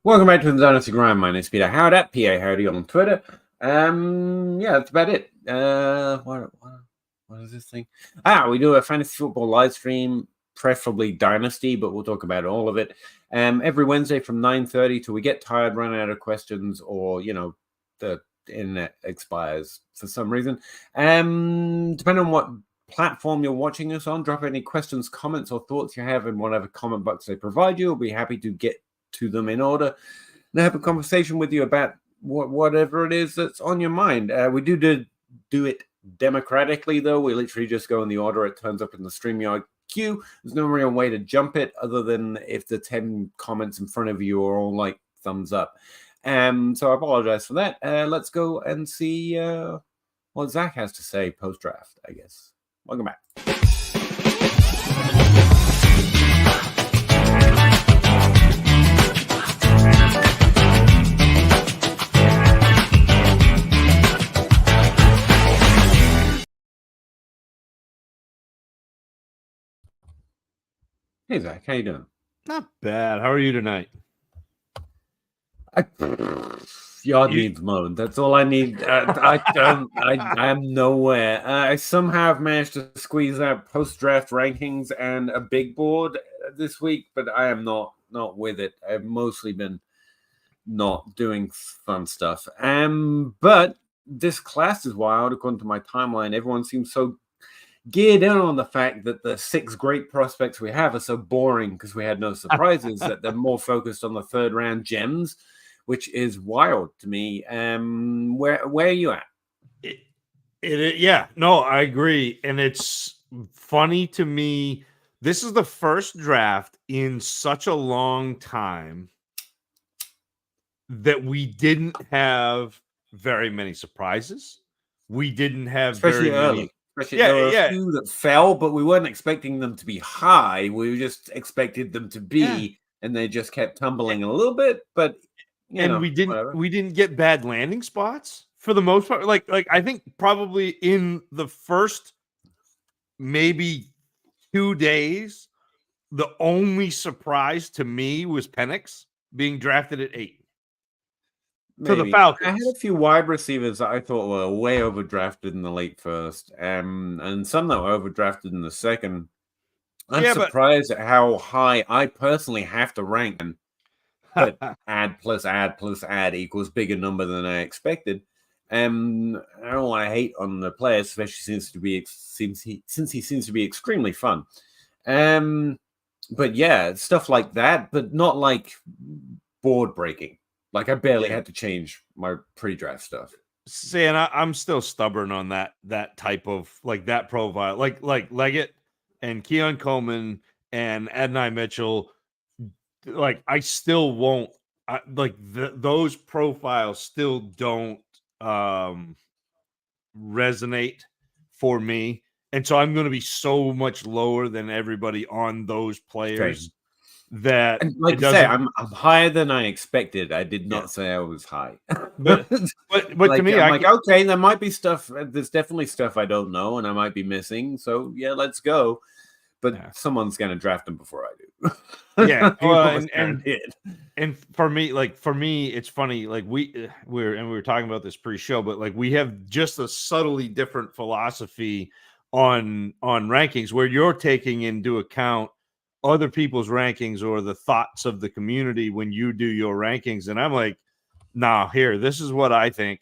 Welcome back to the Dynasty Grind. My name is Peter Howard at PA Howdy on Twitter. Yeah, that's about it. What is this thing? We do a fantasy football live stream, preferably Dynasty, but we'll talk about all of it. Every Wednesday from 9:30 till we get tired, run out of questions, or the internet expires for some reason. Depending on what platform you're watching us on, drop any questions, comments, or thoughts you have in whatever comment box they provide you. We'll be happy to get to them in order and have a conversation with you about whatever it is that's on your mind. We do it democratically, though. We literally just go in the order it turns up in the StreamYard queue. There's no real way to jump it other than if the 10 comments in front of you are all like thumbs up. So I apologize for that. Let's go and see what Zach has to say post-draft, I guess. Welcome back. Hey, Zach, how you doing? Not bad. How are you tonight? Yard needs mowed. That's all I need. I am nowhere. I somehow have managed to squeeze out post-draft rankings and a big board this week, but I am not with it. I've mostly been not doing fun stuff. But this class is wild. According to my timeline, everyone seems so geared in on the fact that the 6 great prospects we have are so boring because we had no surprises that they're more focused on the third round gems, which is wild to me. Where are you at? Yeah, no, I agree. And it's funny to me. This is the first draft in such a long time that we didn't have very many surprises. We didn't have especially very early. many. There were a few that fell, but we weren't expecting them to be high. We just expected them to be, and they just kept tumbling a little bit. But we didn't get bad landing spots for the most part. Like I think probably in the first maybe 2 days, the only surprise to me was Penix being drafted at 8. To the Falcons. I had a few wide receivers that I thought were way overdrafted in the late first, and some that were overdrafted in the second. I'm surprised at how high I personally have to rank them. But add plus add plus add equals bigger number than I expected. I don't want to hate on the player, especially since he seems to be extremely fun. But yeah, stuff like that, but not like board breaking. Like I barely had to change my pre-draft stuff. See, and I'm still stubborn on that type of like that profile, like Leggett and Keon Coleman and Adonai Mitchell. Like I still won't those profiles still don't resonate for me, and so I'm going to be so much lower than everybody on those players. That, and like I say, I'm higher than I expected. I did not say I was high, but like, to me, I'm like, okay, there might be stuff. There's definitely stuff I don't know, and I might be missing. So yeah, let's go. But someone's going to draft them before I do. Yeah, and for me, it's funny. Like we were talking about this pre-show, but like we have just a subtly different philosophy on rankings where you're taking into account other people's rankings or the thoughts of the community when you do your rankings. And I'm like, nah, here, this is what I think.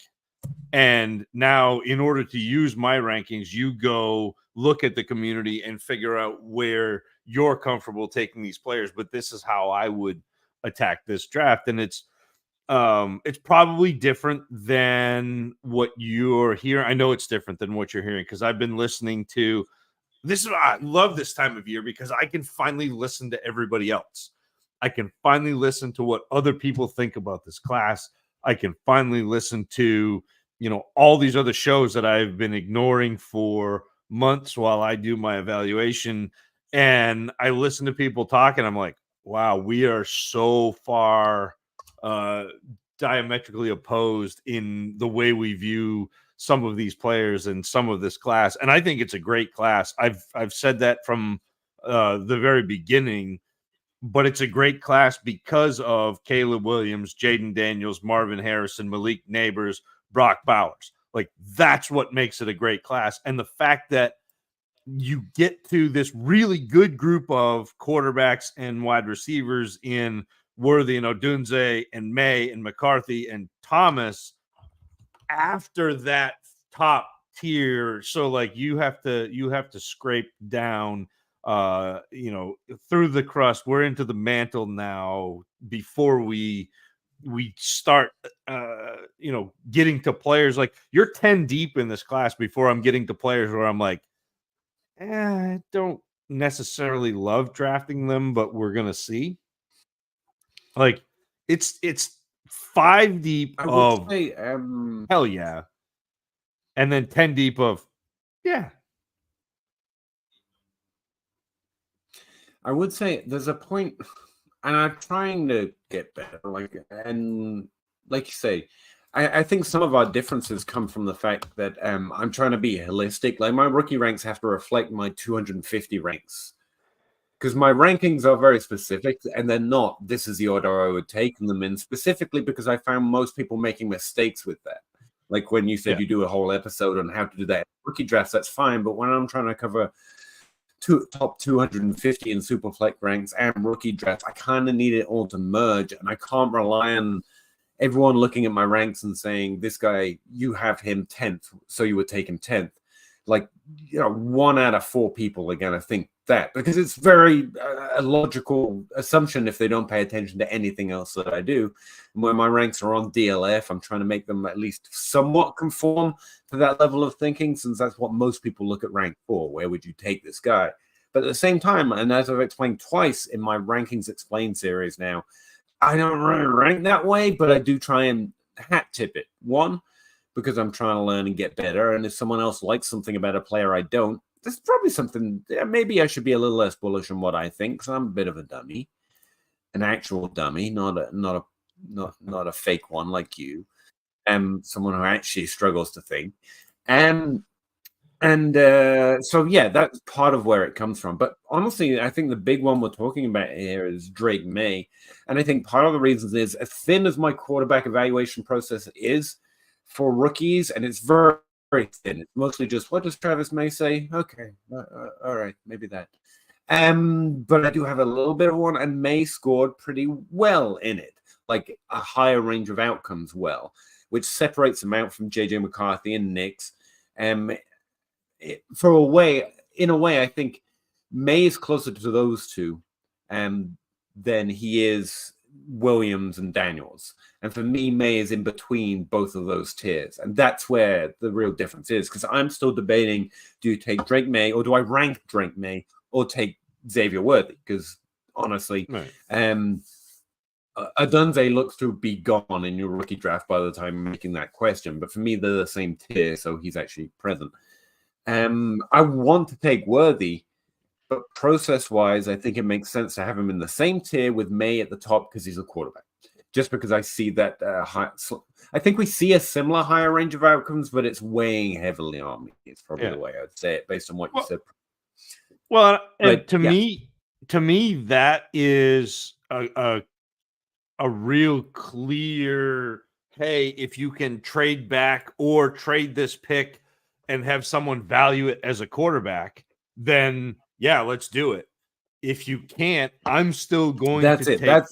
And now in order to use my rankings, you go look at the community and figure out where you're comfortable taking these players. But this is how I would attack this draft. And it's probably different than what you're hearing. I know it's different than what you're hearing because I've been listening to this. I love this time of year because I can finally listen to everybody else. I can finally listen to what other people think about this class. I can finally listen to, all these other shows that I've been ignoring for months while I do my evaluation. And I listen to people talk and I'm like, wow, we are so far diametrically opposed in the way we view some of these players and some of this class. And I think it's a great class. I've said that from the very beginning. but it's a great class because of Caleb Williams, Jaden Daniels, Marvin Harrison, Malik Neighbors, Brock Bowers. Like, that's what makes it a great class. And the fact that you get to this really good group of quarterbacks and wide receivers in Worthy and Odunze and May and McCarthy and Thomas after that top tier. So like you have to scrape down through the crust. We're into the mantle now before we start getting to players. Like, you're 10 deep in this class before I'm getting to players where I'm like, I don't necessarily love drafting them, but we're gonna see. Like, it's 5 deep of say, hell yeah, and then 10 deep of yeah. I would say there's a point, and I'm trying to get better. Like you say, I think some of our differences come from the fact that I'm trying to be holistic. Like, my rookie ranks have to reflect my 250 ranks, because my rankings are very specific, and they're not, this is the order I would take them in, specifically because I found most people making mistakes with that. Like when you said you do a whole episode on how to do that rookie drafts, that's fine. But when I'm trying to cover top 250 in Superflex ranks and rookie drafts, I kind of need it all to merge, and I can't rely on everyone looking at my ranks and saying, this guy, you have him 10th, so you would take him 10th. Like, 1 out of 4 people are going to think that, because it's very a logical assumption if they don't pay attention to anything else that I do. And when my ranks are on DLF, I'm trying to make them at least somewhat conform to that level of thinking, since that's what most people look at rank for. Where would you take this guy? But at the same time, and as I've explained twice in my Rankings Explained series now, I don't really rank that way, but I do try and hat tip it. One, because I'm trying to learn and get better. And if someone else likes something about a player I don't, there's probably something, maybe I should be a little less bullish on what I think, because I'm a bit of a dummy, an actual dummy, not a fake one like you, someone who actually struggles to think. So yeah, that's part of where it comes from. But honestly, I think the big one we're talking about here is Drake May. And I think part of the reasons is, as thin as my quarterback evaluation process is for rookies, and it's very, very thin. It's mostly just, what does Travis May say? Okay, all right, maybe that. But I do have a little bit of one, and May scored pretty well in it, like a higher range of outcomes which separates him out from JJ McCarthy and Knicks. In a way, I think May is closer to those two than he is Williams and Daniels. And for me, May is in between both of those tiers. And that's where the real difference is, because I'm still debating, do you take Drake May, or do I rank Drake May, or take Xavier Worthy? Because honestly, Odunze looks to be gone in your rookie draft by the time I'm making that question. But for me, they're the same tier, so he's actually present. I want to take Worthy, but process-wise, I think it makes sense to have him in the same tier with May at the top, because he's a quarterback. Just because I see that I think we see a similar higher range of outcomes, but it's weighing heavily on me. It's probably the way I'd say it, based on what you said. Well, and to me, that is a real clear, hey, if you can trade back or trade this pick and have someone value it as a quarterback, then yeah, let's do it. If you can't, I'm still going to take it.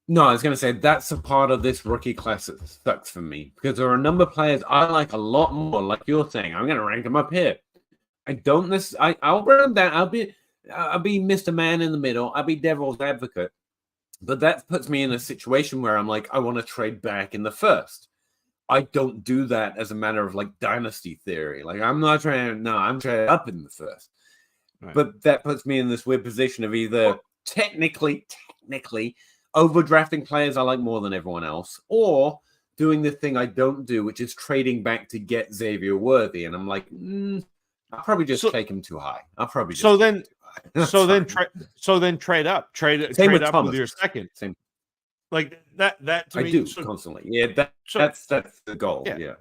No, I was going to say that's a part of this rookie class that sucks for me, because there are a number of players I like a lot more. Like you're saying, I'm going to rank them up here. I don't necessarily. I'll rank them down. I'll be Mr. Man in the middle. I'll be devil's advocate. But that puts me in a situation where I'm like, I want to trade back in the first. I don't do that as a matter of like dynasty theory. Like, I'm not trying. No, I'm trying up in the first. Right. But that puts me in this weird position of either technically overdrafting players I like more than everyone else, or doing the thing I don't do, which is trading back to get Xavier Worthy. And I'm like, I'll probably just take him too high. I'll probably just then trade up. Trade up with your second. Same. Like that to I me, do constantly. Yeah, that's the goal. Yeah.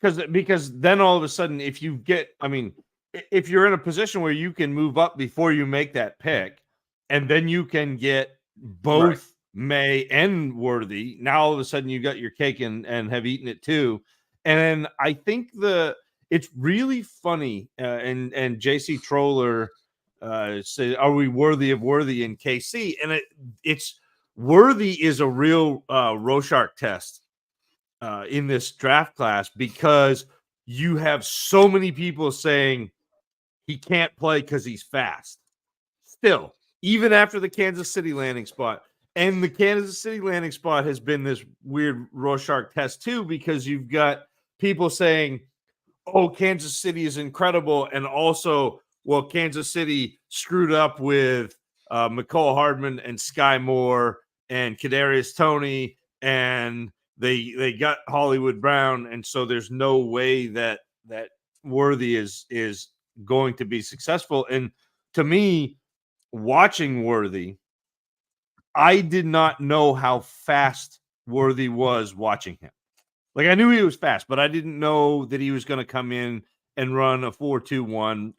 Because then all of a sudden, if you get, I mean, if you're in a position where you can move up before you make that pick, and then you can get both May and Worthy, now all of a sudden you got your cake and have eaten it too. And I think it's really funny. And JC Troller said, "Are we worthy of Worthy in KC?" And it's Worthy is a real Rorschach test in this draft class, because you have so many people saying he can't play because he's fast. Still, even after the Kansas City landing spot. And the Kansas City landing spot has been this weird Rorschach test too, because you've got people saying, oh, Kansas City is incredible. And also, well, Kansas City screwed up with McCall Hardman and Sky Moore and Kadarius Toney, and they got Hollywood Brown. And so there's no way that Worthy is going to be successful. And to me, watching Worthy, I did not know how fast Worthy was watching him. Like, I knew he was fast, but I didn't know that he was going to come in and run a 4.21,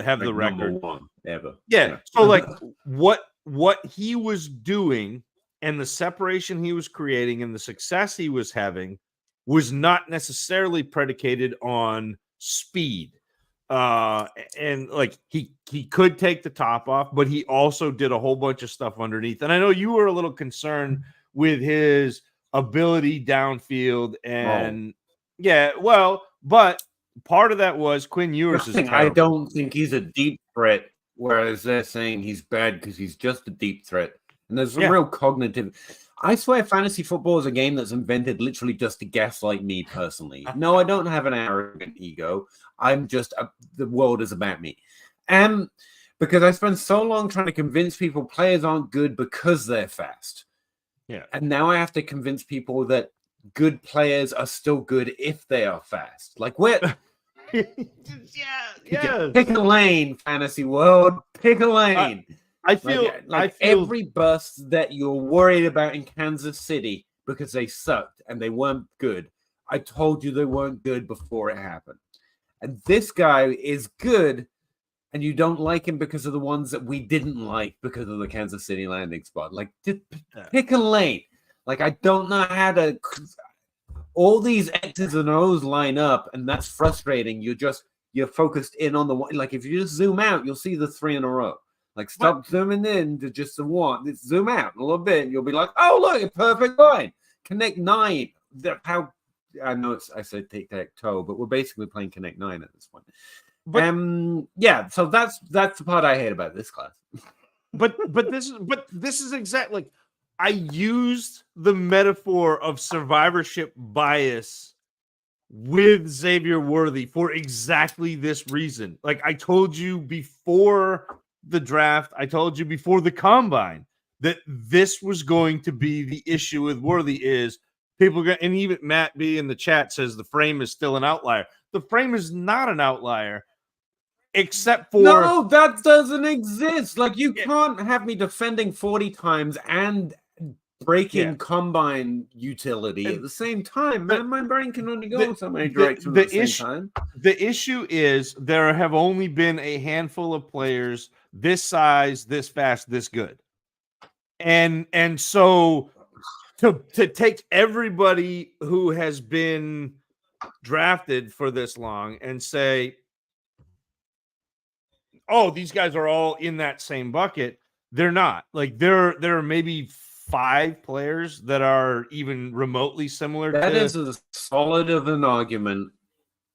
have the record. Number one ever. Yeah. So like what he was doing and the separation he was creating and the success he was having was not necessarily predicated on speed. And like he could take the top off, but he also did a whole bunch of stuff underneath. And I know you were a little concerned with his ability downfield, and but part of that was Quinn Ewers is terrible. I don't think he's a deep threat, whereas they're saying he's bad because he's just a deep threat. And there's some real cognitive. I swear fantasy football is a game that's invented literally just to gaslight me personally. No, I don't have an arrogant ego. I'm just, the world is about me. Because I spent so long trying to convince people players aren't good because they're fast. Yeah. And now I have to convince people that good players are still good if they are fast. Like, we're... yeah. Pick a lane, fantasy world. Pick a lane. I feel every bust that you're worried about in Kansas City because they sucked and they weren't good. I told you they weren't good before it happened. And this guy is good, and you don't like him because of the ones that we didn't like because of the Kansas City landing spot. Like, pick a lane. Like, I don't know how to... All these X's and O's line up, and that's frustrating. You're focused in on the one. Like, if you just zoom out, you'll see the three in a row. Like, stop zooming in to just the one. Zoom out a little bit, and you'll be like, oh, look, a perfect line. Connect 9. How... I know I said tic-tac-toe, but we're basically playing Connect 9 at this point. But, so that's the part I hate about this class. But this is exactly like, I used the metaphor of survivorship bias with Xavier Worthy for exactly this reason. Like, I told you before the draft, I told you before the combine that this was going to be the issue with Worthy. Is people are going, and even Matt B in the chat says the frame is still an outlier. The frame is not an outlier, except for... No, that doesn't exist. Like, you can't have me defending 40 times and breaking combine utility at the same time. Man, my brain can only go so many directions at the same time. The issue is there have only been a handful of players this size, this fast, this good. And so to take everybody who has been drafted for this long and say, oh, these guys are all in that same bucket, they're not. Like, there are maybe 5 players that are even remotely similar. That is as solid of an argument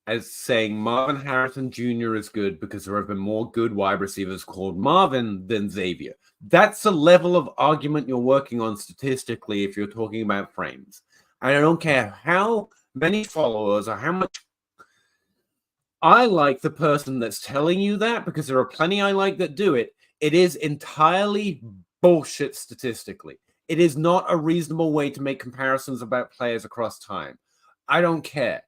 as saying Marvin Harrison Jr. is good because there have been more good wide receivers called Marvin than Xavier. That's the level of argument you're working on statistically if you're talking about frames. I don't care how many followers or how much I like the person that's telling you that, because there are plenty I like that do it. It is entirely bullshit statistically. It is not a reasonable way to make comparisons about players across time. I don't care.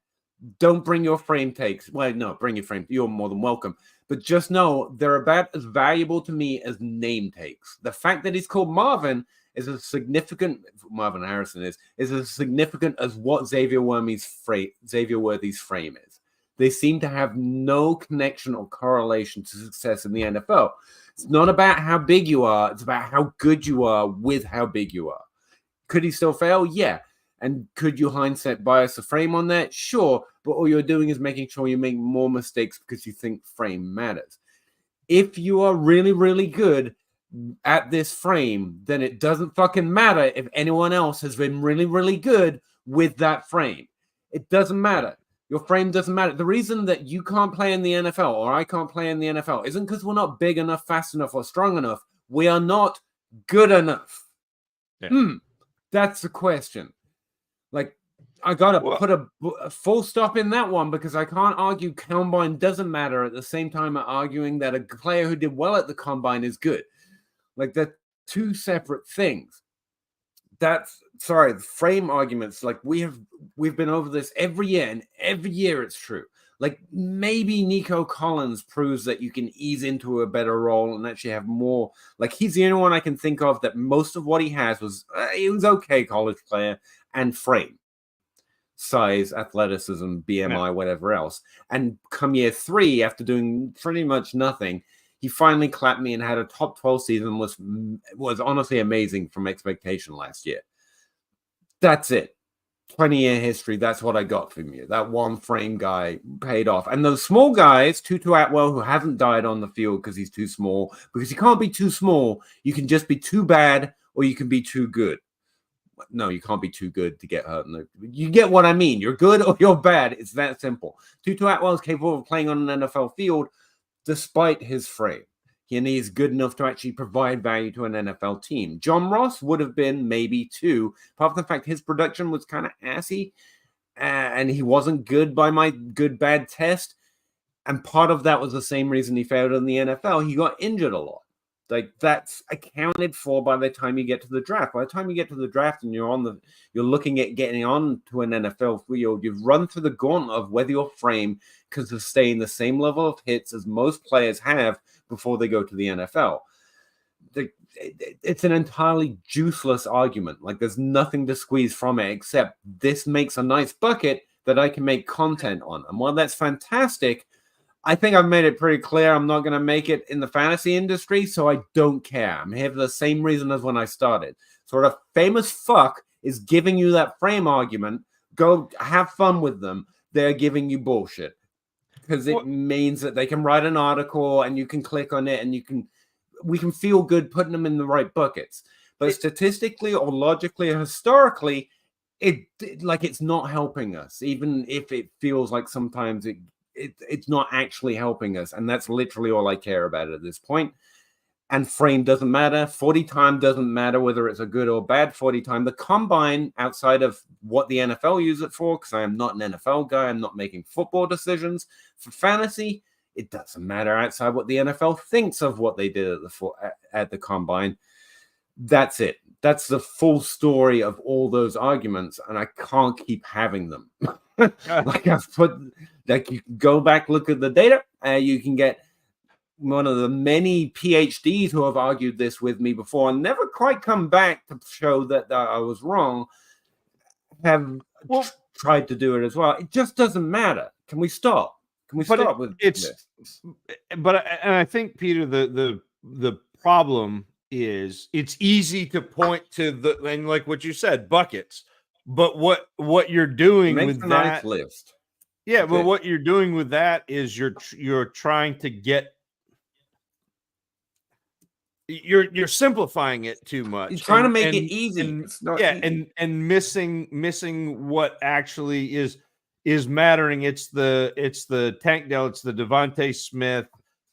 Don't bring your frame takes. Well, no, bring your frame. You're more than welcome. But just know they're about as valuable to me as name takes. The fact that he's called Marvin is as significant. Marvin Harrison is as significant as what Xavier Worthy's frame is. They seem to have no connection or correlation to success in the NFL. It's not about how big you are. It's about how good you are with how big you are. Could he still fail? Yeah. And could you hindsight bias the frame on that? Sure. But all you're doing is making sure you make more mistakes because you think frame matters. If you are really, really good at this frame, then it doesn't fucking matter if anyone else has been really, really good with that frame. It doesn't matter. Your frame doesn't matter. The reason that you can't play in the NFL or I can't play in the NFL isn't because we're not big enough, fast enough, or strong enough. We are not good enough. Yeah. That's the question. Like, I got to put a full stop in that one because I can't argue combine doesn't matter at the same time I'm arguing that a player who did well at the combine is good. Like, they're two separate things. The frame arguments, like we've been over this every year, and every year it's true. Like, maybe Nico Collins proves that you can ease into a better role and actually have more. Like, he's the only one I can think of that most of what he has was he was okay college player and frame, size, athleticism, BMI, whatever else. And come year 3, after doing pretty much nothing, he finally clapped me and had a top 12 season. Was honestly amazing from expectation last year. That's it. 20-year history. That's what I got from you. That one frame guy paid off. And those small guys, Tutu Atwell, who hasn't died on the field because he's too small, because you can't be too small. You can just be too bad or you can be too good. No, you can't be too good to get hurt. You get what I mean. You're good or you're bad. It's that simple. Tutu Atwell is capable of playing on an NFL field despite his frame. And he's good enough to actually provide value to an NFL team. John Ross would have been maybe too, apart from the fact his production was kind of assy and he wasn't good by my good-bad test. And part of that was the same reason he failed in the NFL. He got injured a lot. Like, that's accounted for by the time you get to the draft. By the time you get to the draft and you're looking at getting on to an NFL field, you've run through the gauntlet of whether your frame can sustain the same level of hits as most players have before they go to the NFL. It's an entirely juiceless argument. Like, there's nothing to squeeze from it except this makes a nice bucket that I can make content on. And while that's fantastic, I think I've made it pretty clear I'm not going to make it in the fantasy industry, so I don't care. I'm here for the same reason as when I started. Sort of famous fuck is giving you that frame argument. Go have fun with them. They're giving you bullshit because it means that they can write an article and you can click on it and we can feel good putting them in the right buckets. But statistically or logically or historically, it's not helping us, even if it feels like sometimes it's not actually helping us. And that's literally all I care about at this point. And frame doesn't matter. 40 time doesn't matter whether it's a good or bad 40 time. The combine, outside of what the NFL use it for, because I am not an NFL guy, I'm not making football decisions. For fantasy, it doesn't matter outside what the NFL thinks of what they did at the combine. That's it. That's the full story of all those arguments, and I can't keep having them. You can go back, look at the data, you can get one of the many PhDs who have argued this with me before and never quite come back to show that I was wrong, have tried to do it as well. It just doesn't matter. Can we stop? Can we stop with this? But I think, Peter, the problem is it's easy to point to and like what you said, buckets. But what you're doing with that nice list. Yeah, but what you're doing with that is you're trying to get you're simplifying it too much. You're trying to make it easy. Easy. And missing what actually is mattering. It's the Tank Dell, it's the Devontae Smith.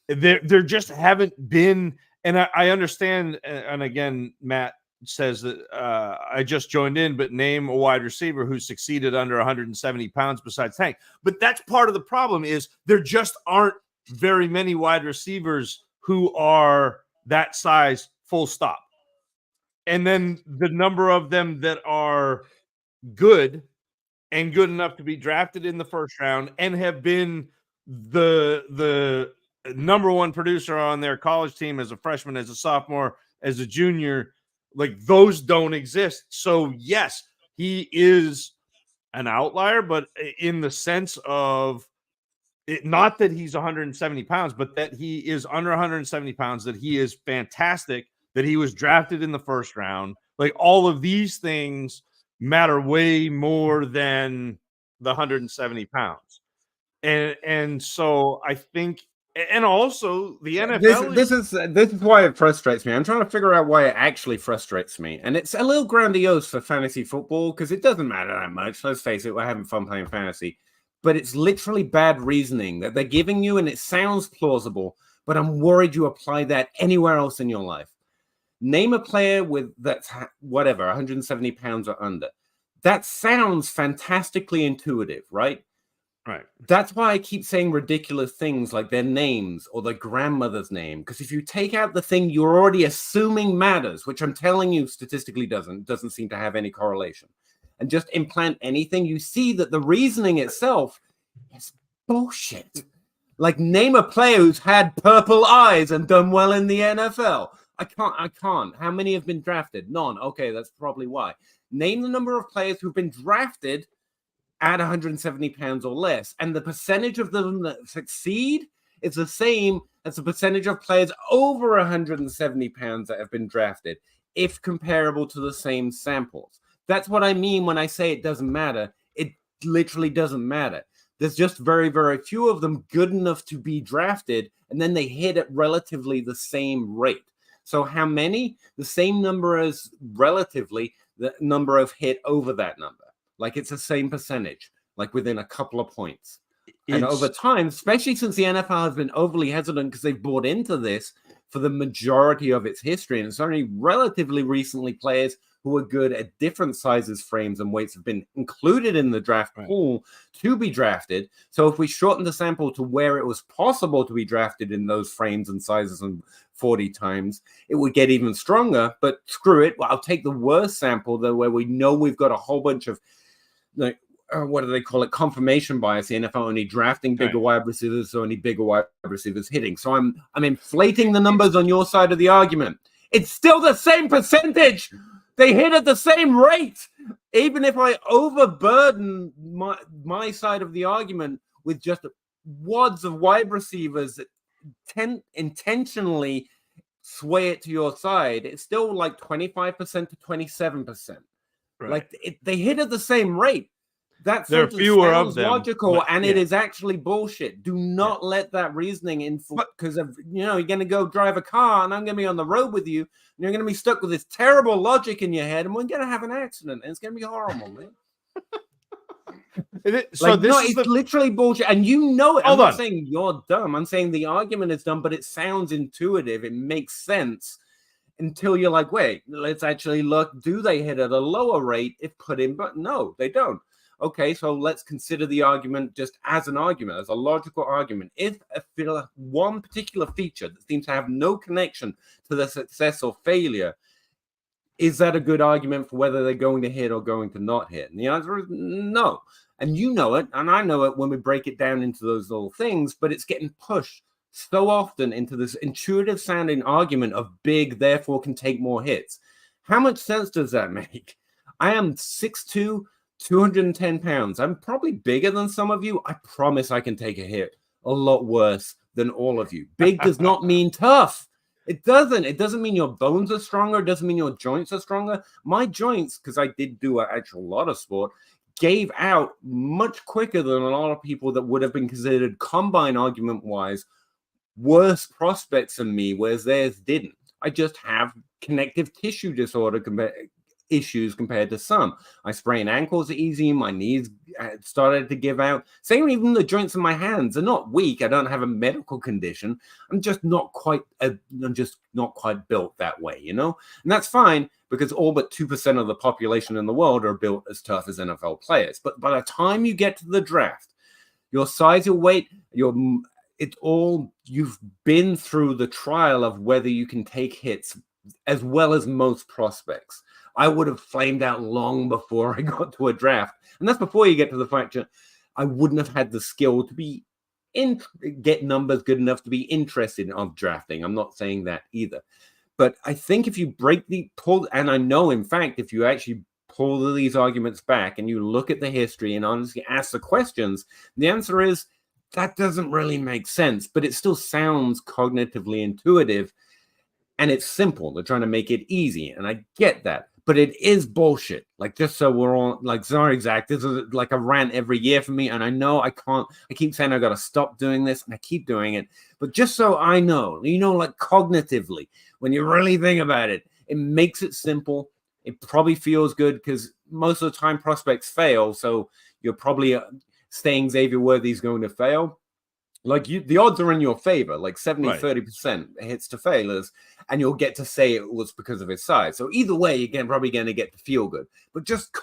There just haven't been, and I understand. And again, Matt says that I just joined in, but name a wide receiver who succeeded under 170 pounds besides Tank. But that's part of the problem is there just aren't very many wide receivers who are that size, full stop. And then the number of them that are good and good enough to be drafted in the first round and have been the number one producer on their college team as a freshman, as a sophomore, as a junior, like those don't exist. So yes, he is an outlier, but in the sense of not that he's 170 pounds, but that he is under 170 pounds, that he is fantastic, that he was drafted in the first round. Like, all of these things matter way more than the 170 pounds. And so I think, and also the NFL. This is why it frustrates me. I'm trying to figure out why it actually frustrates me, and it's a little grandiose for fantasy football because it doesn't matter that much. Let's face it, we're having fun playing fantasy, but it's literally bad reasoning that they're giving you, and it sounds plausible. But I'm worried you apply that anywhere else in your life. Name a player that's whatever 170 pounds or under. That sounds fantastically intuitive, right? Right. That's why I keep saying ridiculous things like their names or their grandmother's name. Because if you take out the thing you're already assuming matters, which I'm telling you statistically doesn't seem to have any correlation, and just implant anything, you see that the reasoning itself is bullshit. Like, name a player who's had purple eyes and done well in the NFL. I can't. How many have been drafted? None. Okay, that's probably why. Name the number of players who've been drafted at 170 pounds or less, and the percentage of them that succeed is the same as the percentage of players over 170 pounds that have been drafted, if comparable to the same samples. That's what I mean when I say it doesn't matter. It literally doesn't matter. There's just very, very few of them good enough to be drafted, and then they hit at relatively the same rate. So how many? The same number as relatively the number of hit over that number. Like, it's the same percentage, like within a couple of points. And over time, especially since the NFL has been overly hesitant because they've bought into this for the majority of its history, and it's only relatively recently players who are good at different sizes, frames, and weights have been included in the draft pool to be drafted. So if we shorten the sample to where it was possible to be drafted in those frames and sizes and 40 times, it would get even stronger. But screw it. Well, I'll take the worst sample, though, where we know we've got a whole bunch of, like, what do they call it? Confirmation bias. The NFL only drafting bigger wide receivers, so only bigger wide receivers hitting. So I'm inflating the numbers on your side of the argument. It's still the same percentage. They hit at the same rate. Even if I overburden my side of the argument with just wads of wide receivers that intentionally sway it to your side, it's still like 25% to 27%. Right. Like, they hit at the same rate. That there are fewer of them, logical, and it is actually bullshit. Do not let that reasoning in, because of, you're going to go drive a car, and I'm going to be on the road with you, and you're going to be stuck with this terrible logic in your head, and we're going to have an accident, and it's going to be horrible, man. It's literally bullshit, and you know it. I'm not saying you're dumb. I'm saying the argument is dumb, but it sounds intuitive. It makes sense. Until you're like, wait, let's actually look. Do they hit at a lower rate if put in? But no, they don't. Okay, so let's consider the argument just as an argument, as a logical argument. If one particular feature that seems to have no connection to the success or failure, is that a good argument for whether they're going to hit or going to not hit? And the answer is no. And you know it, and I know it when we break it down into those little things, but it's getting pushed so often into this intuitive sounding argument of big, therefore can take more hits. How much sense does that make? I am 6'2", 210 pounds. I'm probably bigger than some of you. I promise I can take a hit a lot worse than all of you. Big does not mean tough. It doesn't. It doesn't mean your bones are stronger. It doesn't mean your joints are stronger. My joints, because I did do an actual lot of sport, gave out much quicker than a lot of people that would have been considered combine argument-wise worse prospects than me, whereas theirs didn't. I just have connective tissue disorder issues compared to some. I sprain ankles easy. My knees started to give out. Same, even the joints in my hands are not weak. I don't have a medical condition. I'm just not quite built that way, And that's fine, because all but 2% of the population in the world are built as tough as NFL players. But by the time you get to the draft, your size, your weight, you've been through the trial of whether you can take hits as well as most prospects. I would have flamed out long before I got to a draft. And that's before you get to the fact that I wouldn't have had the skill to get numbers good enough to be interested in drafting. I'm not saying that either. But I think if you and I know, in fact, if you actually pull these arguments back and you look at the history and honestly ask the questions, the answer is that doesn't really make sense, but it still sounds cognitively intuitive. And it's simple. They're trying to make it easy. And I get that. But it is bullshit. Like, just so we're all like, sorry, Zach, this is like a rant every year for me. And I know I can't, I keep saying I got to stop doing this, and I keep doing it. But just so I know, like cognitively, when you really think about it, it makes it simple. It probably feels good because most of the time prospects fail. So you're probably saying Xavier Worthy is going to fail. Like, the odds are in your favor, like 30% hits to failures, and you'll get to say it was because of his size. So either way, you're probably going to get to feel good. But just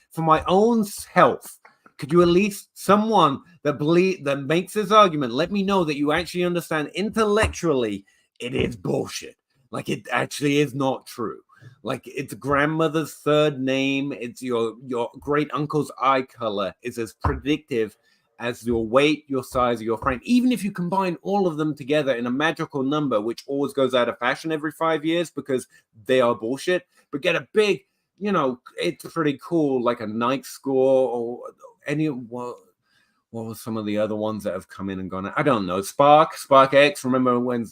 for my own health, could you at least, someone that makes this argument, let me know that you actually understand intellectually it is bullshit. Like, it actually is not true. Like, it's grandmother's third name. It's your great uncle's eye color is as predictive as your weight, your size, your frame. Even if you combine all of them together in a magical number, which always goes out of fashion every 5 years because they are bullshit, but get a big, it's pretty cool, like a Nike score or any, what were some of the other ones that have come in and gone? I don't know. Spark X. Remember when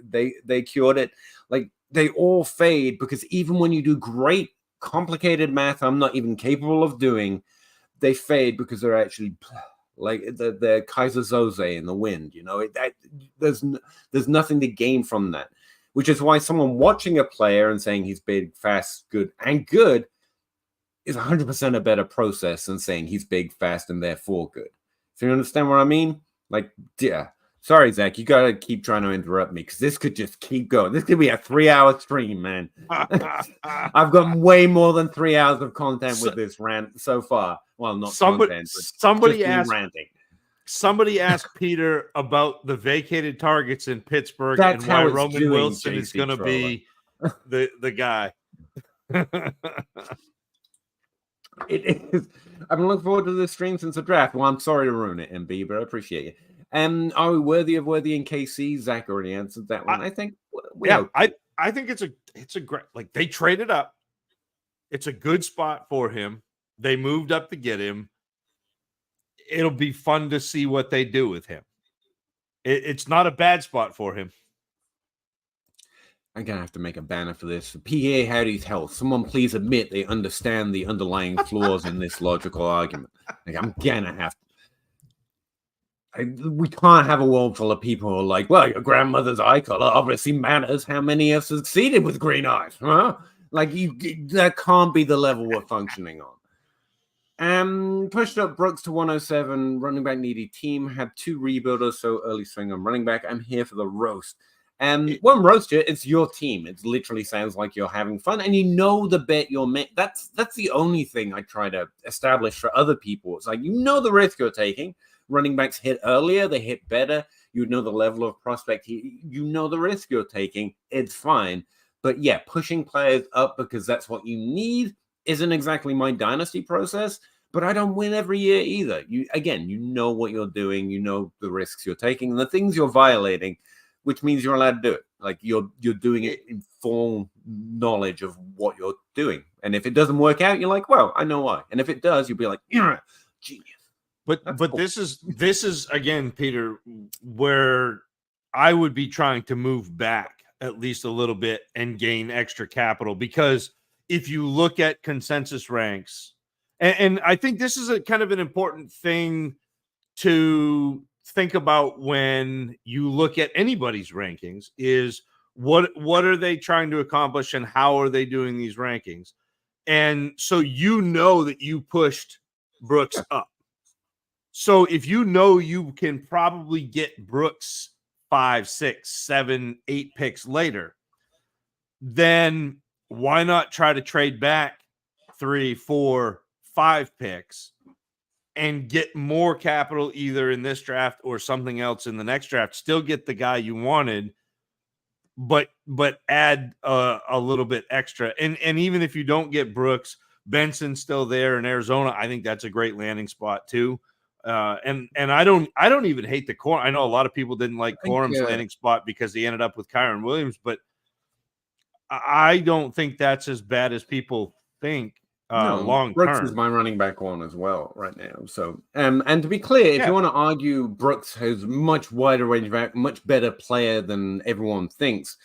they cured it? Like, they all fade because even when you do great, complicated math I'm not even capable of doing, they fade because they're actually like the Kaiser Soze in the wind. There's nothing to gain from that, which is why someone watching a player and saying he's big, fast, good is 100% a better process than saying he's big, fast, and therefore good. So you understand what I mean? Like, yeah. Sorry, Zach, you gotta keep trying to interrupt me because this could just keep going. This could be a 3-hour stream, man. I've got way more than 3 hours of content with this rant so far. Well, not content, but somebody asked ranting. Somebody asked Peter about the vacated targets in Pittsburgh and why Roman Wilson is going to be the guy. It is. I've been looking forward to this stream since the draft. Well, I'm sorry to ruin it, MB, but I appreciate you. Are we worthy of Worthy in KC? Zach already answered that one. I think. I think it's a great, like, they traded up. It's a good spot for him. They moved up to get him. It'll be fun to see what they do with him. It's not a bad spot for him. I'm gonna have to make a banner for this. PA Howdy's health. Someone please admit they understand the underlying flaws in this logical argument. Like, I'm gonna have to. We can't have a world full of people who are like, well, your grandmother's eye color obviously matters. How many have succeeded with green eyes? Huh? Like, that can't be the level we're functioning on. Pushed up Brooks to 107. Running back needy team. Had 2 rebuilders, so early swing on running back. I'm here for the roast. Won't roast you. It's your team. It literally sounds like you're having fun, and you know the bet you're making. That's the only thing I try to establish for other people. It's like, the risk you're taking. Running backs hit earlier, they hit better. You know the level of prospect. You know the risk you're taking. It's fine. But yeah, pushing players up because that's what you need isn't exactly my dynasty process. But I don't win every year either. You know what you're doing. You know the risks you're taking and the things you're violating, which means you're allowed to do it. Like, you're doing it in full knowledge of what you're doing. And if it doesn't work out, you're like, well, I know why. And if it does, you'll be like, yeah, genius. But cool. This is again, Peter, where I would be trying to move back at least a little bit and gain extra capital, because if you look at consensus ranks, and I think this is a kind of an important thing to think about when you look at anybody's rankings, is what are they trying to accomplish and how are they doing these rankings? And so that you pushed Brooks up. So if you can probably get Brooks 5, 6, 7, 8 picks later, then why not try to trade back 3, 4, 5 picks and get more capital either in this draft or something else in the next draft? Still get the guy you wanted, but add a little bit extra. And even if you don't get Brooks, Benson's still there in Arizona. I think that's a great landing spot too. And I don't even hate the Corum. I know a lot of people didn't like Corum's landing spot because he ended up with Kyron Williams, but I don't think that's as bad as people think. long Brooks is term. my running back one as well right now. So, and to be clear, if you want to argue Brooks has much wider range of much better player than everyone thinks,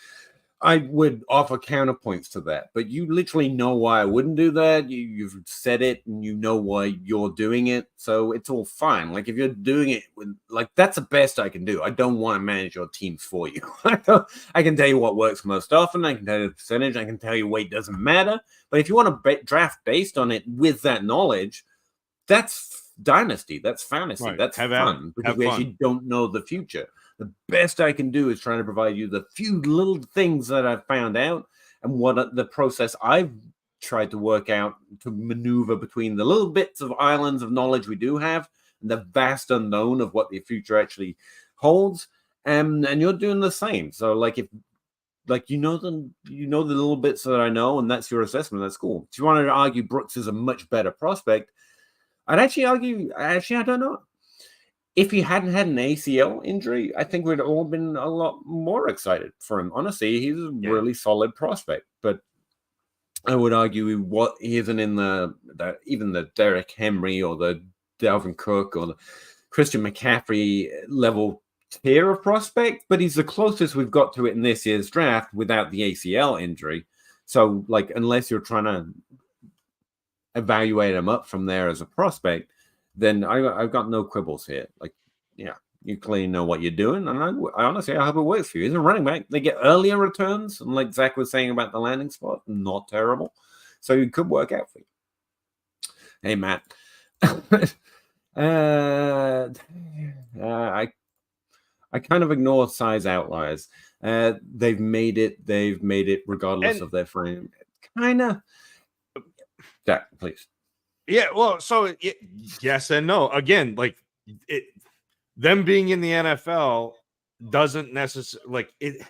I would offer counterpoints to that. But you literally know why I wouldn't do that. You've said it, and you know why you're doing it. So it's all fine. Like if you're doing it with, like, that's the best I can do. I don't want to manage your teams for you. I can tell you what works most often. I can tell you the percentage. I can tell you weight doesn't matter. But if you want to draft based on it with that knowledge, that's Dynasty. That's fantasy. Right. That's fun because we actually don't know the future. The best I can do is trying to provide you the few little things that I've found out and what the process I've tried to work out to maneuver between the little bits of islands of knowledge we do have and the vast unknown of what the future actually holds. And you're doing the same. So like if you know the little bits that I know, and that's your assessment, that's cool. If you wanted to argue Brooks is a much better prospect, I'd actually argue, I don't know. If he hadn't had an ACL injury, I think we'd all been a lot more excited for him. Honestly, he's a really solid prospect. But I would argue he isn't in even the Derrick Henry or the Dalvin Cook or the Christian McCaffrey level tier of prospect, but he's the closest we've got to it in this year's draft without the ACL injury. So, like, unless you're trying to evaluate him up from there as a prospect, then I've got no quibbles here. Like, yeah, you clearly know what you're doing, and I honestly, I hope it works for you. He's a running back. They get earlier returns, and like Zach was saying about the landing spot, not terrible. So it could work out for you. Hey, Matt. I kind of ignore size outliers. They've made it regardless of their frame. Kind of. Zach, please. Yeah, well, so yes and no. Again, like them being in the NFL doesn't necessarily like it.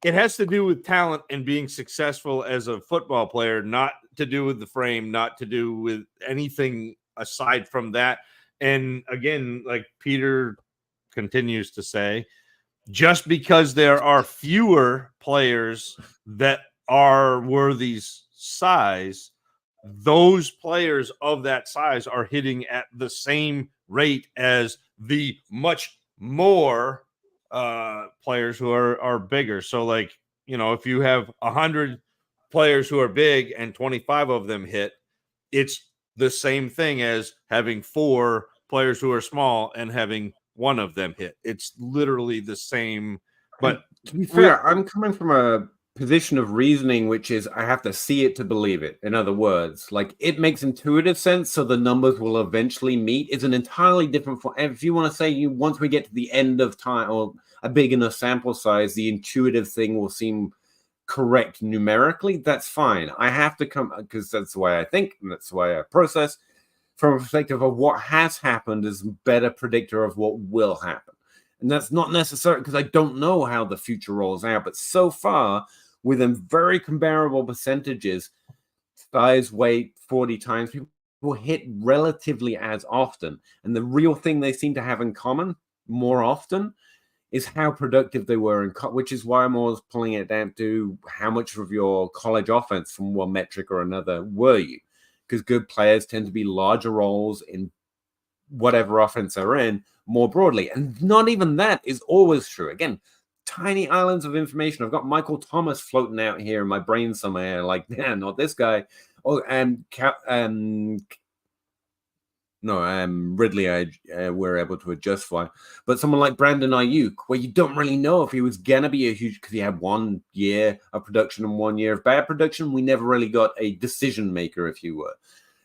It has to do with talent and being successful as a football player, not to do with the frame, not to do with anything aside from that. And again, like Peter continues to say, just because there are fewer players that are Worthy's size, those players of that size are hitting at the same rate as the much more players who are bigger. So, like, you know, if you have 100 players who are big and 25 of them hit, it's the same thing as having 4 players who are small and having 1 of them hit. It's literally the same. But to be fair, I'm coming from a position of reasoning, which is I have to see it to believe it. In other words, like, it makes intuitive sense, so the numbers will eventually meet. It's an entirely different form. If you want to say once we get to the end of time or a big enough sample size, the intuitive thing will seem correct numerically, that's fine. I have to come, because that's the way I think, and that's the way I process, from a perspective of what has happened is a better predictor of what will happen. And that's not necessary because I don't know how the future rolls out. But so far, within very comparable percentages, size, weight, 40 times, people hit relatively as often. And the real thing they seem to have in common more often is how productive they were, which is why I'm always pulling it down to how much of your college offense from one metric or another were you. Because good players tend to be larger roles in whatever offense they're in more broadly. And not even that is always true. Again, tiny islands of information. I've got Michael Thomas floating out here in my brain somewhere, like, man, not this guy. Oh, and Ridley, we're able to adjust for. But someone like Brandon Ayuk, where you don't really know if he was going to be a huge, because he had 1 year of production and 1 year of bad production. We never really got a decision maker, if you were,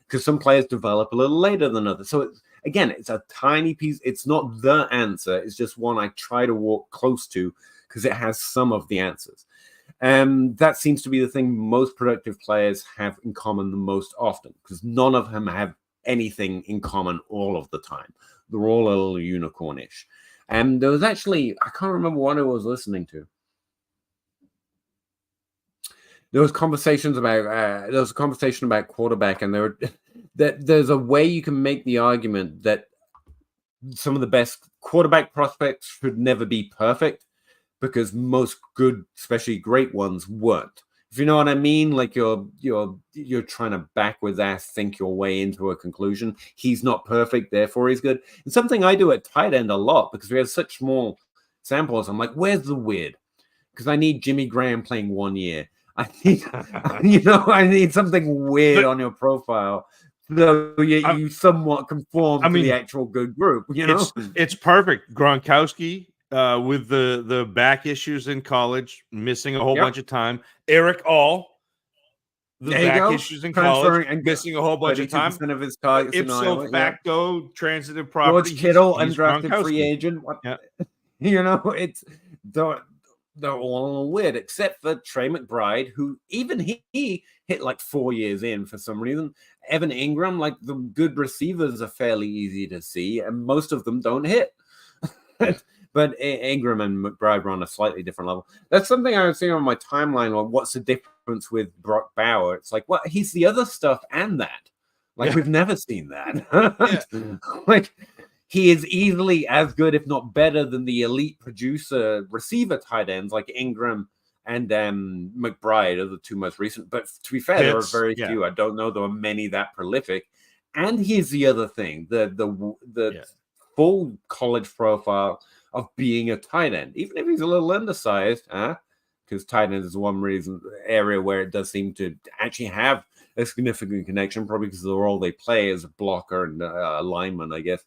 because some players develop a little later than others. So it's a tiny piece. It's not the answer. It's just one I try to walk close to because it has some of the answers. That seems to be the thing most productive players have in common the most often, because none of them have anything in common all of the time. They're all a little unicornish. And there was actually, I can't remember what I was listening to. There was conversation about quarterback, and there's a way you can make the argument that some of the best quarterback prospects should never be perfect, because most good, especially great ones, weren't. If you know what I mean, like you're trying to backwards ass think your way into a conclusion. He's not perfect, therefore he's good. It's something I do at tight end a lot because we have such small samples. I'm like, where's the weird? Because I need Jimmy Graham playing 1 year. I need, I need something weird on your profile. So you somewhat conform to the actual good group. It's perfect. Gronkowski with the back issues in college, missing a whole bunch of time. Eric All, the back issues in college, and missing a whole bunch of time. Of his targets ipso facto, transitive property. George Kittle, undrafted free agent. It's they're all weird, except for Trey McBride, who even he hit like 4 years in for some reason. Evan Ingram, like the good receivers are fairly easy to see, and most of them don't hit. But Ingram and McBride were on a slightly different level. That's something I was seeing on my timeline. Or what's the difference with Brock Bauer? It's like, well, he's the other stuff and that. Like we've never seen that. Like. He is easily as good, if not better, than the elite producer receiver tight ends like Ingram and McBride are the two most recent. But to be fair, there are very few. I don't know there are many that prolific. And here's the other thing: the full college profile of being a tight end, even if he's a little undersized, because tight end is one area where it does seem to actually have a significant connection, probably because of the role they play as a blocker and a lineman, I guess.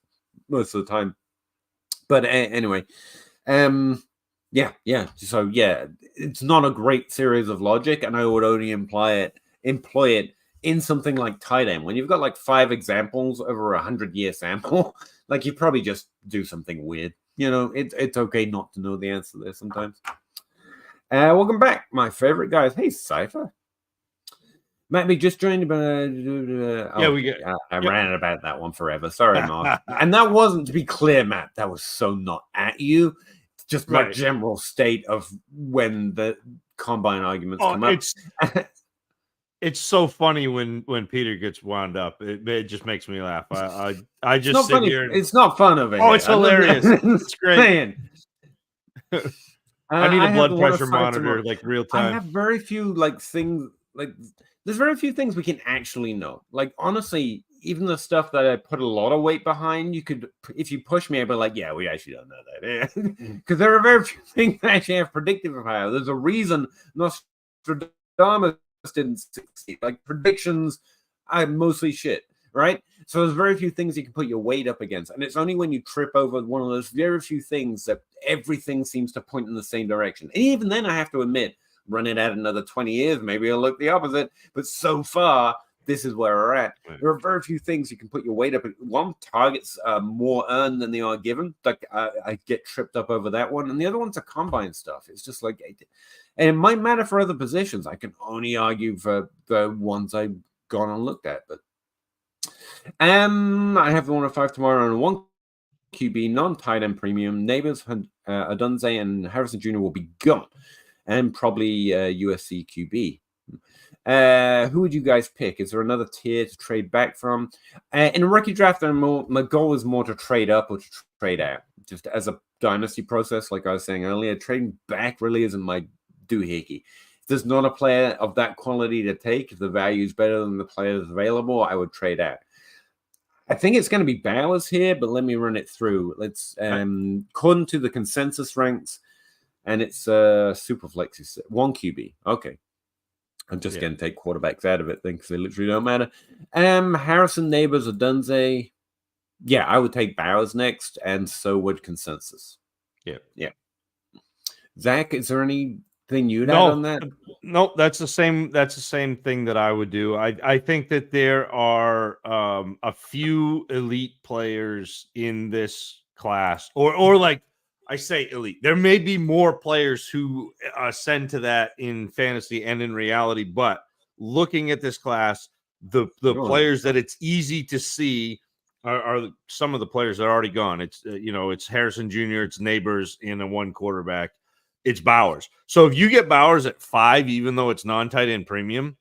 Most of the time, but anyway, so it's not a great series of logic, and I would only employ it in something like tight end. When you've got like 5 examples over 100-year sample, like you probably just do something weird. It's okay not to know the answer there sometimes. Welcome back, my favorite guys. Hey, Cypher. Matt, we just joined. I ran about that one forever. Sorry, Mark. And that wasn't, to be clear, Matt, that was so not at you. It's just my general state of when the combine arguments come up. It's so funny when Peter gets wound up. It just makes me laugh. I just sit here. It's not fun of it. Oh, it's hilarious. It's great. I need a blood pressure monitor, like real time. I have very few things there's very few things we can actually know. Like, honestly, even the stuff that I put a lot of weight behind, you could, if you push me, I'd be like, yeah, we actually don't know that. Because there are very few things that actually have predictive power. There's a reason Nostradamus didn't succeed. Like, predictions are mostly shit, right? So there's very few things you can put your weight up against. And it's only when you trip over one of those very few things that everything seems to point in the same direction. And even then, I have to admit, run it out another 20 years, maybe it'll look the opposite. But so far, this is where we're at. There are very few things you can put your weight up. One, targets are more earned than they are given. Like I get tripped up over that one. And the other one's a combine stuff. It's just like, and it might matter for other positions. I can only argue for the ones I've gone and looked at. But I have the 105 tomorrow on 1 QB, non-tight end premium. Neighbors, Adunze, and Harrison Jr. will be gone. And probably USC QB. Who would you guys pick? Is there another tier to trade back from? In a rookie draft, my goal is more to trade up or to trade out. Just as a dynasty process, like I was saying earlier, trading back really isn't my doohickey. If there's not a player of that quality to take, if the value is better than the players available, I would trade out. I think it's going to be Bowers here, but let me run it through. Let's according to the consensus ranks. And it's Superflex 1 QB. Okay. I'm just going to take quarterbacks out of it then because they literally don't matter. Harrison, Neighbors, or Dunze. Yeah, I would take Bowers next, and so would consensus. Yeah. Zach, is there anything you'd add on that? No, that's the same thing that I would do. I think that there are a few elite players in this class, or like I say elite. There may be more players who ascend to that in fantasy and in reality, but looking at this class, the players that it's easy to see are some of the players that are already gone. It's it's Harrison Jr., it's Neighbors in a 1 quarterback, it's Bowers. So if you get Bowers at 5, even though it's non-tight end premium,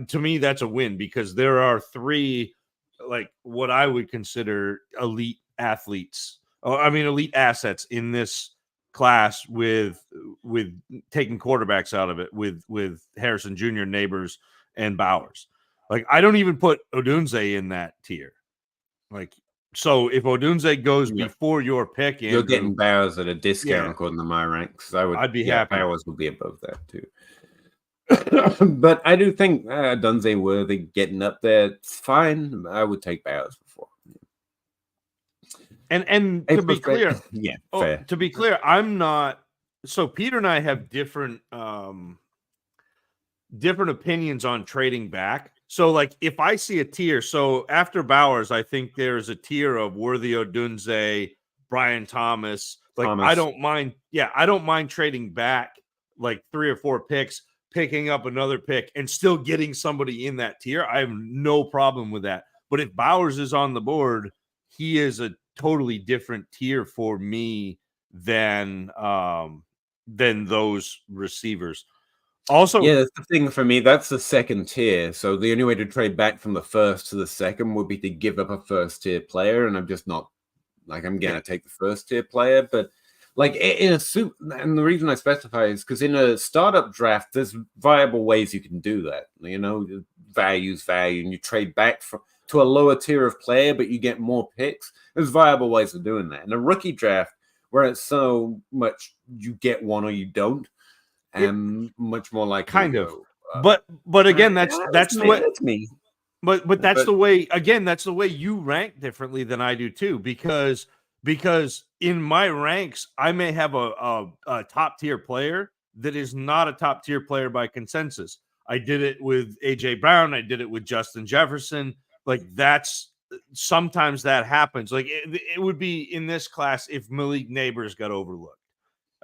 to me that's a win because there are 3 like what I would consider elite athletes. Elite assets in this class with taking quarterbacks out of it with Harrison Jr., Neighbors, and Bowers. Like, I don't even put Odunze in that tier. Like, so if Odunze goes before your pick, Andrew, you're getting Bowers at a discount according to my ranks. I'd be happy. Bowers would be above that too. But I do think Odunze worthy getting up there. It's fine. I would take Bowers before. And to be clear, fair. To be clear, I'm not. So Peter and I have different opinions on trading back. So, like, if I see a tier, so after Bowers, I think there's a tier of Worthy Odunze, Brian Thomas. Like, I don't mind. Yeah, I don't mind trading back like 3 or 4 picks, picking up another pick, and still getting somebody in that tier. I have no problem with that. But if Bowers is on the board, he is a totally different tier for me than those receivers. Also, yeah, that's the thing for me. That's the second tier. So the only way to trade back from the first to the second would be to give up a first tier player, and I'm just not like I'm gonna take the first tier player. But like in a suit, and the reason I specify is because in a startup draft, there's viable ways you can do that. You know, value, and you trade back to a lower tier of player, but you get more picks. There's viable ways of doing that. In a rookie draft, where it's so much you get one or you don't. And much more like kind of, but again, that's the way. That's me. But that's the way. Again, that's the way you rank differently than I do too. Because in my ranks, I may have a top tier player that is not a top tier player by consensus. I did it with AJ Brown. I did it with Justin Jefferson. Like, that's sometimes that happens. Like, it would be in this class if Malik Neighbors got overlooked.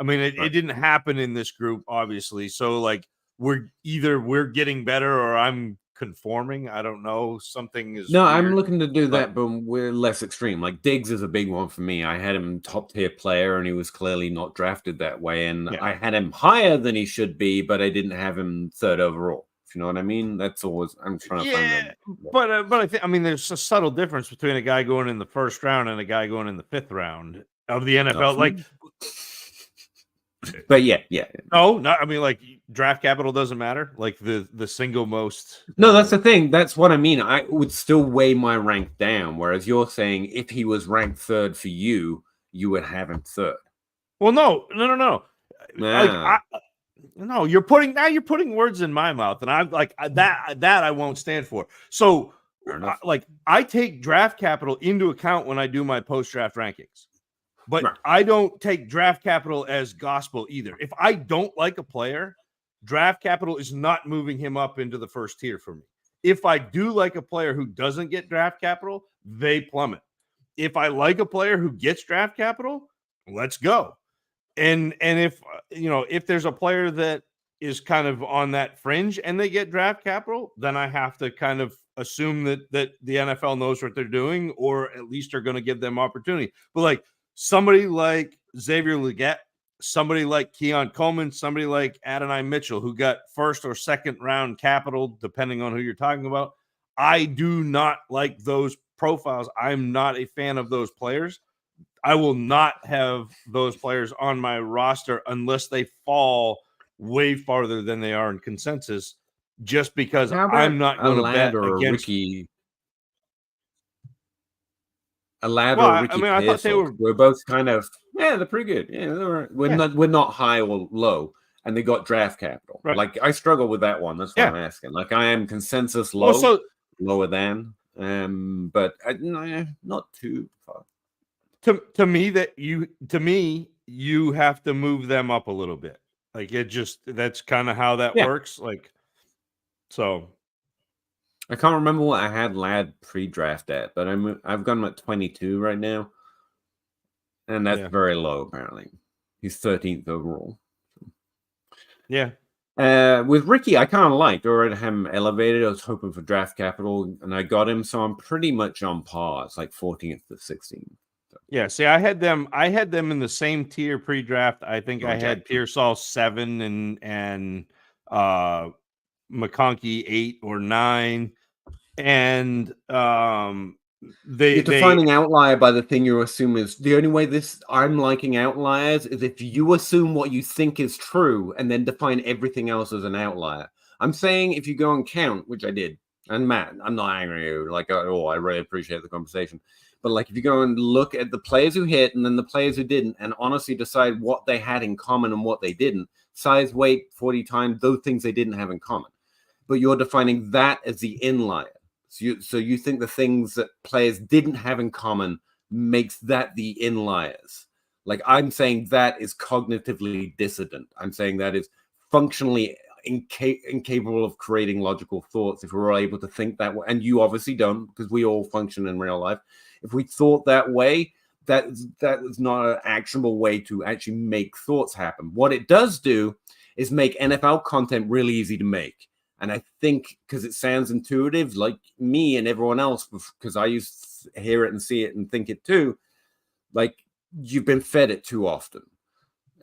I mean, it didn't happen in this group, obviously. So, like, we're getting better or I'm conforming. I don't know. Something is no. weird, I'm looking to do that, but we're less extreme. Like, Diggs is a big one for me. I had him top tier player, and he was clearly not drafted that way. And I had him higher than he should be, but I didn't have him 3rd overall. If you know what I mean? That's always I'm trying to find them. But I think there's a subtle difference between a guy going in the 1st round and a guy going in the 5th round of the NFL. Like. But yeah. No, I mean, like, draft capital doesn't matter. Like, the single most. No, that's the thing. That's what I mean. I would still weigh my rank down. Whereas you're saying if he was ranked 3rd for you, you would have him 3rd. Well, no. Like, no, you're putting words in my mouth, and I'm like that I won't stand for. So, like, I take draft capital into account when I do my post-draft rankings. But I don't take draft capital as gospel either. If I don't like a player, draft capital is not moving him up into the 1st tier for me. If I do like a player who doesn't get draft capital, they plummet. If I like a player who gets draft capital, let's go. And if there's a player that is kind of on that fringe and they get draft capital, then I have to kind of assume that the NFL knows what they're doing, or at least are going to give them opportunity. But, like, somebody like Xavier Legette, somebody like Keon Coleman, somebody like Adonai Mitchell, who got 1st or 2nd round capital, depending on who you're talking about. I do not like those profiles. I'm not a fan of those players. I will not have those players on my roster unless they fall way farther than they are in consensus, just because I'm not going to bet against a lad or Ricky Pierce. I thought they were both kind of they're pretty good. Yeah, we're not high or low, and they got draft capital. Right. Like, I struggle with that one. That's what I'm asking. Like, I am consensus low, lower than, but not too far. To me, you have to move them up a little bit. Like, that's kind of how that works. Like, so. I can't remember what I had Lad pre-draft at, but I've got him at 22 right now, and that's very low. Apparently, he's 13th overall. Yeah. With Ricky, I kind of liked. Already had him elevated. I was hoping for draft capital, and I got him, so I'm pretty much on par. It's like 14th to 16th. So. Yeah. See, I had them in the same tier pre-draft. I think I had Pearsall 7 and McConkey 8 or 9. And You're defining outlier by the thing you assume is the only way I'm liking outliers is if you assume what you think is true and then define everything else as an outlier. I'm saying if you go and count, which I did, and Matt, I'm not angry at you, like, oh, I really appreciate the conversation. But like if you go and look at the players who hit and then the players who didn't and honestly decide what they had in common and what they didn't, size, weight, 40 times, those things they didn't have in common. But you're defining that as the inlier. So you think the things that players didn't have in common makes that the inliers. Like I'm saying that is cognitively dissident. I'm saying that is functionally incapable of creating logical thoughts if we're able to think that way. And you obviously don't, because we all function in real life. If we thought that way, that is not an actionable way to actually make thoughts happen. What it does do is make NFL content really easy to make. And I think because it sounds intuitive, like me and everyone else, because I used to hear it and see it and think it too, like you've been fed it too often.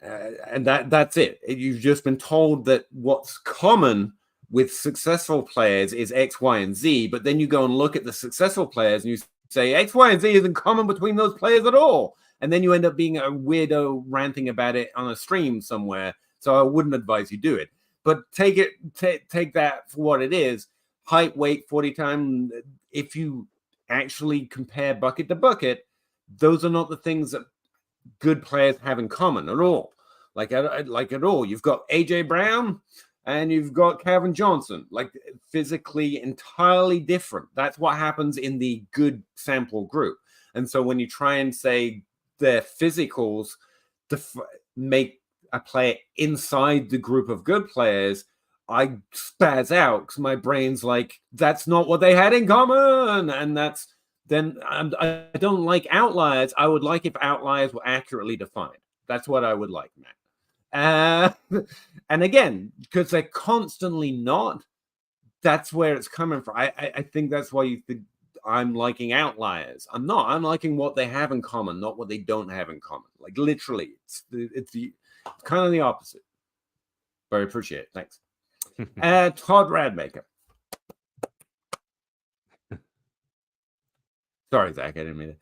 And that's it. You've just been told that what's common with successful players is X, Y, and Z. But then you go and look at the successful players and you say X, Y, and Z isn't common between those players at all. And then you end up being a weirdo ranting about it on a stream somewhere. So I wouldn't advise you do it. But take that for what it is. Height, weight, 40 times. If you actually compare bucket to bucket, those are not the things that good players have in common at all. Like at all. You've got AJ Brown and you've got Calvin Johnson, like physically entirely different. That's what happens in the good sample group. And so when you try and say their physicals make a player inside the group of good players, I spaz out because my brain's like, that's not what they had in common. And I don't like outliers. I would like if outliers were accurately defined. That's what I would like, Matt. And again, because they're constantly not, that's where it's coming from. I think that's why you think I'm liking outliers. I'm not. I'm liking what they have in common, not what they don't have in common. Like literally, it's kind of the opposite. But I appreciate it. Thanks. Todd Radmaker. Sorry, Zach. I didn't mean it.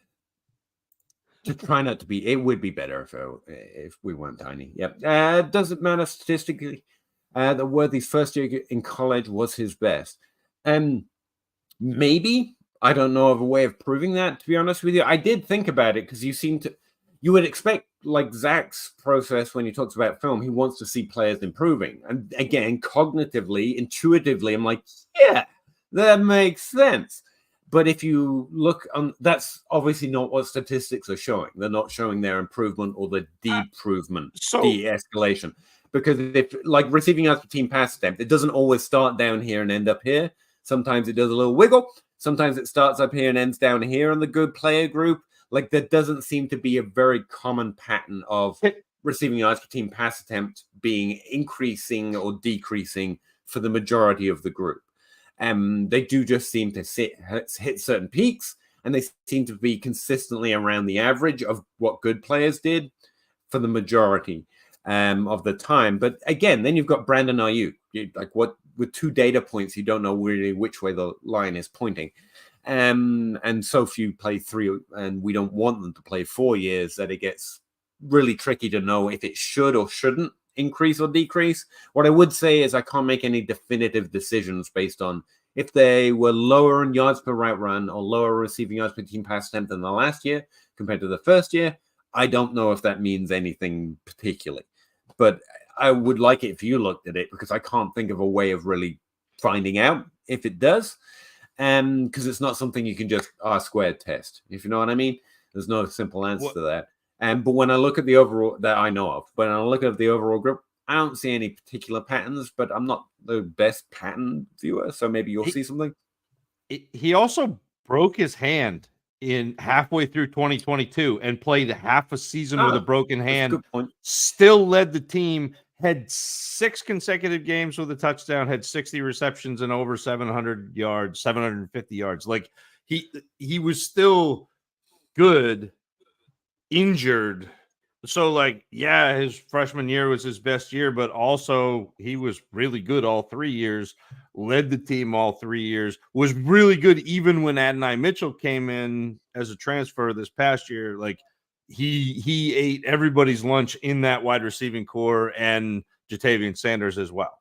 Just try not to be. It would be better if we weren't tiny. Yep. Does it matter statistically that Worthy's first year in college was his best? Maybe. I don't know of a way of proving that, to be honest with you. I did think about it because you would expect, like Zach's process when he talks about film, he wants to see players improving. And again, cognitively, intuitively, I'm like, yeah, that makes sense. But if you look on, that's obviously not what statistics are showing. They're not showing their improvement or the de-improvement, de-escalation. Because if, like, receiving yards per team pass attempt, it doesn't always start down here and end up here. Sometimes it does a little wiggle. Sometimes it starts up here and ends down here in the good player group. Like, there doesn't seem to be a very common pattern of receiving yards per team pass attempt being increasing or decreasing for the majority of the group. They do just seem to hit certain peaks, and they seem to be consistently around the average of what good players did for the majority of the time. But again, then you've got Brandon Ayuk. With 2 data points, you don't know really which way the line is pointing. And so few play 3, and we don't want them to play 4 years, that it gets really tricky to know if it should or shouldn't increase or decrease. What I would say is I can't make any definitive decisions based on if they were lower in yards per route run or lower receiving yards per team pass attempt than the last year compared to the first year. I don't know if that means anything particularly, but I would like it if you looked at it, because I can't think of a way of really finding out if it does. Because it's not something you can just R-squared test, if you know what I mean. There's no simple answer to that. But when I look at the overall that I know of, but when I look at the overall group, I don't see any particular patterns. But I'm not the best pattern viewer, so maybe you'll see something. He also broke his hand in halfway through 2022 and played half a season with a broken hand. Still led the team. Had 6 consecutive games with a touchdown, had 60 receptions and over 700 yards, 750 yards. Like he was still good, injured, like, yeah, his freshman year was his best year, but also he was really good all 3 years, led the team all 3 years, was really good even when Adonai Mitchell came in as a transfer this past year. Like, he ate everybody's lunch in that wide receiving core, and Jatavian Sanders as well.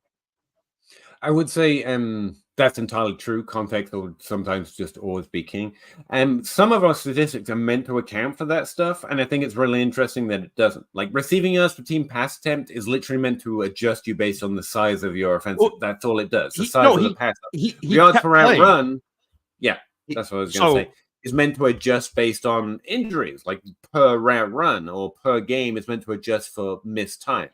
I would say that's entirely true. Context will sometimes just always be king. Some of our statistics are meant to account for that stuff, and I think it's really interesting that it doesn't. Like, receiving yards per team pass attempt is literally meant to adjust you based on the size of your offensive. Well, that's all it does. The size of the pass. Yards per route run. Yeah, that's what I was going to say. Is meant to adjust based on injuries, like per route run or per game. Is meant to adjust for missed time.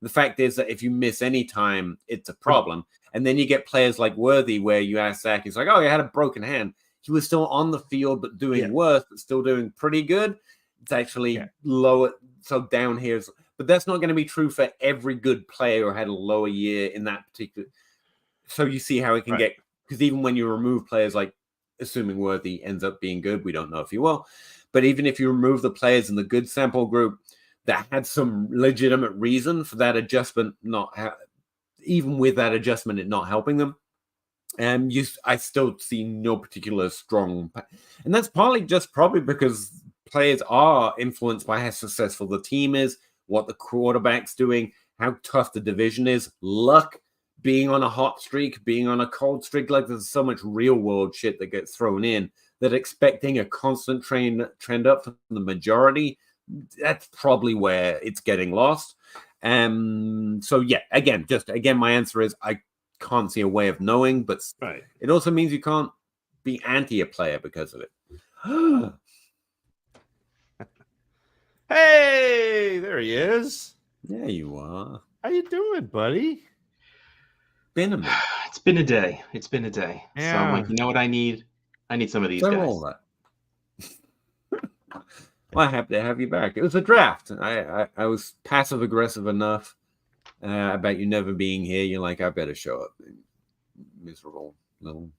The fact is that if you miss any time, it's a problem. And then you get players like Worthy, where you ask Zach, he's like, oh, he had a broken hand. He was still on the field, but doing worse, but still doing pretty good. It's actually lower. So down here. But that's not going to be true for every good player who had a lower year in that particular. So you see how it can get, because even when you remove players like, assuming Worthy ends up being good, we don't know if he will. But even if you remove the players in the good sample group that had some legitimate reason for that adjustment, even with that adjustment, it not helping them. I still see no particular strong, and that's probably because players are influenced by how successful the team is, what the quarterback's doing, how tough the division is, luck, being on a hot streak, being on a cold streak. Like, there's so much real world shit that gets thrown in that expecting a constant trend up from the majority, that's probably where it's getting lost. So yeah, again, my answer is I can't see a way of knowing, but it also means you can't be anti a player because of it. Hey, there he is. There you are. How you doing, buddy? Been a minute. It's been a day. Yeah. So I'm like, you know what I need? I need some of these guys. All that. Well, happy to have you back. It was a draft. I was passive aggressive enough about you never being here. You're like, I better show up. Miserable little.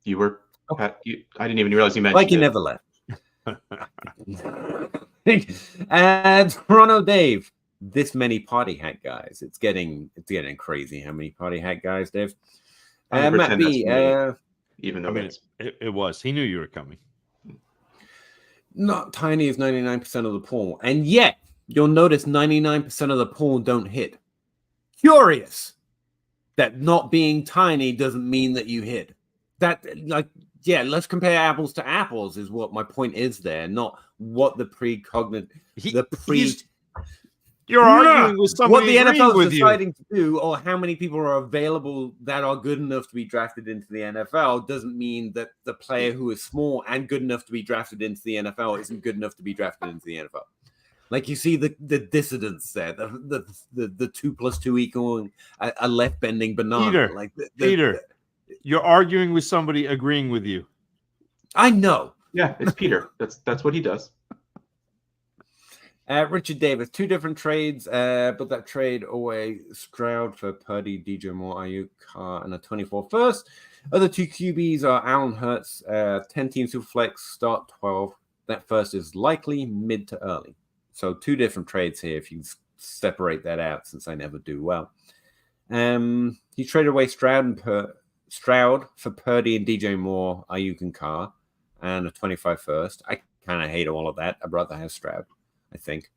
You were. Oh. I didn't even realize you mentioned. Like you never left. Toronto Dave. This many party hat guys. It's getting crazy. How many party hat guys, Dave? Matt B. Even though it was. He knew you were coming. Not tiny is 99% of the pool. And yet, you'll notice 99% of the pool don't hit. Curious that not being tiny doesn't mean that you hit. That, like, yeah, let's compare apples to apples is what my point is there, not what the You're arguing with somebody what the NFL is with deciding to do, or how many people are available that are good enough to be drafted into the NFL, doesn't mean that the player who is small and good enough to be drafted into the NFL isn't good enough to be drafted into the NFL. Like, you see the dissidence there, the 2+2 equaling a left bending banana. Peter, you're arguing with somebody agreeing with you. I know. Yeah, it's Peter. That's what he does. Richard Davis, 2 different trades, but that trade away Stroud for Purdy, DJ Moore, Ayuk, Carr, and a 24 first. Other 2 QBs are Allen Hurts, 10 teams who flex, start 12. That first is likely mid to early. So 2 different trades here if you separate that out, since I never do well. He traded away Stroud for Purdy and DJ Moore, Ayuk, and Carr, and a 25 first. I kind of hate all of that. I'd rather have Stroud, I think.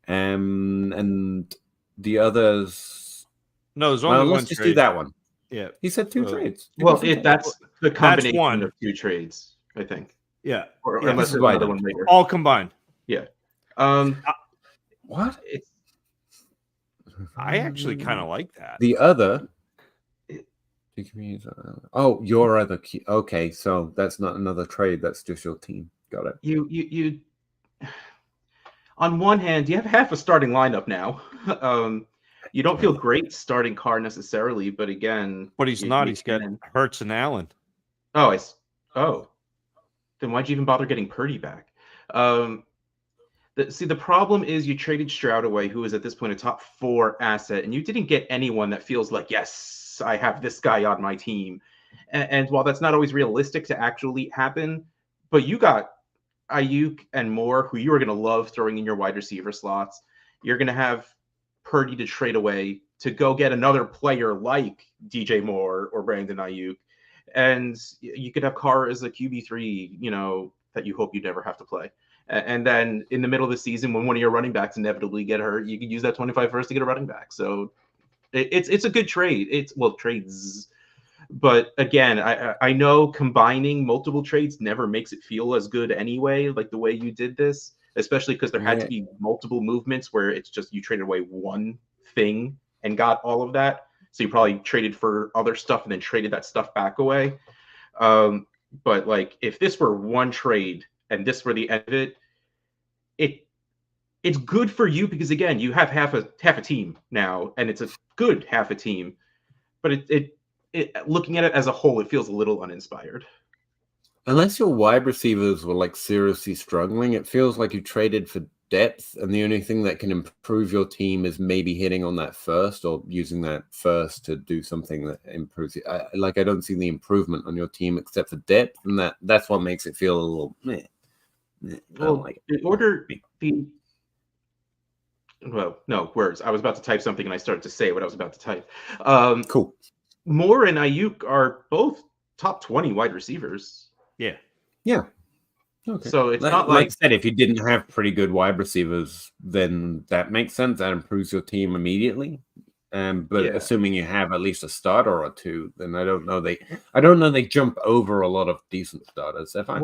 And the others. No, there's only one. Let's just do that one. Yeah. He said 2 trades. Well, that's the combination of 2 trades, I think. Yeah. Or unless there's another one later. All combined. Yeah. What? I actually kind of like that. The other. Oh, your other. Okay, so that's not another trade. That's just your team. Got it. You. On one hand, you have half a starting lineup now. You don't feel great starting Carr necessarily, but again, but he's not. He's got Hurts and Allen. Oh, then why'd you even bother getting Purdy back? The problem is you traded Stroud away, who is at this point a top 4 asset, and you didn't get anyone that feels like, yes, I have this guy on my team. And while that's not always realistic to actually happen, but you got Ayuk and Moore, who you are going to love throwing in your wide receiver slots. You're going to have Purdy to trade away to go get another player like DJ Moore or Brandon Ayuk. And you could have Carr as a QB3, that you hope you never have to play. And then in the middle of the season, when one of your running backs inevitably get hurt, you could use that 25 first to get a running back. So it's a good trade. Trades. But again, I know combining multiple trades never makes it feel as good anyway, like the way you did this, especially because there had to be multiple movements where it's just you traded away one thing and got all of that. So you probably traded for other stuff and then traded that stuff back away. But like if this were one trade and this were the end of it, it's good for you because again, you have half a team now, and it's a good half a team. But it looking at it as a whole, it feels a little uninspired. Unless your wide receivers were like seriously struggling, it feels like you traded for depth, and the only thing that can improve your team is maybe hitting on that first or using that first to do something that improves it. I don't see the improvement on your team except for depth, and that's what makes it feel a little meh. Well, like in order no words. I was about to type something and I started to say what I was about to type. Cool. Moore and Ayuk are both top 20 wide receivers. Yeah. Okay. So it's not like I said, if you didn't have pretty good wide receivers, then that makes sense. That improves your team immediately. But assuming you have at least a starter or two, then I don't know they jump over a lot of decent starters. If I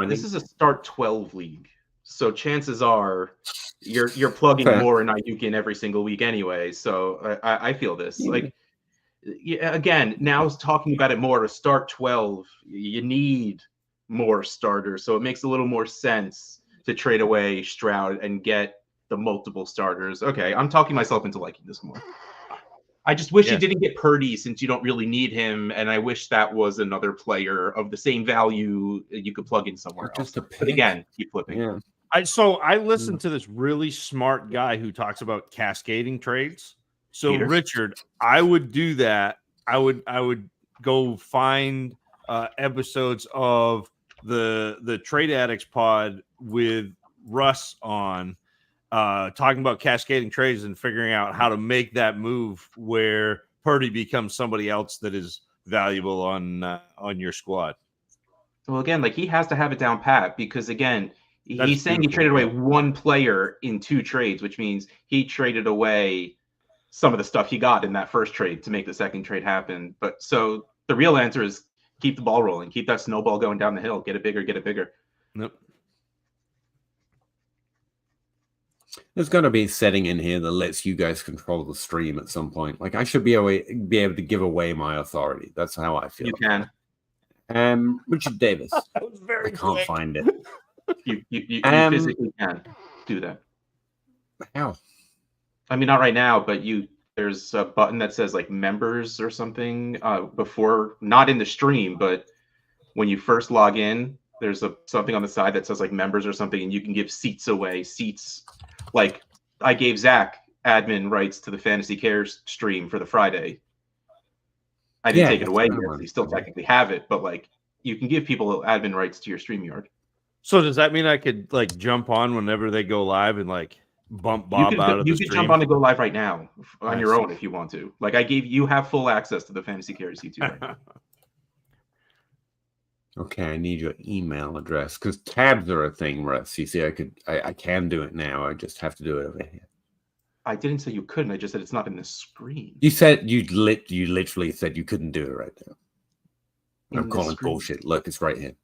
this is a start 12 league, so chances are you're plugging Moore and Ayuk in every single week anyway. So I feel this again. Now talking about it more to start 12, you need more starters, so it makes a little more sense to trade away Stroud and get the multiple starters. Okay, I'm talking myself into liking this more. I just wish you didn't get Purdy since you don't really need him, and I wish that was another player of the same value you could plug in somewhere else. But again, keep flipping. Yeah. I listened to this really smart guy who talks about cascading trades. So Peters? Richard, I would do that. I would go find episodes of the Trade Addicts pod with Russ on talking about cascading trades and figuring out how to make that move where Purdy becomes somebody else that is valuable on your squad. Well, again, like he has to have it down pat because again, he's saying he traded away one player in two trades, which means he traded away some of the stuff he got in that first trade to make the second trade happen. But so the real answer is keep the ball rolling, keep that snowball going down the hill, get it bigger. Nope. There's got to be a setting in here that lets you guys control the stream at some point. Like I should be able to give away my authority. That's how I feel. You can. Richard Davis. That was very I can't quick. find it. You physically can do that. How? I mean, not right now, but there's a button that says like members or something before, not in the stream, but when you first log in, there's something on the side that says like members or something, and you can give seats away. Seats, like I gave Zach admin rights to the Fantasy Cares stream for the Friday. I didn't take it away yet. You still technically have it, but like you can give people admin rights to your StreamYard. So does that mean I could like jump on whenever they go live and like bump Bob out of the stream? You could jump on and go live right now on your own if you want to. Like you have full access to the Fantasy Cares YouTube right now. Okay, I need your email address because tabs are a thing, Russ. You see, I can do it now. I just have to do it over here. I didn't say you couldn't. I just said it's not in the screen. You said you literally said you couldn't do it right now. I'm calling bullshit. Look, it's right here.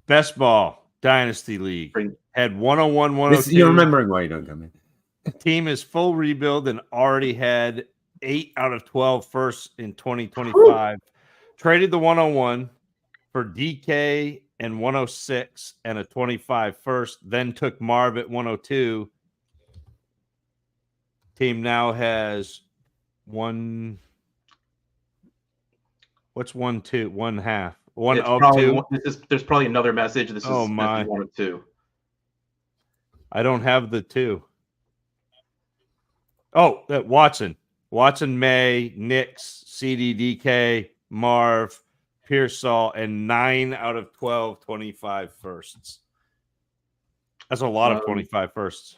Best Ball Dynasty League had 101, 102. You're remembering why you don't come in. Team is full rebuild and already had 8 out of 12 firsts in 2025. Traded the 101 for DK and 106 and a 25 first. Then took Marv at 102. Team now has one. What's 1, 2, 1 half? One it's of probably, 2. There's probably another message. This is my. 1 of 2. I don't have the 2. Oh, that Watson, May, Nix, CDDK, Marv, Pearsall, and 9 out of 12, 25 firsts. That's a lot of 25 firsts.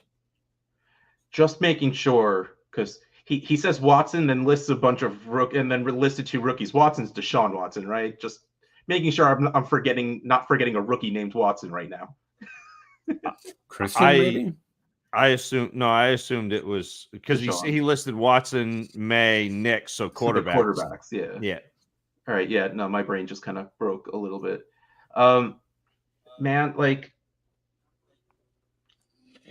Just making sure, because he says Watson, then lists a bunch of and then listed 2 rookies. Watson's Deshaun Watson, right? Just making sure I'm not forgetting a rookie named Watson right now. Christian, maybe? I assumed it was because he listed Watson, May, Nick, so quarterbacks. So the quarterbacks, yeah. Yeah. All right, yeah. No, my brain just kind of broke a little bit. Man, like,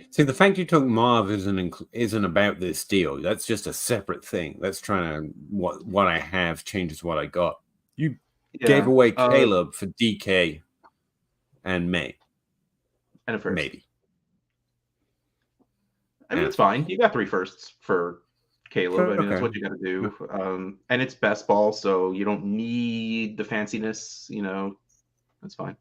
see, the fact you took Marv isn't about this deal. That's just a separate thing. That's trying to what I have changes what I got. You gave away Caleb for DK and May. And a first. Maybe. I mean, it's fine. You got 3 firsts for Caleb. I mean, that's what you got to do. And it's best ball, so you don't need the fanciness. You know, that's fine.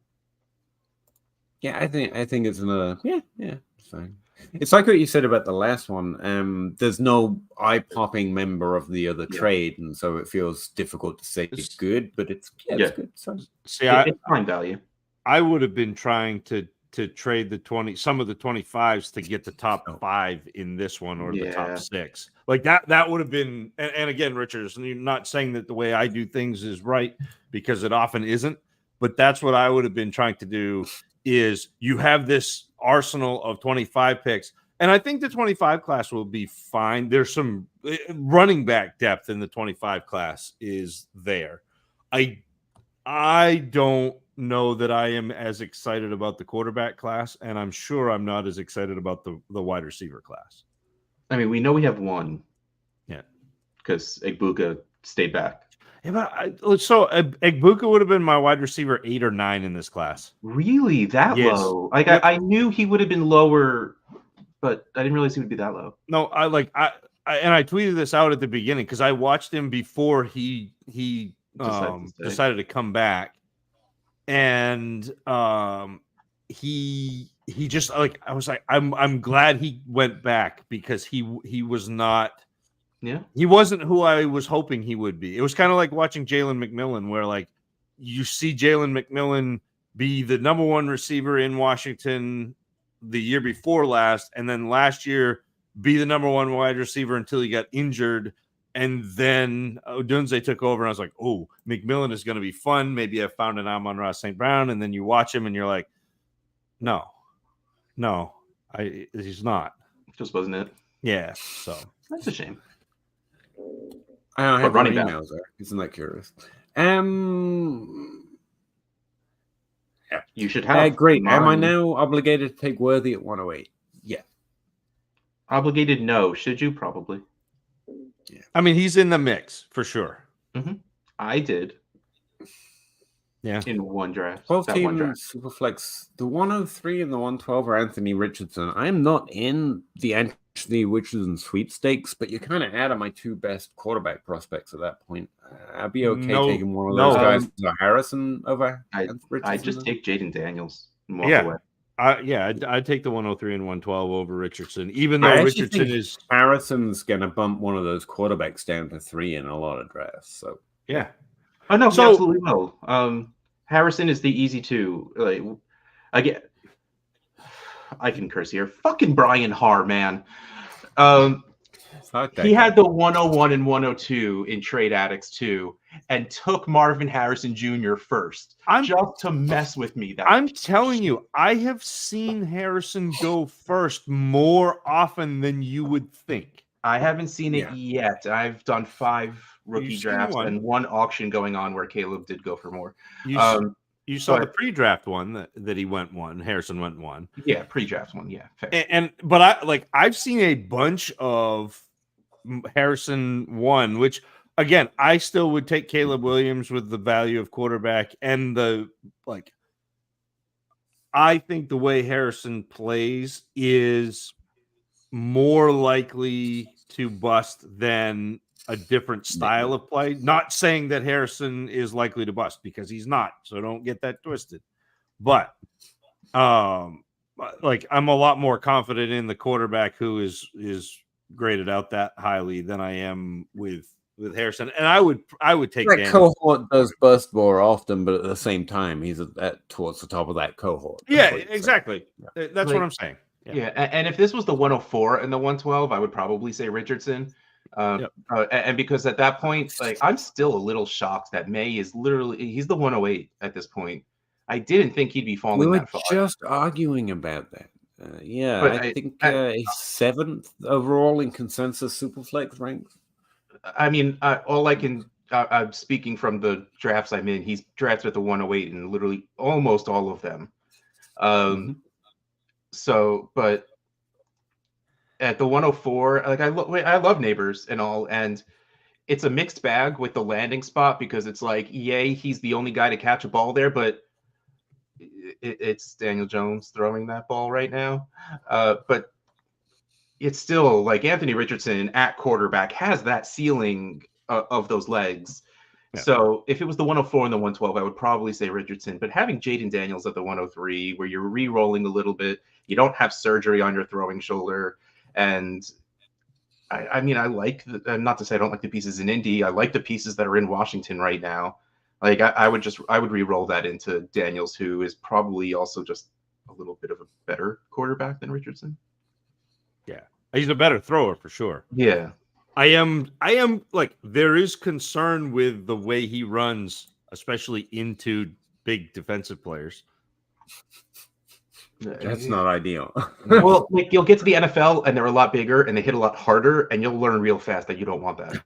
Yeah, I think it's another. Yeah, it's fine. It's like what you said about the last one. There's no eye-popping member of the other trade, and so it feels difficult to say it's good, but it's good. So, see, it's fine value. I would have been trying to trade some of the 25s to get the top 5 in this one or the top 6. Like that would have been. And again, Richard, you're not saying that the way I do things is right because it often isn't, but that's what I would have been trying to do. Is you have this arsenal of 25 picks, and I think the 25 class will be fine. There's some running back depth in the 25 class is there. I don't know that I am as excited about the quarterback class, and I'm sure I'm not as excited about the wide receiver class. I mean, we know we have one. Yeah. Because Egbuka stayed back. Yeah, but so Egbuka would have been my wide receiver 8 or 9 in this class. Really? That low? Like, yep. I knew he would have been lower, but I didn't realize he would be that low. No, I tweeted this out at the beginning because I watched him before he decided to come back, and he just like I was like I'm glad he went back because he was not. Yeah, he wasn't who I was hoping he would be. It was kind of like watching Jalen McMillan, where like you see Jalen McMillan be the number 1 receiver in Washington the year before last, and then last year be the number 1 wide receiver until he got injured, and then Odunze took over, and I was like, oh, McMillan is going to be fun. Maybe I found an Amon-Ra St. Brown, and then you watch him, and you're like, no, he's not. Just wasn't it? Yeah, so that's a shame. I don't have running emails there. Isn't that curious? Yeah. You should have. Great. Am I now obligated to take Worthy at 108? Yeah. Obligated? No. Should you? Probably. Yeah. I mean, he's in the mix for sure. Mm-hmm. I did. Yeah. In one draft. 12-team Superflex. The 103 and the 112 are Anthony Richardson. I'm not in the Anthony Richardson sweepstakes, but you kind of add on my 2 best quarterback prospects at that point. I'd be okay taking one of those guys Harrison over Richardson. I just take Jaden Daniels and walk away. I'd take the 103 and 112 over Richardson, even though Richardson is Harrison's going to bump one of those quarterbacks down to 3 in a lot of drafts. So yeah. Oh no, he absolutely will. Harrison is the easy 2. Like, again, I can curse here. Fucking Brian Haar, man. He had the 101 and 102 in Trade Addicts 2 and took Marvin Harrison Jr. first just to mess with me. I'm telling you, I have seen Harrison go first more often than you would think. I haven't seen it yet. I've done 5 rookie drafts and 1 auction going on where Caleb did go for more. You saw the pre-draft one that he went 1. Harrison went 1. Yeah, pre-draft one. Yeah, fair. But I've seen a bunch of Harrison 1, which again I still would take Caleb Williams with the value of quarterback and I think the way Harrison plays is more likely to bust than a different style of play. Not saying that Harrison is likely to bust because he's not, so don't get that twisted. But I'm a lot more confident in the quarterback who is graded out that highly than I am with with Harrison, and I would take that Daniels. cohort does burst more often, but at the same time, he's towards the top of that cohort. Yeah, exactly. Yeah. That's what I'm saying. Yeah, and if this was the 104 and the 112, I would probably say Richardson. And because at that point, like I'm still a little shocked that May is he's the 108 at this point. I didn't think he'd be falling We were that far. just arguing about that. Yeah, But I think he's 7th overall in consensus Superflex ranks. I mean, all I can, I'm speaking from the drafts I'm in. He's drafted at the 108 in literally almost all of them. So, but at the 104, like I love Neighbors and all, and it's a mixed bag with the landing spot because it's like, yay, he's the only guy to catch a ball there, but it's Daniel Jones throwing that ball right now. But it's still like Anthony Richardson at quarterback has that ceiling of those legs. Yeah. So if it was the 104 and the 112, I would probably say Richardson. But having Jaden Daniels at the 103, where you're re-rolling a little bit, you don't have surgery on your throwing shoulder. And I mean, I like, not to say I don't like the pieces in Indy. I like the pieces that are in Washington right now. Like I would re-roll that into Daniels, who is probably also just a little bit of a better quarterback than Richardson. Yeah, he's a better thrower for sure. Yeah, I am like, there is concern with the way he runs, especially into big defensive players. That's not ideal. Well, like you'll get to the NFL and they're a lot bigger and they hit a lot harder, and you'll learn real fast that you don't want that.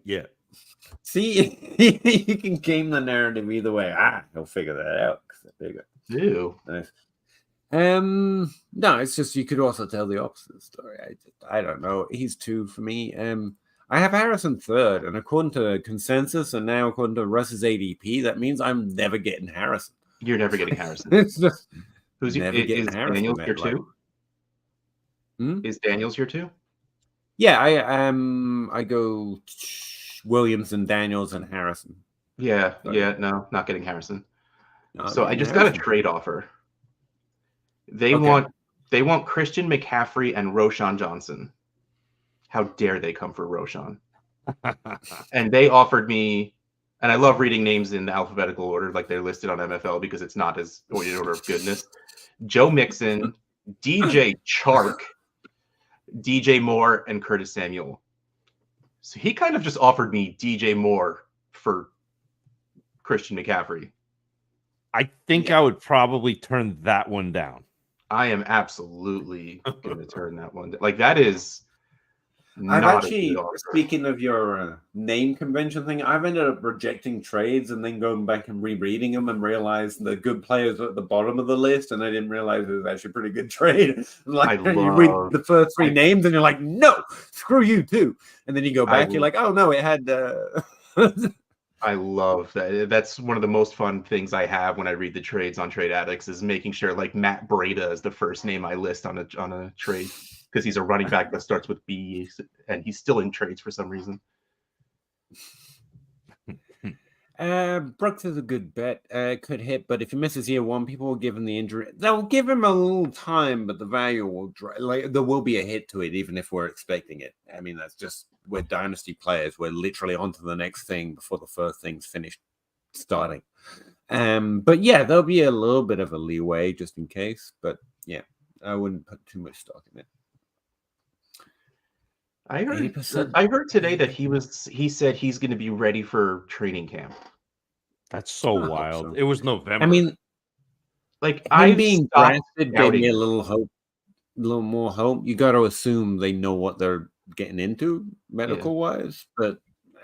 Yeah. See, you can game the narrative either way. He'll figure that out because they're bigger. Ew. Nice. No, it's just you could also tell the opposite story. I don't know. He's 2 for me. I have Harrison 3rd, and according to consensus, and now according to Russ's ADP, that means I'm never getting Harrison. You're never getting Harrison. It's just is Daniels your 2? Is Daniels your 2? Yeah, I go Williams and Daniels and Harrison. Yeah, no, not getting Harrison. So I just got a trade offer. They want Christian McCaffrey and Roshan Johnson. How dare they come for Roshan? And they offered me, and I love reading names in the alphabetical order, like they're listed on MFL because it's not as in order of goodness. Joe Mixon, DJ Chark, DJ Moore, and Curtis Samuel. So he kind of just offered me DJ Moore for Christian McCaffrey. I think I would probably turn that one down. I am absolutely going to turn that one down. Like, that is I've actually, speaking of your name convention thing, I've ended up rejecting trades and then going back and rereading them and realized the good players are at the bottom of the list, and I didn't realize it was actually a pretty good trade. Like, you read the first 3 names and you're like, no, screw you too. And then you go back, you're like, oh no, it had... I love that. That's one of the most fun things I have when I read the trades on Trade Addicts, is making sure like Matt Breida is the first name I list on a trade, because he's a running back that starts with B, and he's still in trades for some reason. Brooks is a good bet. Could hit, but if he misses year 1, people will give him the injury. They'll give him a little time, but the value will there will be a hit to it, even if we're expecting it. I mean, that's just, we're Dynasty players. We're literally on to the next thing before the first thing's finished starting. But yeah, there'll be a little bit of a leeway just in case. But yeah, I wouldn't put too much stock in it. I heard today that he said he's going to be ready for training camp. That's so wild. So. It was November. I mean, like, I'm being drafted gave me a little hope, a little more hope. You got to assume they know what they're getting into medical wise, but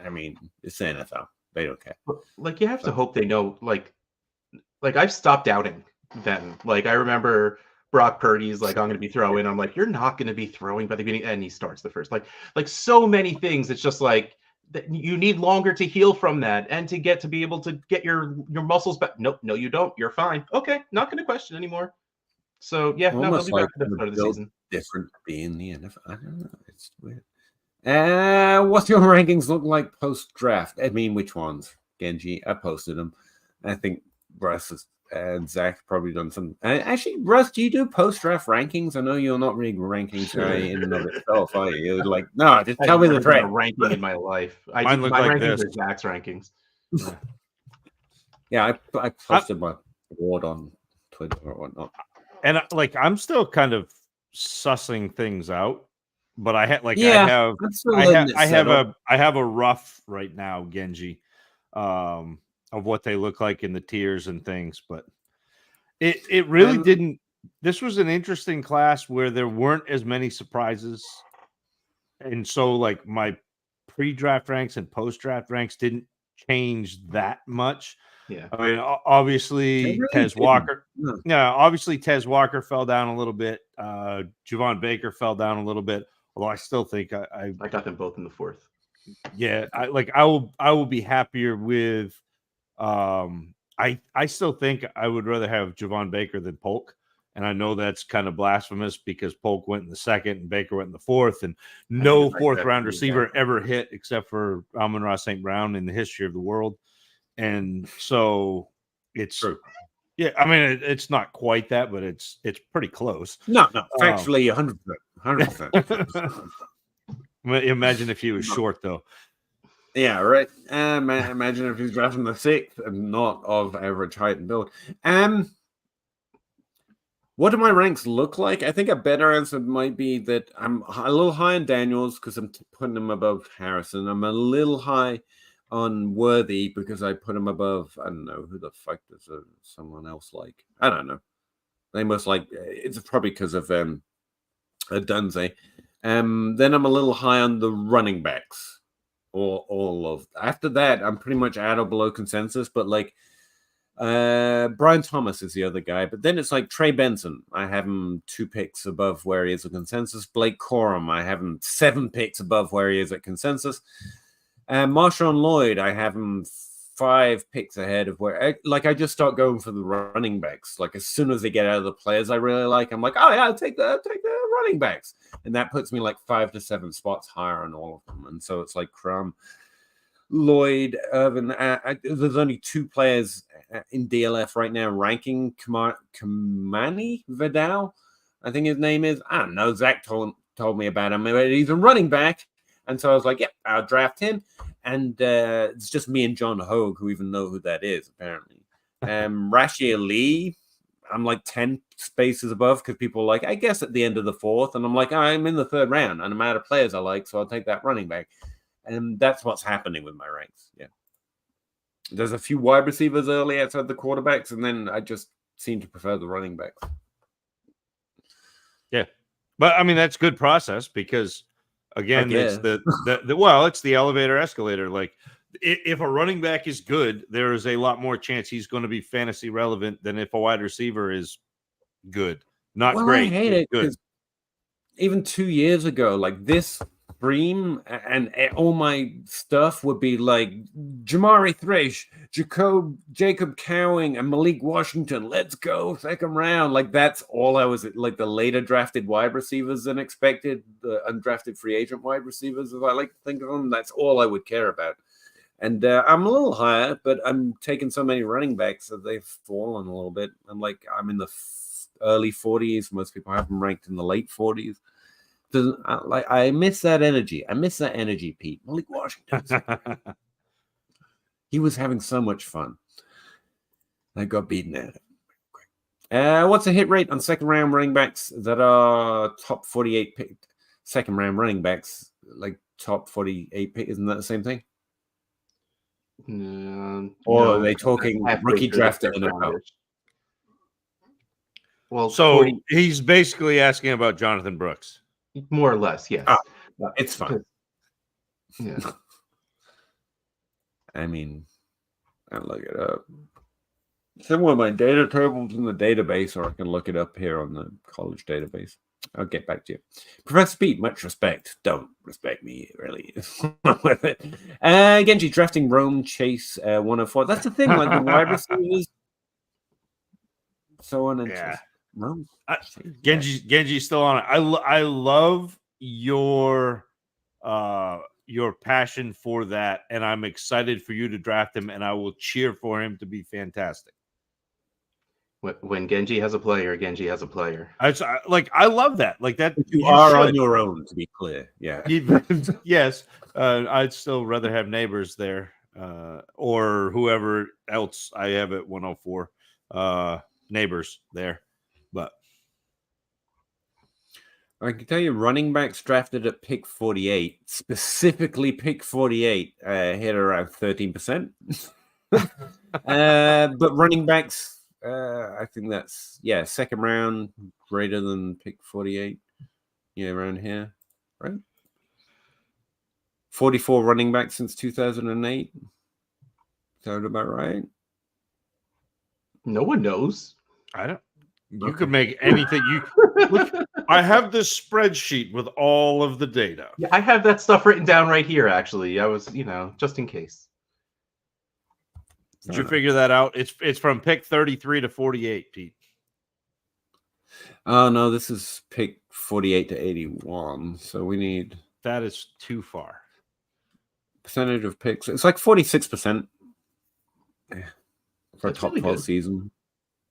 I mean, it's the NFL. They don't care. Like, you have to hope they know. Like I've stopped doubting them. Like, I remember Brock Purdy's like, I'm going to be throwing. I'm like, you're not going to be throwing by the beginning, and he starts the first. Like so many things. It's just like, you need longer to heal from that and to be able to get your muscles back. Nope, no, you don't. You're fine. Okay, not going to question anymore. So yeah, almost they'll be back at the start of the season. Different to be in the NFL. I don't know. It's weird. What's your rankings look like post draft? I mean, which ones? Genji, I posted them. I think Russ and Zach probably done some. Actually, Russ, do you do post-draft rankings? I know you're not really rankings guy in and of itself, are you? You're like, no, just tell me the trend. trend. A ranking in my life. Mine look my like rankings this. are Zach's rankings. Yeah, I posted my award on Twitter or whatnot. And like, I'm still kind of sussing things out, but I have I have a rough right now, Genji, of what they look like in the tiers and things, but it really didn't. This was an interesting class where there weren't as many surprises, and so like my pre-draft ranks and post-draft ranks didn't change that much. Yeah, I mean, obviously Tez Walker. Yeah, obviously Tez Walker fell down a little bit. Javon Baker fell down a little bit. Although I still think I got them both in the 4th. Yeah, I will be happier with. I still think I would rather have Javon Baker than Polk. And I know that's kind of blasphemous because Polk went in the 2nd and Baker went in the 4th, and no 4th-round receiver ever hit except for Amon-Ra St. Brown in the history of the world. And so it's true. Yeah, I mean it's not quite that, but it's pretty close. No, factually 100%. Imagine if he was short though. Yeah, right. Imagine if he's drafting the 6th and not of average height and build. What do my ranks look like? I think a better answer might be that I'm a little high on Daniels because I'm putting him above Harrison. I'm a little high on Worthy because I put him above, I don't know, who the fuck does someone else like? I don't know. They must like, it's probably because of Dunze. Then I'm a little high on the running backs. Or all of. After that, I'm pretty much at or below consensus, but like, Brian Thomas is the other guy, but then it's like Trey Benson. I have him 2 picks above where he is at consensus. Blake Corum, I have him 7 picks above where he is at consensus. Marshawn Lloyd, I have him 5 picks ahead of where. I just start going for the running backs. Like as soon as they get out of the players I really like, I'm like, oh yeah, I'll take the running backs, and that puts me like 5 to 7 spots higher on all of them. And so it's like Crum, Lloyd, Irvin. There's only 2 players in DLF right now ranking Kamani Vidal, I think his name is. I don't know. Zach told me about him. He's a running back, and so I was like, "Yep, I'll draft him." And it's just me and John Hogue who even know who that is. Apparently, Rashid Ali, I'm like 10 spaces above because people are like, I guess at the end of the 4th, and I'm like, I'm in the 3rd round, and I'm out of players I like, so I'll take that running back. And that's what's happening with my ranks. Yeah. There's a few wide receivers early outside the quarterbacks, and then I just seem to prefer the running backs. Yeah. But I mean, that's good process because again, it's it's the elevator escalator. Like if a running back is good, there is a lot more chance he's going to be fantasy relevant than if a wide receiver is good. Not great. I hate it because even 2 years ago, like this stream and all my stuff would be like Jamari Thrash, Jacob Cowing, and Malik Washington. Let's go 2nd round. Like that's all I was like the later drafted wide receivers than expected, the undrafted free agent wide receivers, as I like to think of them. That's all I would care about. And I'm a little higher, but I'm taking so many running backs that they've fallen a little bit. I'm in the early 40s. Most people have them ranked in the late 40s. I miss that energy. Pete. Malik Washington. He was having so much fun. I got beaten at it. What's the hit rate on 2nd round running backs that are top 48 picked? 2nd round running backs, like top 48 pick. Isn't that the same thing? Or are they talking rookie drafted NFL? Well, so he's basically asking about Jonathan Brooks. More or less, yes. It's fine. Yeah. I mean, I'll look it up. Somewhere my data table's in the database, or I can look it up here on the college database. I'll get back to you. Professor Pete, much respect. Don't respect me, really. With it. Genji drafting Rome Chase 104. That's the thing, like the wide receivers, so on and Rome. Genji's still on it. I love your passion for that, and I'm excited for you to draft him, and I will cheer for him to be fantastic. When Genji has a player, Genji has a player. I love that. Like that. You are on your own, to be clear. Yeah. Yes. I'd still rather have neighbors there, or whoever else I have at 104. Neighbors there, but I can tell you, running backs drafted at pick 48, specifically pick 48, hit around 13%. But running backs, I think that's second round, greater than pick 48. Yeah, around here, right? 44 running backs since 2008. Sound about right? No one knows. I don't. You could make anything. Look, I have this spreadsheet with all of the data. Yeah, I have that stuff written down right here. Actually, I was, just in case. Did you figure that out? It's from pick 33 to 48, Pete. Oh no, this is pick 48 to 81. So we need that is too far. Percentage of picks. It's like 46% for a top really 12 good. season.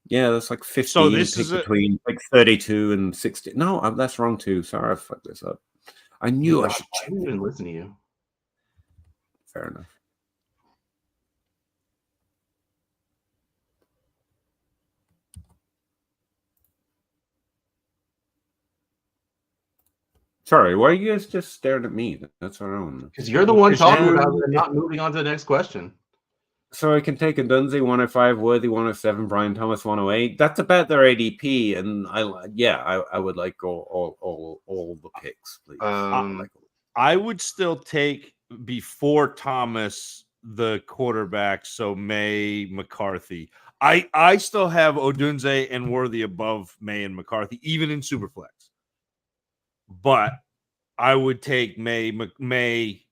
Yeah, that's like 15 so this is between like 32 and 60. No, that's wrong too. Sorry, I fucked this up. I knew I should check. I didn't even listen to you. Fair enough. Sorry, why are you guys just staring at me? That's our own. Because you're the one talking about it and not moving on to the next question. So I can take a Dunze 105, Worthy 107, Brian Thomas 108. That's about their ADP, and I would like all the picks, please. I would still take before Thomas the quarterback, so May, McCarthy. I still have Odunze and Worthy above May and McCarthy, even in Superflex. But I would take May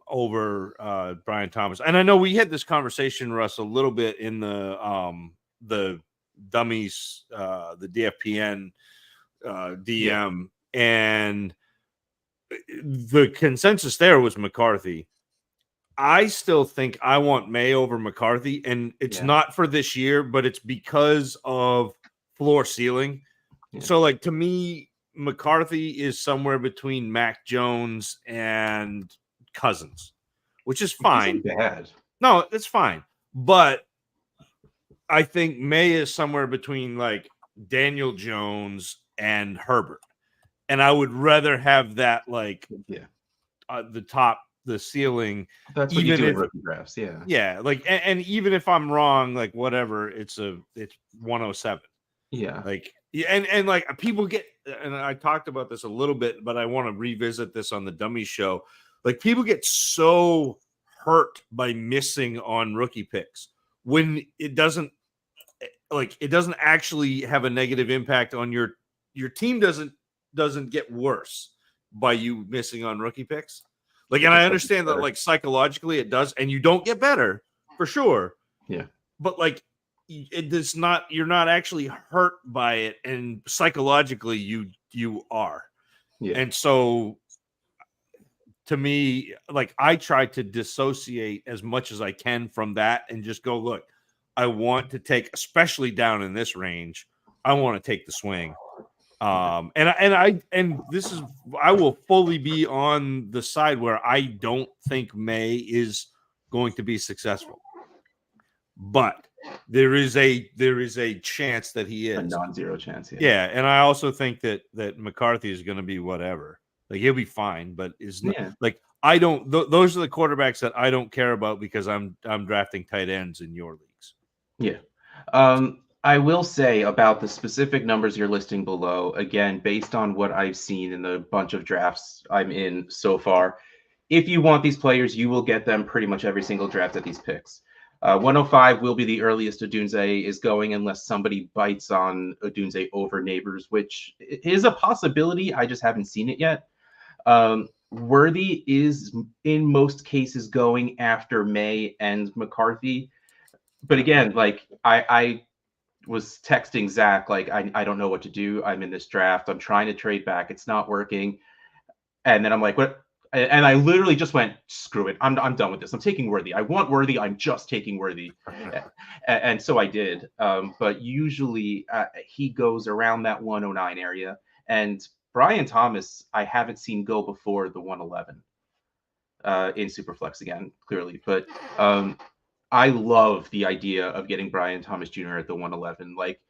over Brian Thomas. And I know we had this conversation, Russ, a little bit in the dummies, the DFPN DM, and the consensus there was McCarthy. I still think I want May over McCarthy, and it's not for this year, but it's because of floor ceiling. Yeah. So, like, to me, McCarthy is somewhere between Mac Jones and Cousins, which is fine. Bad. No, it's fine. But I think May is somewhere between like Daniel Jones and Herbert. And I would rather have that the ceiling. That's what you do in rookie drafts, Yeah, like and even if I'm wrong, like whatever, it's 107. Yeah. Like and like people get, and I talked about this a little bit, but I want to revisit this on the Dummy Show. Like people get so hurt by missing on rookie picks when it doesn't actually have a negative impact on your team. Doesn't get worse by you missing on rookie picks. Like, and I understand that like psychologically it does, and you don't get better for sure. Yeah. But like it's not, you're not actually hurt by it, and psychologically you are. Yeah. And so to me, like I try to dissociate as much as I can from that and just go, look, I want to take, especially down in this range, I want to take the swing. And this is, I will fully be on the side where I don't think May is going to be successful, but there is a chance that he is a non-zero chance. Yeah. And I also think that McCarthy is going to be whatever, like he'll be fine, but is not like, I don't, those are the quarterbacks that I don't care about because I'm drafting tight ends in your leagues. Yeah. I will say about the specific numbers you're listing below, again, based on what I've seen in the bunch of drafts I'm in so far, if you want these players, you will get them pretty much every single draft at these picks. 105 will be the earliest Odunze is going unless somebody bites on Odunze over Neighbors, which is a possibility. I just haven't seen it yet. Worthy is in most cases going after May and McCarthy. But again, like I was texting Zach, like, I don't know what to do. I'm in this draft. I'm trying to trade back. It's not working. And then I'm like, what? And I literally just went, screw it. I'm done with this. I'm taking Worthy. I want Worthy. I'm just taking Worthy. And so I did. But usually he goes around that 109 area. And Brian Thomas, I haven't seen go before the 111 in Superflex again, clearly. But I love the idea of getting Brian Thomas Jr. at the 111. Like,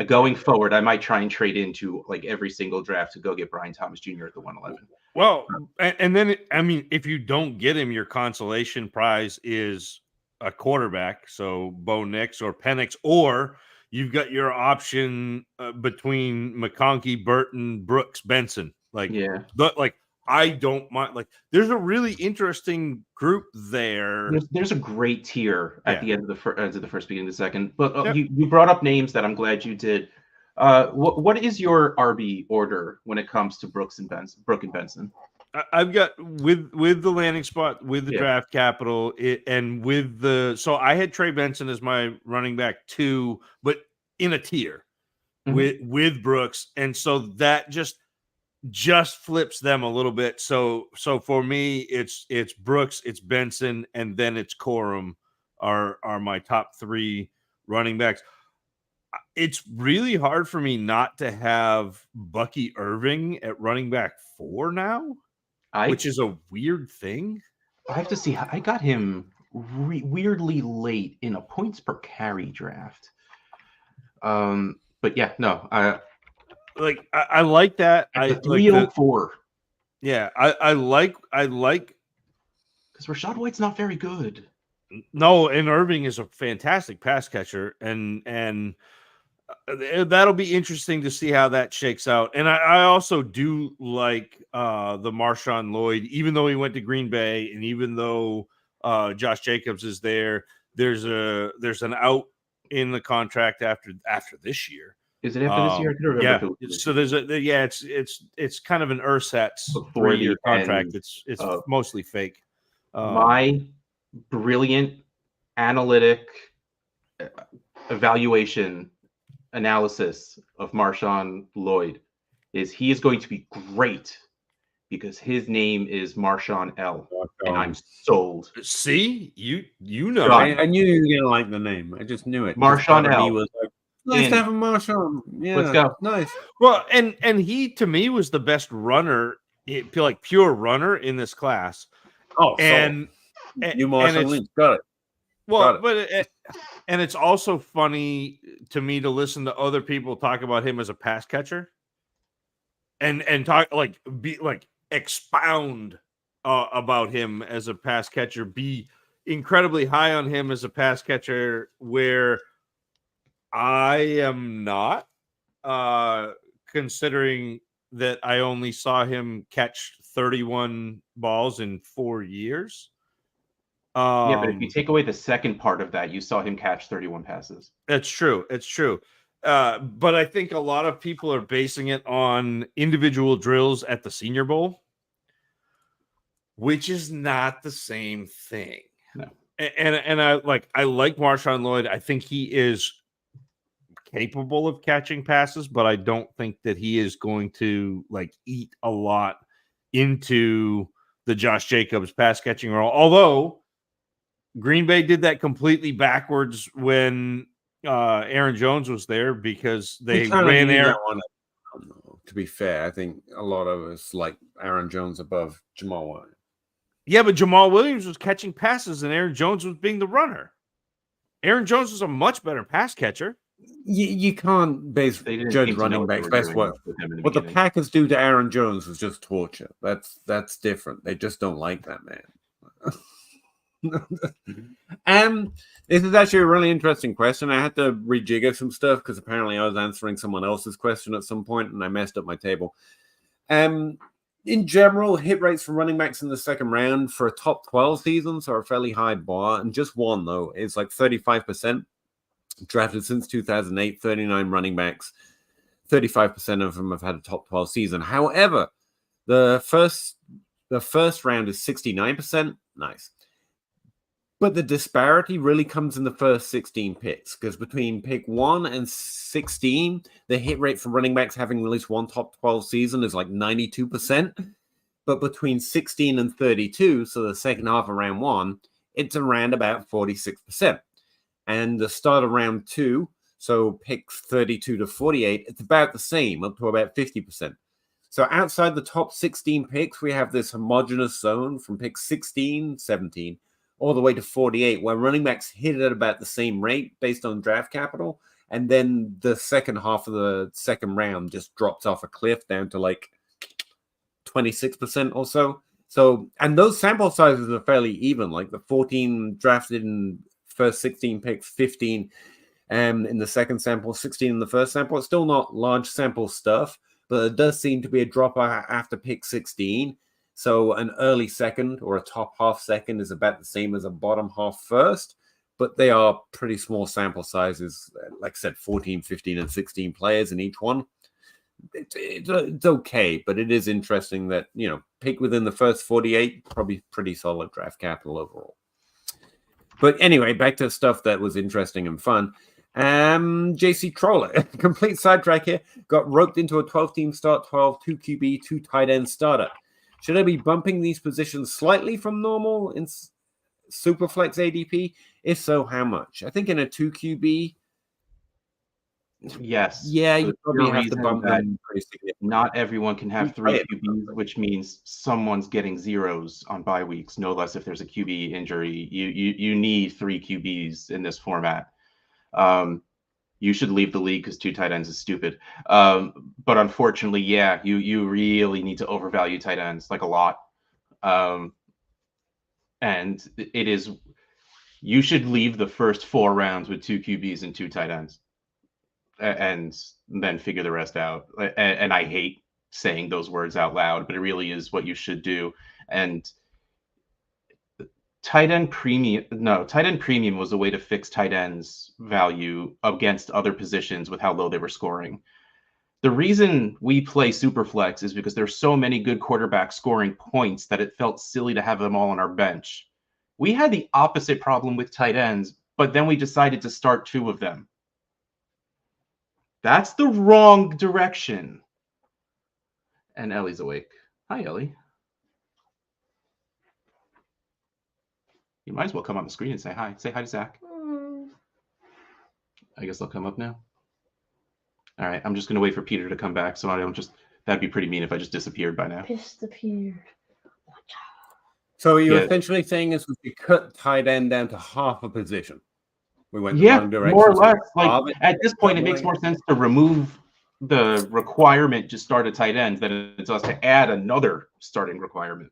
going forward, I might try and trade into like every single draft to go get Brian Thomas Jr. at the 111. Well, and then, I mean, if you don't get him, your consolation prize is a quarterback. So Bo Nix or Penix, or you've got your option between McConkey, Burton, Brooks, Benson. Like, yeah, I don't mind. Like, there's a really interesting group there. There's a great tier at the end of the first, beginning of the second. But you brought up names that I'm glad you did. What is your RB order when it comes to Brooks and Benson? I've got with the landing spot, with the draft capital, and with the I had Trey Benson as my running back 2, but in a tier with Brooks, and so that just flips them a little bit. So for me, it's Brooks, it's Benson, and then it's Corum are my top 3 running backs. It's really hard for me not to have Bucky Irving at running back 4 now, which is a weird thing. I have to see. I got him weirdly late in a points per carry draft. But yeah, no. I like that. I 304. I like because Rachaad White's not very good. No, and Irving is a fantastic pass catcher, and that'll be interesting to see how that shakes out. And I also do like the Marshawn Lloyd, even though he went to Green Bay, and even though Josh Jacobs is there, there's an out in the contract after this year. Is it after this year? I can remember. Yeah. So there's it's kind of an Ursat's 3-year contract. It's mostly fake. My brilliant analytic evaluation analysis of Marshawn Lloyd is he is going to be great because his name is Marshawn L. And I'm sold. See, you know. I knew you were gonna like the name. I just knew it. Marshawn L. Was like, nice to have a Marshawn. Yeah, let's go. Nice. Well, and he to me was the best runner, like pure runner in this class. Oh, and you Marshawn Lynch got it. Well, but and it's also funny to me to listen to other people talk about him as a pass catcher, and talk expound about him as a pass catcher, be incredibly high on him as a pass catcher, where I am not, considering that I only saw him catch 31 balls in 4 years. Yeah, but if you take away the second part of that, you saw him catch 31 passes. It's true. It's true. But I think a lot of people are basing it on individual drills at the Senior Bowl, which is not the same thing. No. And I like Marshawn Lloyd. I think he is capable of catching passes, but I don't think that he is going to eat a lot into the Josh Jacobs pass catching role. Although Green Bay did that completely backwards when Aaron Jones was there because they ran Aaron. To be fair, I think a lot of us like Aaron Jones above Jamal Williams. Yeah, but Jamal Williams was catching passes and Aaron Jones was being the runner. Aaron Jones was a much better pass catcher. You can't judge running backs based what the Packers do to Aaron Jones was just torture. That's different. They just don't like that man. This is actually a really interesting question. I had to rejigger some stuff because apparently I was answering someone else's question at some point and I messed up my table. In general, hit rates for running backs in the second round for a top 12 seasons are a fairly high bar, and just one though is 35%. Drafted since 2008, 39 running backs, 35% of them have had a top 12 season. However, the first round is 69%. Nice. But the disparity really comes in the first 16 picks, because between pick 1 and 16, the hit rate for running backs having at least one top 12 season is 92%. But between 16 and 32, so the second half of round 1, it's around about 46%. And the start of round 2, so picks 32 to 48, it's about the same, up to about 50%. So outside the top 16 picks, we have this homogeneous zone from pick 16, 17, all the way to 48, where running backs hit at about the same rate based on draft capital. And then the second half of the second round just drops off a cliff down to like 26% or so. So, and those sample sizes are fairly even, like the 14 drafted in first 16 picks, 15 in the second sample, 16 in the first sample. It's still not large sample stuff, but it does seem to be a drop after pick 16. So an early second or a top half second is about the same as a bottom half first, but they are pretty small sample sizes. Like I said, 14, 15, and 16 players in each one. It's okay, but it is interesting that, you know, pick within the first 48, probably pretty solid draft capital overall. But anyway, back to stuff that was interesting and fun. JC Troller, complete sidetrack here, got roped into a 12-team start, 12, 2 QB, 2 tight end starter. Should I be bumping these positions slightly from normal in Superflex ADP? If so, how much? I think in a 2 QB, yes. Yeah, you probably have to bump them pretty significantly. Not everyone can have 3 QBs, which means someone's getting zeros on bye weeks, no less if there's a QB injury. You need 3 QBs in this format. You should leave the league because 2 tight ends is stupid. But unfortunately, yeah, you really need to overvalue tight ends, like a lot. And it is, you should leave the first 4 rounds with 2 QBs and 2 tight ends, and then figure the rest out. And I hate saying those words out loud, but it really is what you should do. And tight end premium was a way to fix tight ends value against other positions with how low they were scoring. The reason we play Superflex is because there's so many good quarterbacks scoring points that it felt silly to have them all on our bench. We had the opposite problem with tight ends, but then we decided to start 2 of them. That's the wrong direction. And Ellie's awake. Hi, Ellie. You might as well come on the screen and say hi. Say hi to Zach. I guess they'll come up now. All right, I'm just going to wait for Peter to come back, so I don't just... That'd be pretty mean if I just disappeared by now. Disappeared. So you're essentially saying is we could cut tight end down to half a position. We went the wrong direction. More or less. Like, at this point, it makes more sense to remove the requirement to start a tight end than it does to add another starting requirement.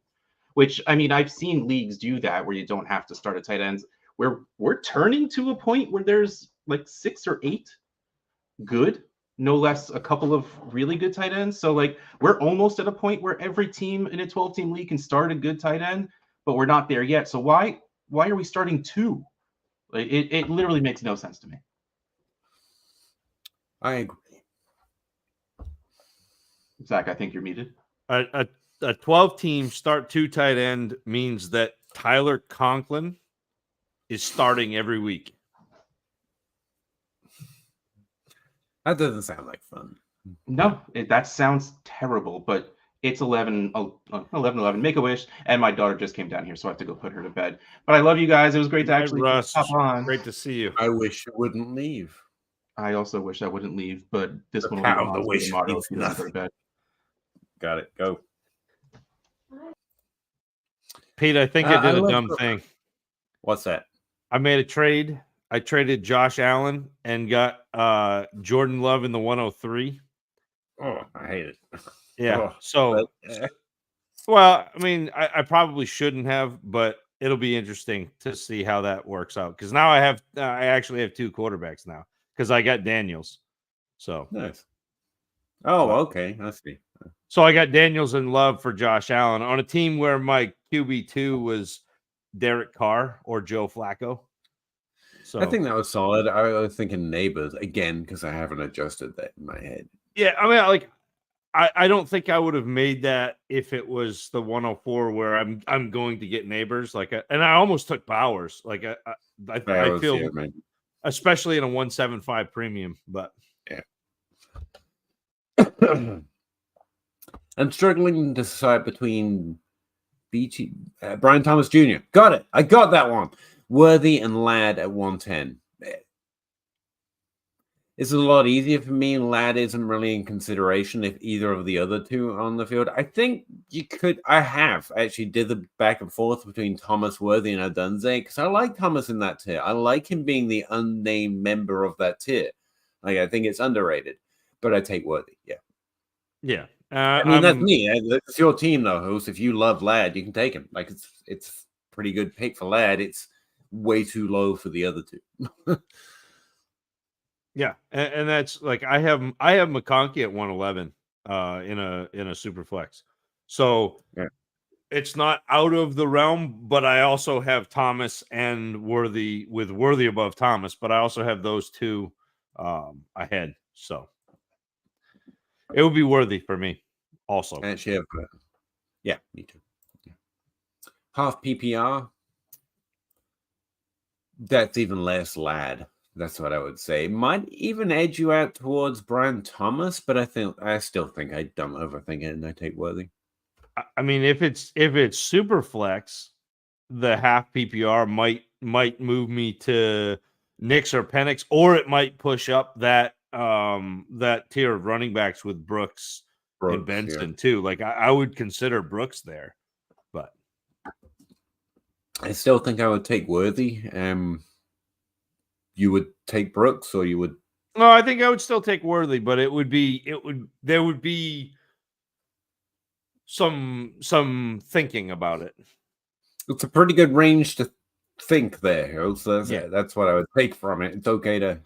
Which, I mean, I've seen leagues do that where you don't have to start a tight end. We're turning to a point where there's like 6 or 8 good, no less a couple of really good tight ends. So like we're almost at a point where every team in a 12-team league can start a good tight end, but we're not there yet. So why are we starting 2? Like, it literally makes no sense to me. I agree. Zach, I think you're muted. A 12-team start 2 tight end means that Tyler Conklin is starting every week. That doesn't sound like fun. No, that sounds terrible, but it's 11, Make-A-Wish, and my daughter just came down here, so I have to go put her to bed. But I love you guys. It was great to actually hop on. Great to see you. I wish you wouldn't leave. I also wish I wouldn't leave, but this one will be wish tomorrow means if you don't go to bed. Got it. Go. Pete, I think I did a dumb thing. What's that? I made a trade. I traded Josh Allen and got Jordan Love in the 103. Oh, I hate it. Yeah. Oh, so, well, I mean, I probably shouldn't have, but it'll be interesting to see how that works out. Because now I actually have 2 quarterbacks now because I got Daniels. So nice. Oh, okay. I see. So I got Daniels and Love for Josh Allen on a team where my QB2 was Derek Carr or Joe Flacco. So I think that was solid. I was thinking neighbors again because I haven't adjusted that in my head. Yeah, I mean, like, I don't think I would have made that if it was the 104 where I'm going to get neighbors. Like, and I almost took Bowers. Like, I feel, especially in a 175 premium. But yeah. I'm struggling to decide between Brian Thomas Jr. Got it. I got that one. Worthy and Ladd at 110. It's a lot easier for me. Ladd isn't really in consideration if either of the other two are on the field. I think you could. I have actually did the back and forth between Thomas, Worthy, and Odunze because I like Thomas in that tier. I like him being the unnamed member of that tier. Like I think it's underrated, but I take Worthy. Yeah. Yeah. I mean, that's me. It's your team, though, Host. If you love Ladd, you can take him. Like it's pretty good pick for Ladd. It's way too low for the other two. Yeah, and that's like I have McConkey at 111 in a super flex. So yeah. It's not out of the realm, but I also have Thomas and Worthy with Worthy above Thomas, but I also have those two ahead. So it would be Worthy for me also. Actually, yeah, me too. Yeah. Half PPR. That's even less Ladd. That's what I would say. Might even edge you out towards Brian Thomas, but I still think I don't overthink it and I take Worthy. I mean, if it's super flex, the half PPR might move me to Nix or Penix, or it might push up that that tier of running backs with Brooks and Benson too. Like I would consider Brooks there, but I still think I would take Worthy. You would take Brooks, or you would? No, I think I would still take Worthy, but there would be some thinking about it. It's a pretty good range to think there. So that's what I would take from it. It's okay to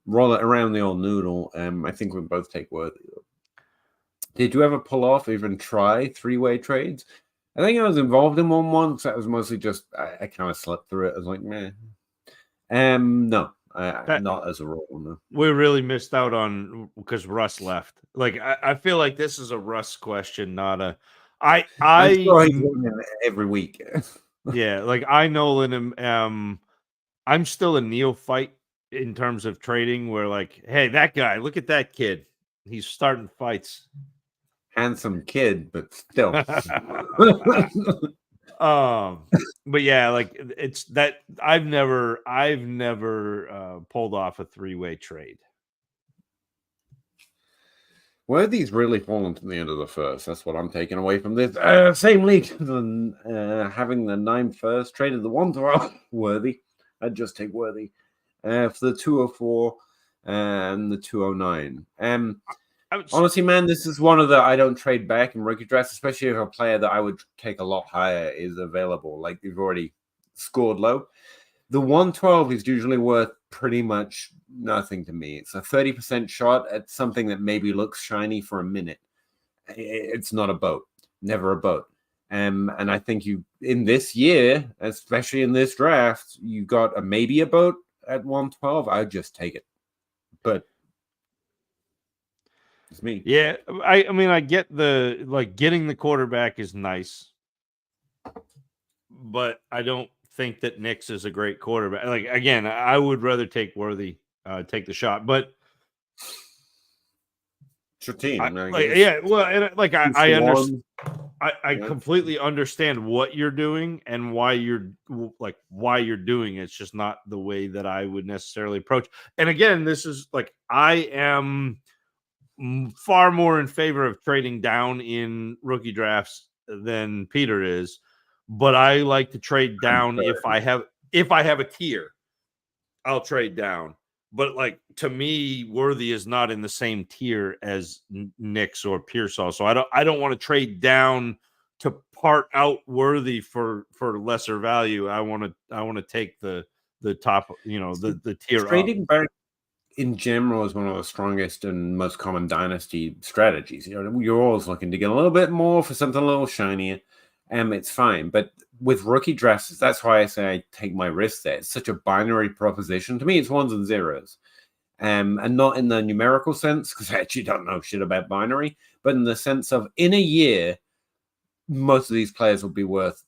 roll it around the old noodle. I think we both take Worthy. Did you ever pull off, even try 3-way trades? I think I was involved in one once. That was mostly just I kind of slept through it. I was like, meh. No, not as a rule. No. We really missed out on because Russ left. Like I feel like this is a Russ question, not a. I'm sure he's winning every week. Yeah, like I Nolan I'm still a neophyte in terms of trading. Where like, hey, that guy, look at that kid, he's starting fights. Handsome kid, but still. But yeah, like it's that I've never pulled off a 3-way trade. Worthy's really fallen to the end of the first. That's what I'm taking away from this. Same league, having the 9 first, traded the 112 Worthy. I'd just take Worthy for the 204 and the 209. Honestly, man, this is one of the I don't trade back in rookie drafts, especially if a player that I would take a lot higher is available. Like you've already scored low. The 112 is usually worth pretty much nothing to me. It's a 30% shot at something that maybe looks shiny for a minute. It's not a boat, never a boat. And I think you in this year, especially in this draft, you got maybe a boat at 112. I'd just take it. But it's me. Yeah, I mean, I get the getting the quarterback is nice, but I don't think that Nix is a great quarterback. Like again, I would rather take Worthy, take the shot, but it's your team. I understand. I completely understand what you're doing and why you're doing it. It's just not the way that I would necessarily approach. And again, this is like I am far more in favor of trading down in rookie drafts than Peter is, but I like to trade down if I have a tier, I'll trade down. But like to me, Worthy is not in the same tier as Nix or Pearsall, so I don't want to trade down to part out Worthy for lesser value. I want to take the top, the tier trading back in general is one of the strongest and most common dynasty strategies. You're always looking to get a little bit more for something a little shinier, and it's fine. But with rookie drafts, that's why I say I take my risk there. It's such a binary proposition. To me, it's ones and zeros. And not in the numerical sense, because I actually don't know shit about binary, but in the sense of in a year, most of these players will be worth,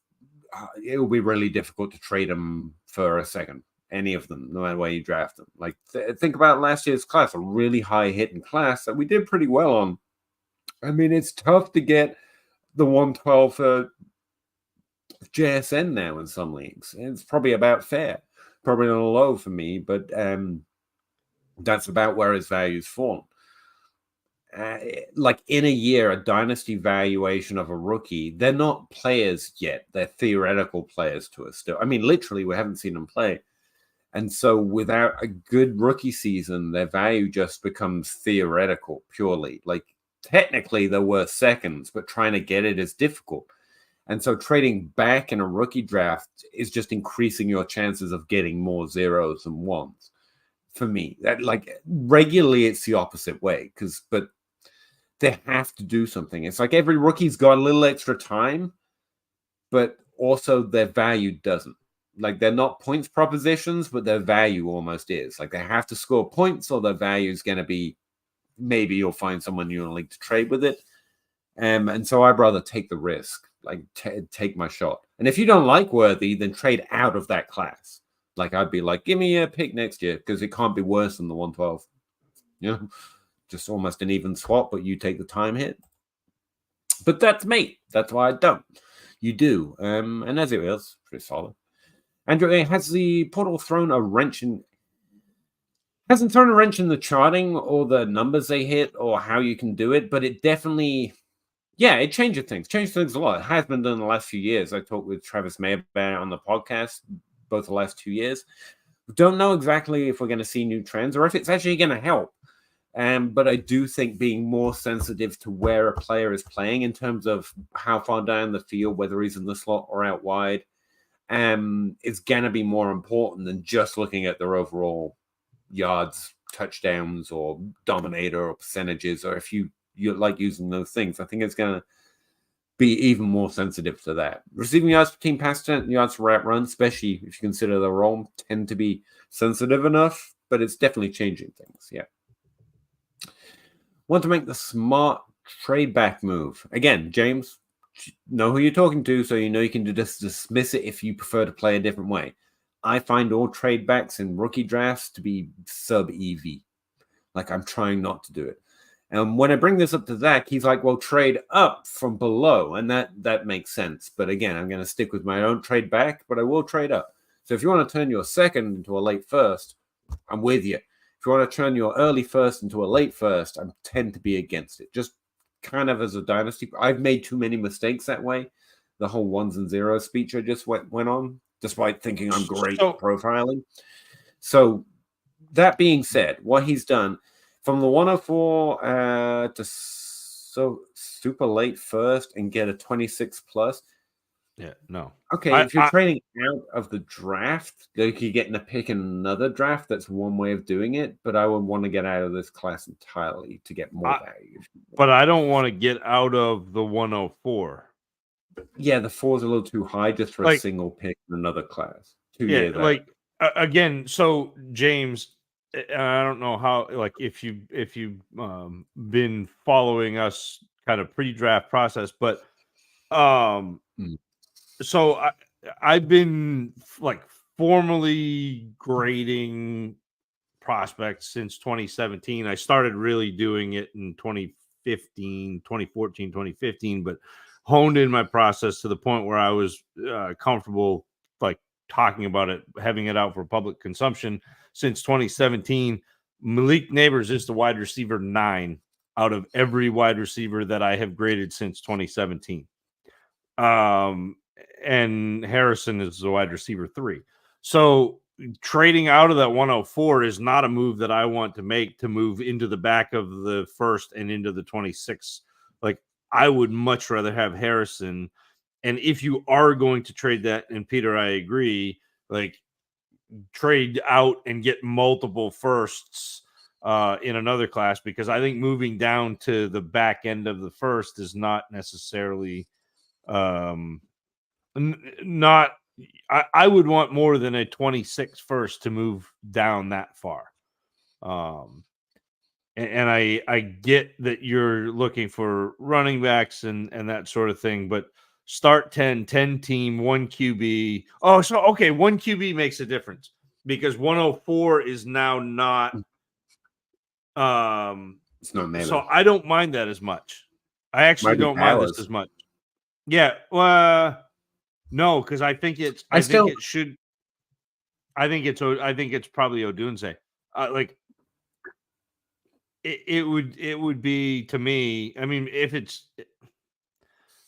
it will be really difficult to trade them for a second. Any of them, no matter where you draft them. Like think about last year's class, a really high hitting class that we did pretty well on. I mean, it's tough to get the 112 for JSN now in some leagues. It's probably about fair. Probably not a low for me, but that's about where his value's fallen. Like in a year, a dynasty valuation of a rookie, they're not players yet. They're theoretical players to us still. I mean, literally, we haven't seen them play. And so without a good rookie season, their value just becomes theoretical purely. Like technically, they're worth seconds, but trying to get it is difficult. And so trading back in a rookie draft is just increasing your chances of getting more zeros than ones. For me, that like regularly it's the opposite way but they have to do something. It's like every rookie's got a little extra time, but also their value doesn't. Like they're not points propositions, but their value almost is. Like they have to score points, or their value is going to be maybe you'll find someone you want to trade with it. And so I'd rather take the risk, like take my shot. And if you don't like Worthy, then trade out of that class. Like I'd be like, give me a pick next year because it can't be worse than the 112. You know, just almost an even swap, but you take the time hit. But that's me. That's why I don't. You do. And as it is, pretty solid. Andrew, has the portal thrown a wrench in? Hasn't thrown a wrench in the charting or the numbers they hit or how you can do it, but it definitely, yeah, it changes things. Changed things a lot. It has been done in the last few years. I talked with Travis May about it on the podcast both the last 2 years. Don't know exactly if we're going to see new trends or if it's actually going to help. But I do think being more sensitive to where a player is playing in terms of how far down the field, whether he's in the slot or out wide, is going to be more important than just looking at their overall yards, touchdowns, or dominator or percentages, or if you like using those things. I think it's going to be even more sensitive to that. Receiving yards per team, pass yards per route run, especially if you consider the role, tend to be sensitive enough, but it's definitely changing things. Yeah. Want to make the smart trade back move. Again, James, know who you're talking to, so you know you can just dismiss it if you prefer to play a different way. I find all trade backs in rookie drafts to be sub-EV. Like, I'm trying not to do it. And when I bring this up to Zach, he's like, well, trade up from below. And that makes sense. But again, I'm going to stick with my own trade back, but I will trade up. So if you want to turn your second into a late first, I'm with you. If you want to turn your early first into a late first, I tend to be against it. Just kind of as a dynasty. I've made too many mistakes that way. The whole ones and zeros speech I just went on, despite thinking I'm great at profiling. So that being said, what he's done from the 104 to super late first and get a 26 plus. Yeah, no. Okay, if you're trading out of the draft, like you're getting a pick in another draft, that's one way of doing it. But I would want to get out of this class entirely to get more value. But I don't want to get out of the 104. Yeah, the 4's a little too high just for a single pick in another class. 2 years like again, so James, I don't know how, like if you've been following us kind of pre-draft process, but so I've been like formally grading prospects since 2017. I started really doing it in 2014, 2015, but honed in my process to the point where I was comfortable like talking about it, having it out for public consumption since 2017. Malik Neighbors is the wide receiver 9 out of every wide receiver that I have graded since 2017. And Harrison is the wide receiver 3. So trading out of that 104 is not a move that I want to make to move into the back of the first and into the 26. Like I would much rather have Harrison. And if you are going to trade that, and Peter, I agree, like trade out and get multiple firsts in another class, because I think moving down to the back end of the first is not necessarily I would want more than a 26 first to move down that far. And I get that you're looking for running backs and that sort of thing, but start 10 team, 1 QB. Oh, so okay, 1 QB makes a difference because 104 is now not it's not so I don't mind that as much. I actually don't mind this as much. Yeah, no, because I think it's probably Odunze. Like it would be to me. I mean, if it's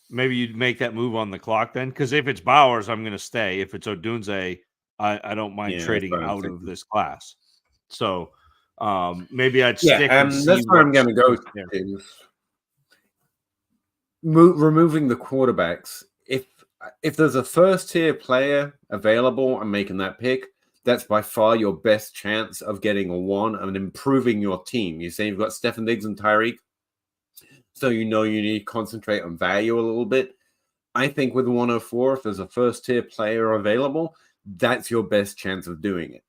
maybe you'd make that move on the clock then, because if it's Bowers, I'm going to stay. If it's Odunze, I don't mind trading out of this class. So maybe I'd stick. And see that's where I'm going to go. Removing the quarterbacks. If there's a first tier player available and making that pick, that's by far your best chance of getting a 1 and improving your team. You say you've got Stefan Diggs and Tyreek, so you need to concentrate on value a little bit. I think with 104, if there's a first tier player available, that's your best chance of doing it.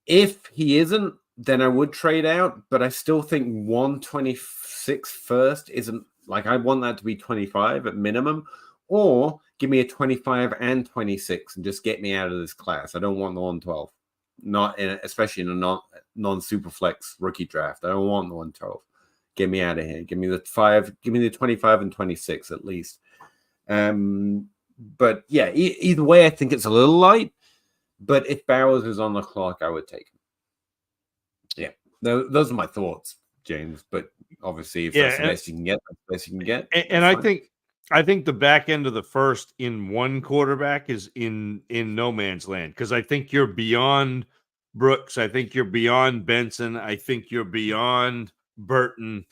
If he isn't, then I would trade out, but I still think 126 first isn't like I want that to be 25 at minimum, or give me a 25 and 26 and just get me out of this class. I don't want the 112, especially in a non-super flex rookie draft. I don't want the 112. Get me out of here. Give me the 25 and 26 at least. But yeah, either way, I think it's a little light. But if Bowers is on the clock, I would take him. Yeah, those are my thoughts, James. But obviously, if that's the best you can get, that's the best you can get. And I think the back end of the first in one quarterback is in no man's land, because I think you're beyond Brooks. I think you're beyond Benson. I think you're beyond Burton.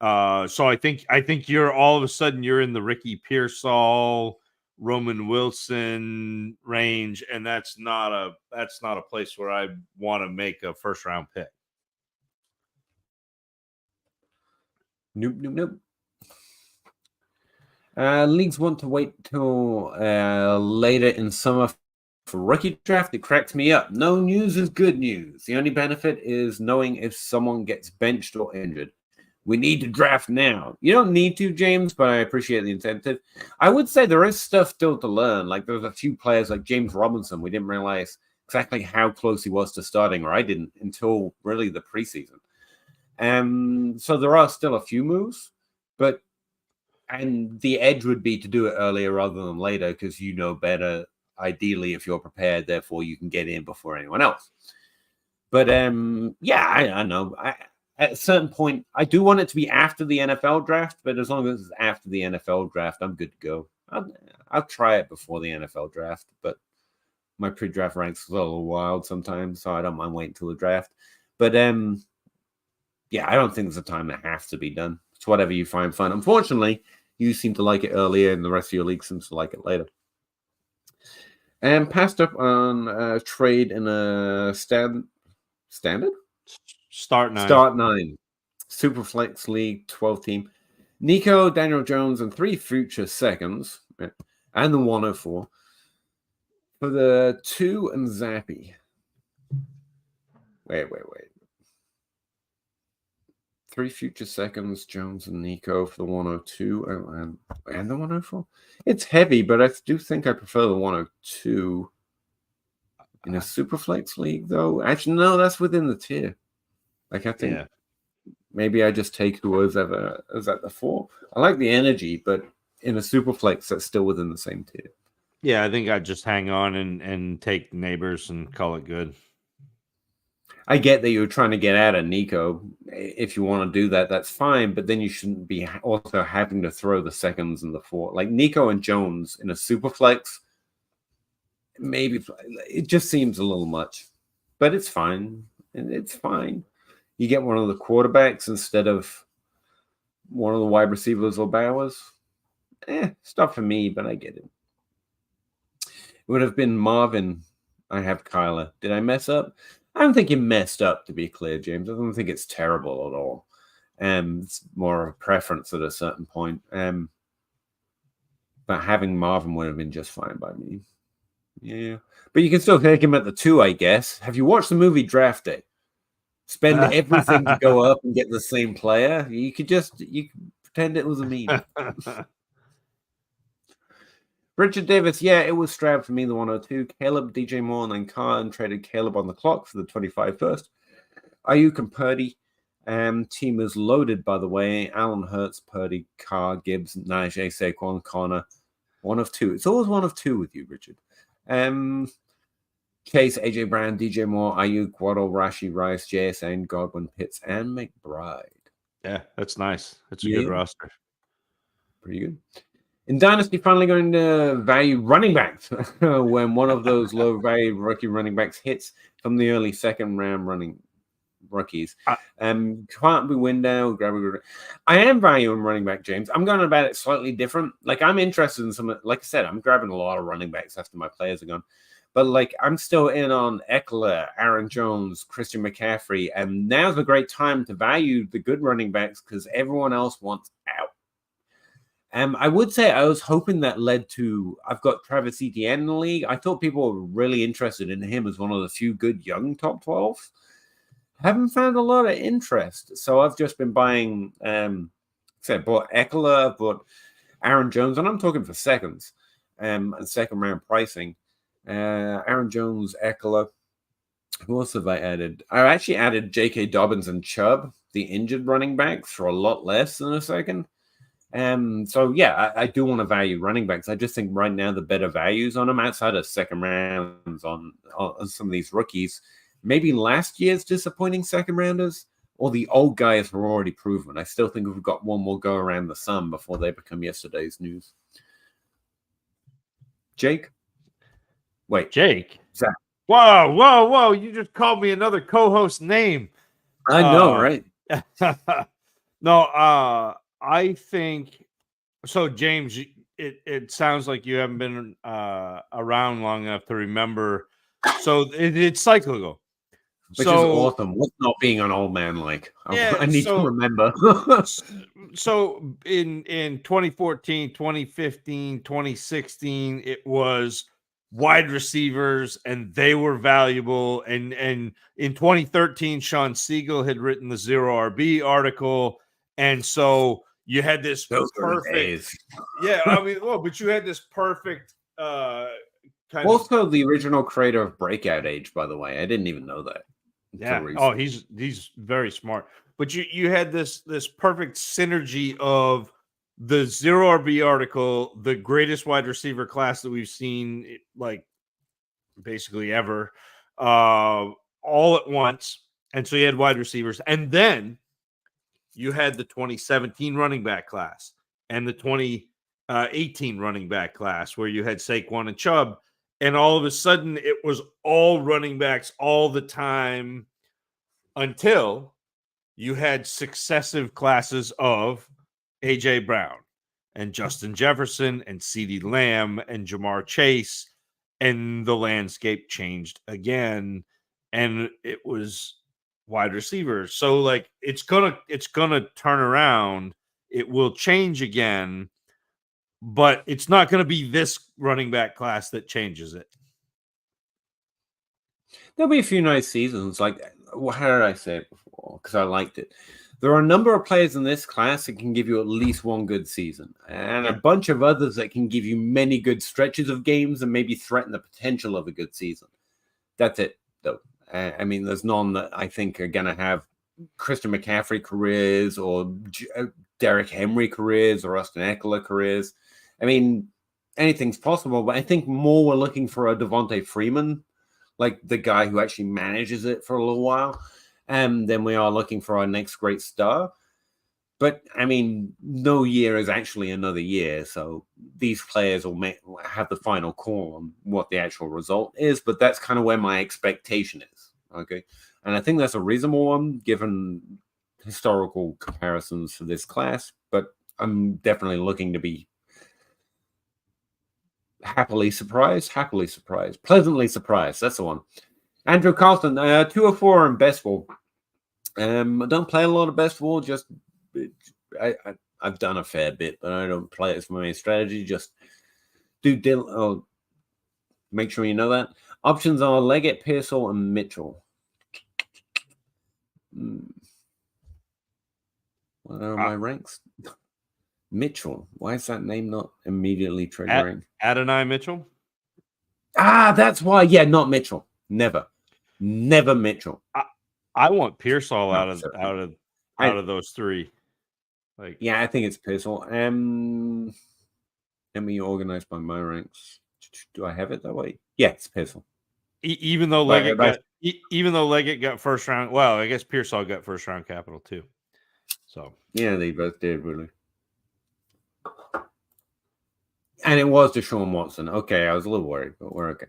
So I think you're all of a sudden you're in the Ricky Pearsall, Roman Wilson range, and that's not a place where I want to make a first round pick. Nope. Leagues want to wait till later in summer for rookie draft. It cracks me up. No news is good news. The only benefit is knowing if someone gets benched or injured. We need to draft now. You don't need to, James, but I appreciate the incentive. I would say there is stuff still to learn. Like there's a few players like James Robinson. We didn't realize exactly how close he was to starting, or I didn't until really the preseason. So there are still a few moves, and the edge would be to do it earlier rather than later, because you know better, ideally, if you're prepared. Therefore, you can get in before anyone else. But yeah, I know. At a certain point, I do want it to be after the NFL draft, but as long as it's after the NFL draft, I'm good to go. I'll try it before the NFL draft, but my pre-draft ranks are a little wild sometimes, so I don't mind waiting till the draft. But yeah, I don't think there's a time that has to be done. It's whatever you find fun. Unfortunately, you seem to like it earlier, and the rest of your league seems to like it later. And passed up on a trade in a standard? Start 9. Superflex League, 12 team. Nico, Daniel Jones, and 3 future seconds, and the 104 for the 2 and Zappy. Wait. 3 future seconds, Jones and Nico for the 102 and the 104. It's heavy, but I do think I prefer the 102 in a Superflex League, though. Actually, no, that's within the tier. Like, I think maybe I just take who was at the 4. I like the energy, but in a Superflex, that's still within the same tier. Yeah, I think I'd just hang on and take Neighbors and call it good. I get that you're trying to get out of Nico. If you want to do that, that's fine. But then you shouldn't be also having to throw the seconds and the 4. Like Nico and Jones in a Superflex, maybe it just seems a little much. But it's fine. It's fine. You get one of the quarterbacks instead of one of the wide receivers or Bowers. It's not for me, but I get it. It would have been Marvin. I have Kyler. Did I mess up? I don't think you messed up, to be clear, James. I don't think it's terrible at all. It's more of a preference at a certain point. But having Marvin would have been just fine by me. Yeah. But you can still take him at the 2, I guess. Have you watched the movie Draft Day? Spend everything to go up and get the same player. You could pretend it was a meme. Richard Davis, yeah, it was Stroud for me, the 102. Caleb, DJ Moore, and then Carr, and traded Caleb on the clock for the 25 first. Ayuk and Purdy. Team is loaded, by the way. Allen Hurts, Purdy, Carr, Gibbs, Najee, Saquon, Connor. One of two. It's always one of two with you, Richard. Chase, AJ Brown, DJ Moore, Ayuk, Waddle, Rashi, Rice, JSN, Godwin, Pitts, and McBride. Yeah, that's nice. That's a good roster. Pretty good. In Dynasty, finally going to value running backs when one of those low value rookie running backs hits from the early second round running rookies. Can't be Windell, I am valuing running back, James. I'm going about it slightly different. Like, I'm interested in some, like I said, I'm grabbing a lot of running backs after my players are gone. But, like, I'm still in on Eckler, Aaron Jones, Christian McCaffrey, and now's a great time to value the good running backs because everyone else wants out. I would say I was hoping that led to, I've got Travis Etienne in the league. I thought people were really interested in him as one of the few good young top 12. Haven't found a lot of interest. So I've just been buying, bought Eckler, bought Aaron Jones, and I'm talking for seconds and second round pricing. Aaron Jones, Eckler. Who else have I added? I actually added J.K. Dobbins and Chubb, the injured running backs, for a lot less than a second. So yeah, I do want to value running backs. I just think right now the better values on them outside of second rounds on some of these rookies, maybe last year's disappointing second rounders or the old guys were already proven. I still think we've got one more go around the sun before they become yesterday's news. Jake? Wait. Jake? Zach. Whoa. You just called me another co-host name. I know, right? No, I think so, James. It sounds like you haven't been around long enough to remember. So it's cyclical, which is awesome. What's not being an old man like? I need to remember. So in 2014, 2015, 2016, it was wide receivers, and they were valuable. And in 2013, Sean Siegel had written the Zero RB article, and so you had this perfect. Yeah, I mean, but you had this perfect also the original creator of Breakout Age, by the way. I didn't even know that. Yeah. Oh, he's very smart. But you had this perfect synergy of the Zero RB article, the greatest wide receiver class that we've seen, like basically ever, all at once. And so you had wide receivers, and then you had the 2017 running back class and the 2018 running back class where you had Saquon and Chubb, and all of a sudden it was all running backs all the time until you had successive classes of A.J. Brown and Justin Jefferson and CeeDee Lamb and Jamar Chase, and the landscape changed again, and it was wide receivers. So like it's gonna turn around. It will change again, but it's not going to be this running back class that changes it. There'll be a few nice seasons. Like, how did I say it before? Because I liked it. There are a number of players in this class that can give you at least one good season, and a bunch of others that can give you many good stretches of games and maybe threaten the potential of a good season. That's it, though. I mean, there's none that I think are going to have Christian McCaffrey careers or Derrick Henry careers or Austin Eckler careers. I mean, anything's possible, but I think more we're looking for a Devontae Freeman, like the guy who actually manages it for a little while, and then we are looking for our next great star. But I mean, no year is actually another year, so these players will have the final call on what the actual result is. But that's kind of where my expectation is. Okay, and I think that's a reasonable one given historical comparisons for this class. But I'm definitely looking to be happily surprised, pleasantly surprised. That's the one. Andrew Carlton, 204 in best ball. I don't play a lot of best ball. Just I've done a fair bit, but I don't play it as my main strategy. Just make sure you know that. Options are Leggett, Pearsall, and Mitchell. What are my ranks? Mitchell. Why is that name not immediately triggering? Adonai Mitchell? That's why. Yeah, not Mitchell. Never Mitchell. I want Pearsall out of out of those three. Like, yeah, I think it's Pistol. Let me organize my ranks. Do I have it that way? Yeah, it's Pistol. Even though Leggett got first round. Well, I guess Pearsall got first round capital too. So yeah, they both did really. And it was Deshaun Watson. Okay, I was a little worried, but we're okay.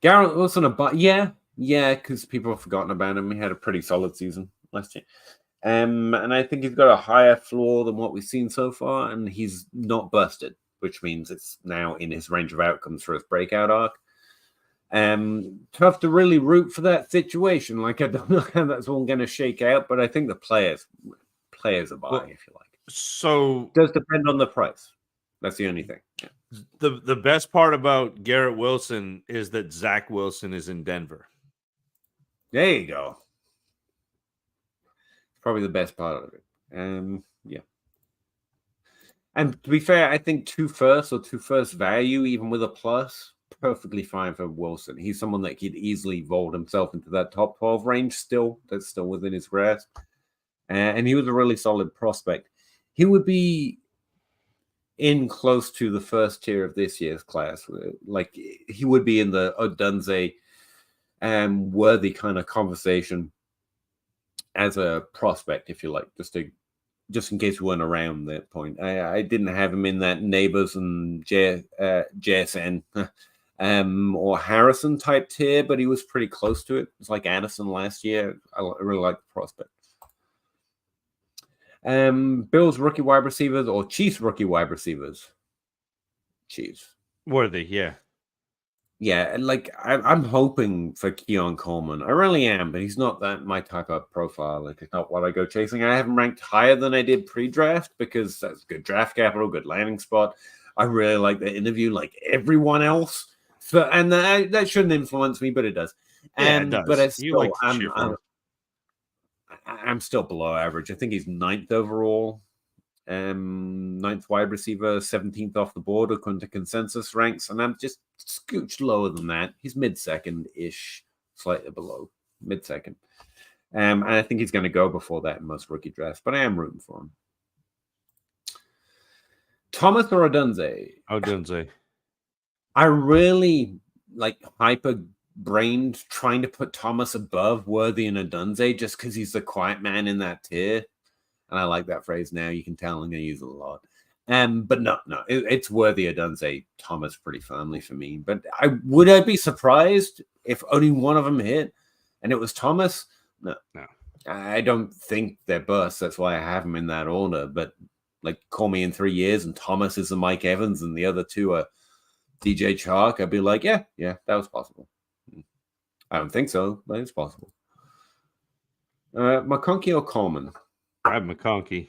Garrett Wilson, yeah, because people have forgotten about him. He had a pretty solid season last year. And I think he's got a higher floor than what we've seen so far, and he's not busted, which means it's now in his range of outcomes for his breakout arc. Tough to really root for that situation. Like, I don't know how that's all going to shake out, but I think the players are buying, if you like. So it does depend on the price. That's the only thing. Yeah. The best part about Garrett Wilson is that Zach Wilson is in Denver. There you go. Probably the best part of it. Yeah. And to be fair, I think 2 first or 2 first value, even with a plus, perfectly fine for Wilson. He's someone that could easily vault himself into that top 12 range still. That's still within his grasp. And he was a really solid prospect. He would be in close to the first tier of this year's class. Like, he would be in the Odunze worthy kind of conversation as a prospect, if you like, just in case we weren't around that point. I didn't have him in that Neighbors and JSN or Harrison type tier, but he was pretty close to it. It's like Addison last year. I really like the prospect. Bills rookie wide receivers or Chiefs rookie wide receivers? Chiefs. Worthy, yeah. Yeah, like I'm hoping for Keon Coleman. I really am, but he's not that my type of profile. Like, it's not what I go chasing. I have him ranked higher than I did pre-draft because that's good draft capital, good landing spot. I really like the interview, like everyone else. And that shouldn't influence me, but it does. Yeah, it does. But it's still, I'm still below average. I think he's 9th overall. 9th wide receiver, 17th off the board according to consensus ranks, and I'm just scooched lower than that. He's mid-second-ish, slightly below mid-second. And I think he's going to go before that in most rookie drafts, but I am rooting for him. Thomas or Odunze? Odunze. I really hyper-brained trying to put Thomas above Worthy and Odunze just because he's the quiet man in that tier. And I like that phrase now. You can tell I'm going to use it a lot. But no, it's Worthy Odunze Thomas pretty firmly for me. But would I be surprised if only one of them hit and it was Thomas? No. I don't think they're busts. That's why I have them in that order. But like, call me in 3 years and Thomas is the Mike Evans and the other two are DJ Chark. I'd be like, yeah, that was possible. I don't think so, but it's possible. McConkey or Coleman? I have McConkey.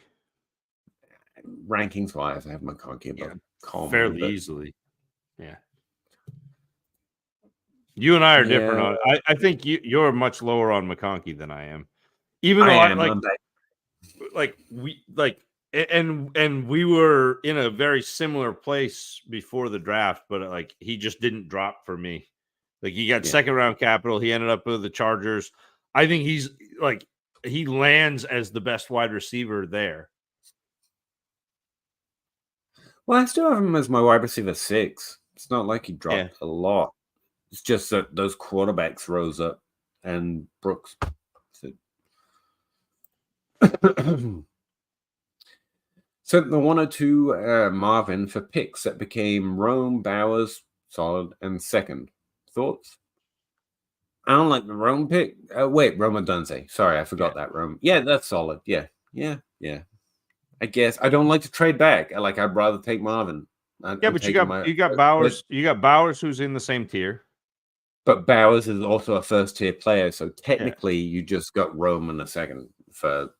Rankings wise, I have McConkey above Coleman fairly easily. Yeah. You and I are different on. I think you're much lower on McConkey than I am. Even though we were in a very similar place before the draft, but like, he just didn't drop for me. Like, he got 2nd round capital. He ended up with the Chargers. I think he's like, he lands as the best wide receiver there. Well, I still have him as my wide receiver 6. It's not like he dropped a lot. It's just that those quarterbacks rose up and Brooks. So the 102 Marvin for picks that became Rome, Bowers, solid, and 2nd. Thoughts? I don't like the Rome pick. Wait, Rome Odunze. Sorry, I forgot that Rome. Yeah, that's solid. Yeah. I guess I don't like to trade back. I'd rather take Marvin. But you got Bowers. You got Bowers, who's in the same tier. But Bowers is also a 1st-tier player, so technically you just got Rome in a 2nd for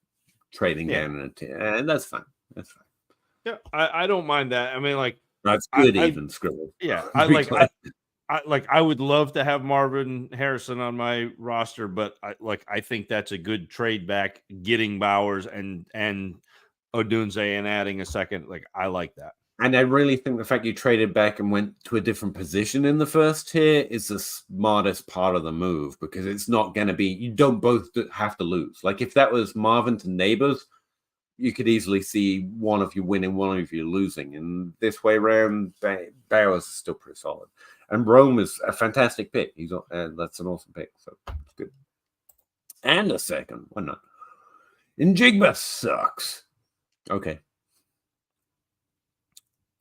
trading down in a tier, and that's fine. That's fine. Yeah, I don't mind that. I mean, like, that's good, even scribble. Yeah, I would love to have Marvin Harrison on my roster, but I think that's a good trade back, getting Bowers and Odunze and adding a 2nd. Like, I like that. And I really think the fact you traded back and went to a different position in the first tier is the smartest part of the move, because it's not going to be, you don't both have to lose. Like if that was Marvin to Neighbors, you could easily see one of you winning, one of you losing. And this way around, Bowers is still pretty solid. And Rome is a fantastic pick. That's an awesome pick. So it's good. And a second. Why not? Njigba sucks. Okay.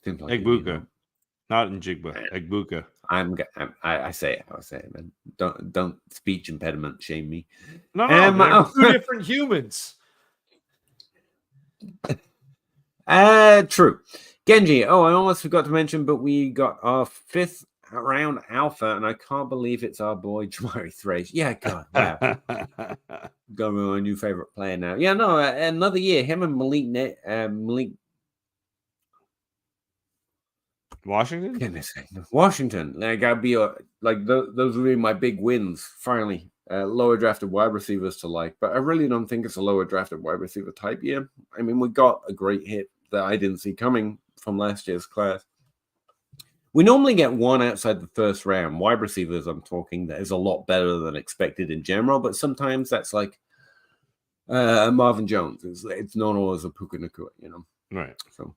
Seems like Egbuka. Not Njigba. Egbuka. I say it. I say it, man. Don't speech impediment shame me. No, they're two different humans. True. Genji. Oh, I almost forgot to mention, but we got our 5th round alpha, and I can't believe it's our boy Jamari Thrace. Yeah, God, yeah. Got my new favorite player now. Yeah, no, another year. Him and Malik Washington. Like I'd be like those would be my big wins. Finally, lower drafted wide receivers to like, but I really don't think it's a lower drafted wide receiver type year. I mean, we got a great hit that I didn't see coming from last year's class. We normally get one outside the first round. Wide receivers, I'm talking, that is a lot better than expected in general, but sometimes that's like Marvin Jones. It's not always a Puka Nacua, you know. Right. So.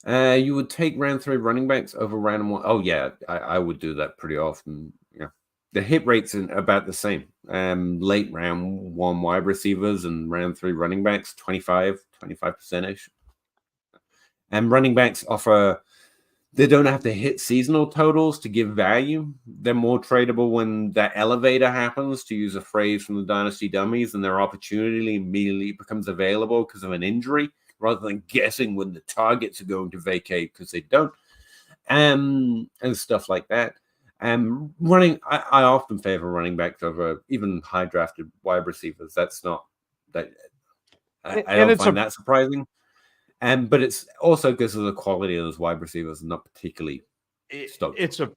You would take round 3 running backs over round 1. Oh, yeah, I would do that pretty often. Yeah, the hit rates are about the same. Late round 1 wide receivers and round 3 running backs, 25%-ish. And running backs they don't have to hit seasonal totals to give value. They're more tradable when that elevator happens, to use a phrase from the Dynasty Dummies, and their opportunity immediately becomes available because of an injury, rather than guessing when the targets are going to vacate because they don't, and stuff like that. I often favor running backs over even high drafted wide receivers. That's not that. I don't find that surprising. But it's also because of the quality of those wide receivers, not particularly stoked. It's a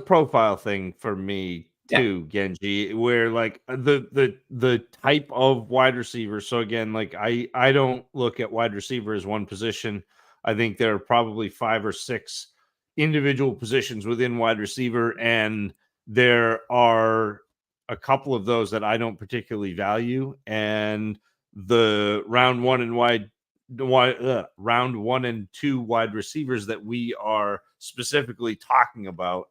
profile thing for me too, Genji, where like the type of wide receiver. So again, like I don't look at wide receiver as one position. I think there are probably 5 or 6 individual positions within wide receiver, and there are a couple of those that I don't particularly value. And the round 1 and 2 wide receivers that we are specifically talking about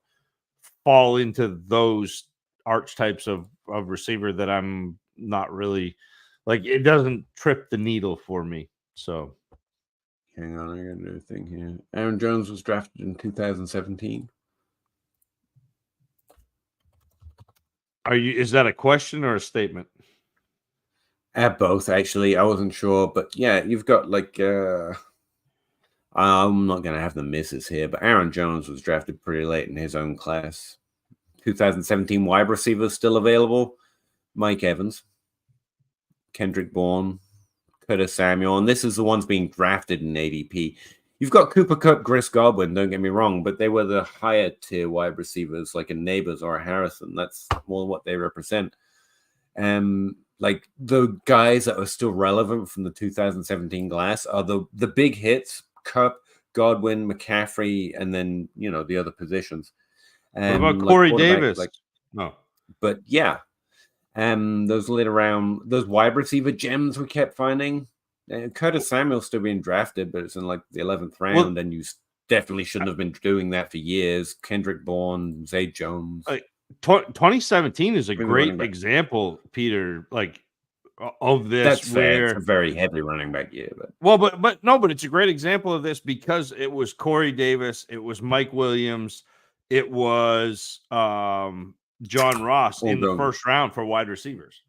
fall into those archetypes of receiver that I'm not really like. It doesn't trip the needle for me. So hang on, I got another thing here. Aaron Jones was drafted in 2017. Is that a question or a statement? Both, actually. I wasn't sure, but yeah, you've got like I'm not going to have the misses here, but Aaron Jones was drafted pretty late in his own class. 2017 wide receivers still available: Mike Evans, Kendrick Bourne, Curtis Samuel, and this is the ones being drafted in ADP. You've got Cooper Kupp, Chris Godwin, don't get me wrong, but they were the higher tier wide receivers like a Neighbors or a Harrison. That's more what they represent. Like the guys that are still relevant from the 2017 class are the big hits: Kupp, Godwin, McCaffrey, and then the other positions. What about Corey Davis? No, but yeah, those later round, those wide receiver gems we kept finding. Curtis Samuel's still being drafted, but it's in like the 11th round, and you definitely shouldn't have been doing that for years. Kendrick Bourne, Zay Jones. 2017 is a great example, Peter, like of this. That's fair. It's a very heavy running back year, but it's a great example of this because it was Corey Davis, it was Mike Williams, it was John Ross in the first round for wide receivers.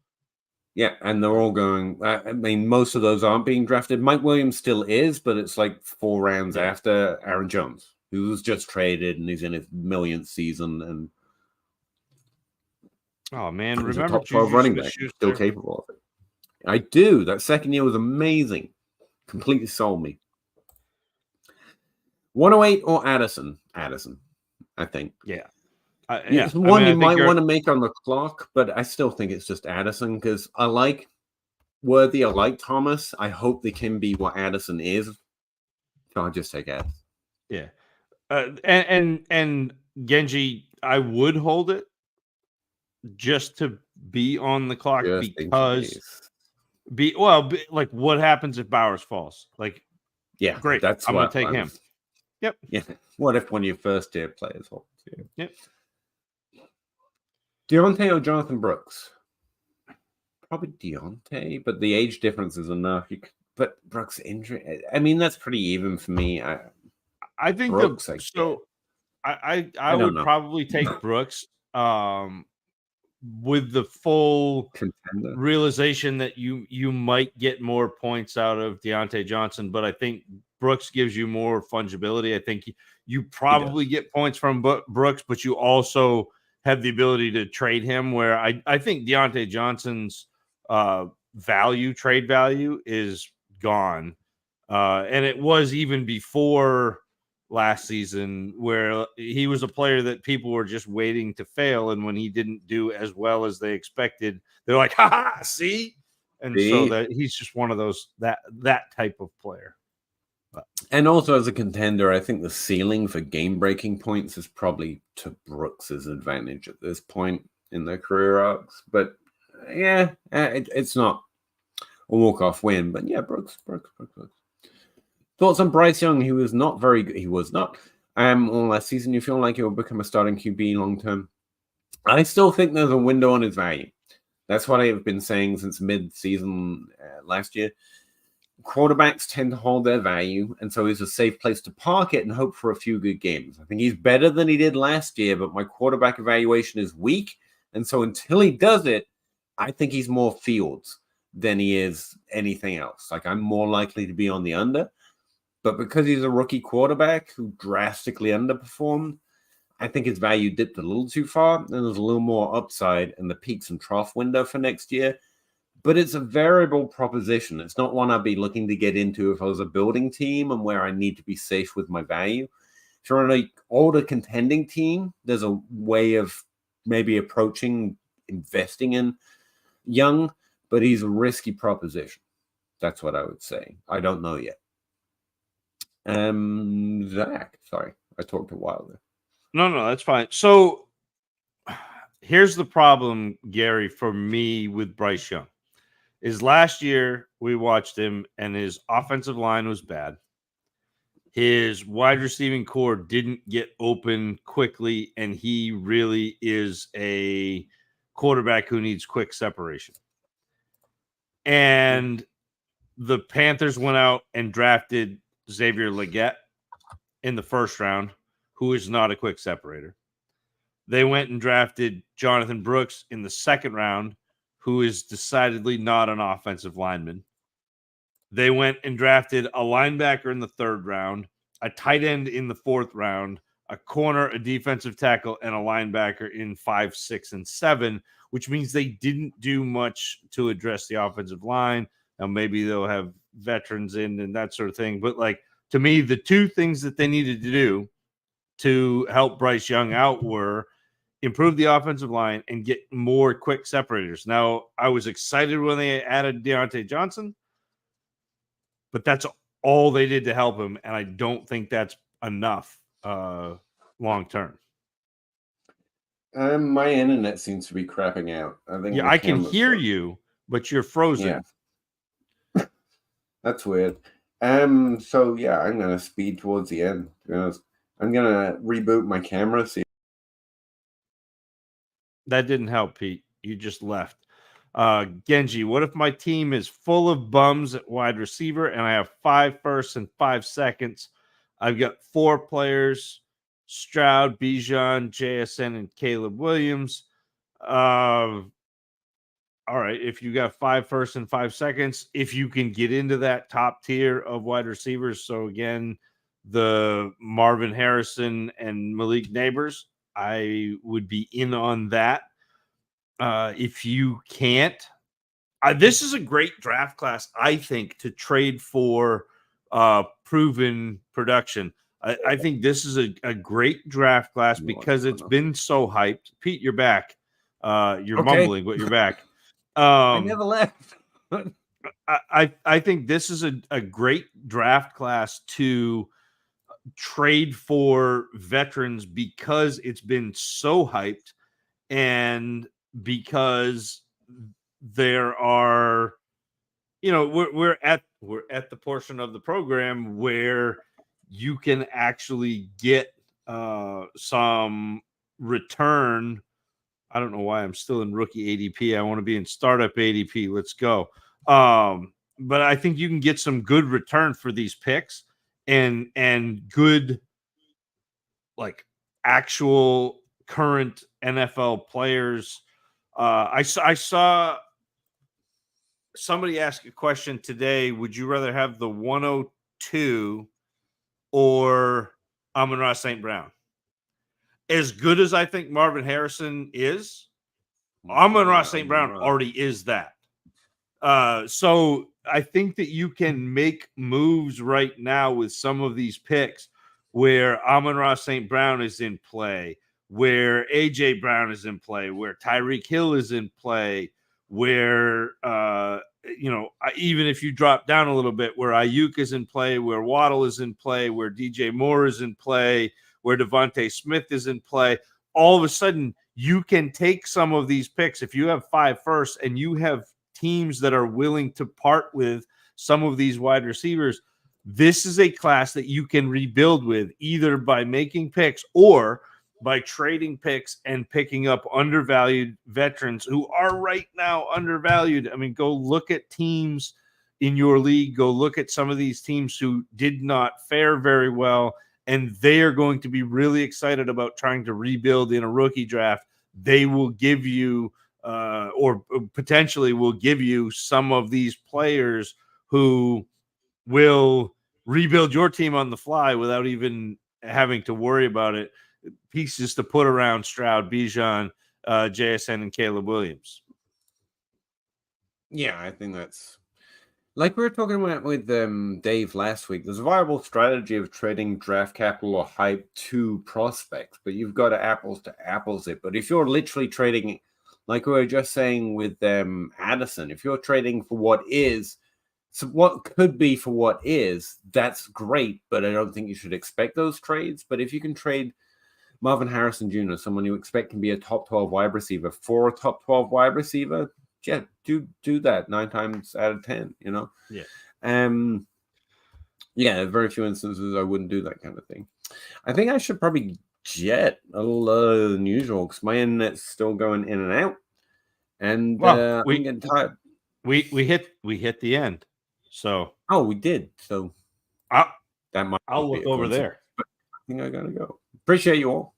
Yeah, and they're all going. I mean, most of those aren't being drafted. Mike Williams still is, but it's like 4 rounds after Aaron Jones, who was just traded and he's in his millionth season. And oh man, remember top 12 running back, still capable of it. I do. That second year was amazing. Completely sold me. 108 or Addison? Addison, I think. Yeah. It's one you might want to make on the clock, but I still think it's just Addison because I like worthy. I like Thomas. I hope they can be what Addison is. So I'll just take Addison. Yeah. And Genji, I would hold it just to be on the clock Just because like what happens if Bowers falls? Like, yeah, great. That's I'm what gonna take him. Yep. Yeah. What if one of your first tier players falls? Yeah. Yep. Deontay or Jonathan Brooks? Probably Deontay, but the age difference is enough. But Brooks' injury, I mean, that's pretty even for me. I think Brooks, I don't would know. probably take Brooks with the full Contender. realization that you might get more points out of Deontay Johnson, but I think Brooks gives you more fungibility. I think you probably get points from Brooks, but you also have the ability to trade him, where I think Deontay Johnson's trade value is gone. And it was even before last season, where he was a player that people were just waiting to fail. And when he didn't do as well as they expected, they're like, ha, see? And so that he's just one of those, that type of player. And also as a contender, I think the ceiling for game-breaking points is probably to Brooks's advantage at this point in their career arcs. But yeah, it's not a walk-off win. But yeah, Brooks. Thoughts on Bryce Young? He was not very good. He was not. All last season, you feel like he will become a starting QB long-term? I still think there's a window on his value. That's what I've been saying since mid-season last year. Quarterbacks tend to hold their value, and so he's a safe place to park it and hope for a few good games. I think he's better than he did last year, but my quarterback evaluation is weak, and so until he does it, I think he's more Fields than he is anything else. Like, I'm more likely to be on the under, but because he's a rookie quarterback who drastically underperformed, I think his value dipped a little too far, and there's a little more upside in the peaks and trough window for next year. But it's a variable proposition. It's not one I'd be looking to get into if I was a building team and where I need to be safe with my value. If you're on an older contending team, there's a way of maybe approaching investing in Young, but he's a risky proposition. That's what I would say. I don't know yet. Zach, sorry, I talked a while there. No, that's fine. So here's the problem, Gary, for me with Bryce Young. Is last year we watched him and his offensive line was bad. His wide receiving core didn't get open quickly, and he really is a quarterback who needs quick separation. And the Panthers went out and drafted Xavier Legette in the first round, who is not a quick separator. They went and drafted Jonathan Brooks in the second round, who is decidedly not an offensive lineman. They went and drafted a linebacker in the third round, a tight end in the fourth round, a corner, a defensive tackle, and a linebacker in 5, 6, and 7, which means they didn't do much to address the offensive line. Now, maybe they'll have veterans in and that sort of thing. But, like, to me, the two things that they needed to do to help Bryce Young out were improve the offensive line and get more quick separators. Now, I was excited when they added Deontay Johnson, but that's all they did to help him, and I don't think that's enough long term. My internet seems to be crapping out. I can hear you, but you're frozen. Yeah. That's weird. So yeah, I'm gonna speed towards the end. To be honest, I'm gonna reboot my camera. See. That didn't help, Pete. You just left. Genji, what if my team is full of bums at wide receiver and I have 5 firsts and 5 seconds? I've got 4 players: Stroud, Bijan, JSN, and Caleb Williams. All right, if you got 5 firsts and 5 seconds, if you can get into that top tier of wide receivers, so again, the Marvin Harrison and Malik Neighbors, I would be in on that. If you can't, this is a great draft class, I think, to trade for proven production. I think this is a great draft class because it's been so hyped. Pete, you're back. You're mumbling, but you're back. I never left. I think this is a great draft class to trade for veterans because it's been so hyped and because there are, we're at the portion of the program where you can actually get some return. I don't know why I'm still in rookie ADP. I want to be in startup ADP. Let's go. But I think you can get some good return for these picks and good, like, actual current NFL players. I saw somebody ask a question today. Would you rather have the 102 or Amon-Ra St. Brown? As good as I think Marvin Harrison is, Amon-Ra St. Brown already is that. So I think that you can make moves right now with some of these picks where Amon-Ra St. Brown is in play, where A.J. Brown is in play, where Tyreek Hill is in play, where, even if you drop down a little bit, where Ayuk is in play, where Waddle is in play, where DJ Moore is in play, where Devontae Smith is in play, all of a sudden you can take some of these picks. If you have 5 firsts and you have teams that are willing to part with some of these wide receivers, this is a class that you can rebuild with, either by making picks or by trading picks and picking up undervalued veterans who are right now undervalued. I mean, go look at teams in your league. Go look at some of these teams who did not fare very well, and they are going to be really excited about trying to rebuild in a rookie draft. They will give you or potentially will give you some of these players who will rebuild your team on the fly without even having to worry about it. Pieces to put around Stroud, Bijan, JSN, and Caleb Williams. Yeah, I think that's like we were talking about with Dave last week. There's a viable strategy of trading draft capital or hype to prospects, but you've got to apples it. But if you're literally trading, like we were just saying with Addison, if you're trading for what is, so what could be for what is, that's great, but I don't think you should expect those trades. But if you can trade Marvin Harrison Jr., someone you expect can be a top 12 wide receiver, for a top 12 wide receiver, yeah, do that 9 times out of 10, Yeah. Yeah, very few instances I wouldn't do that kind of thing. I think I should probably jet a little than usual because my internet's still going in and out. And I'm getting tired. We hit the end. So we did. So I'll that might look over there. But I think I gotta go. Appreciate you all.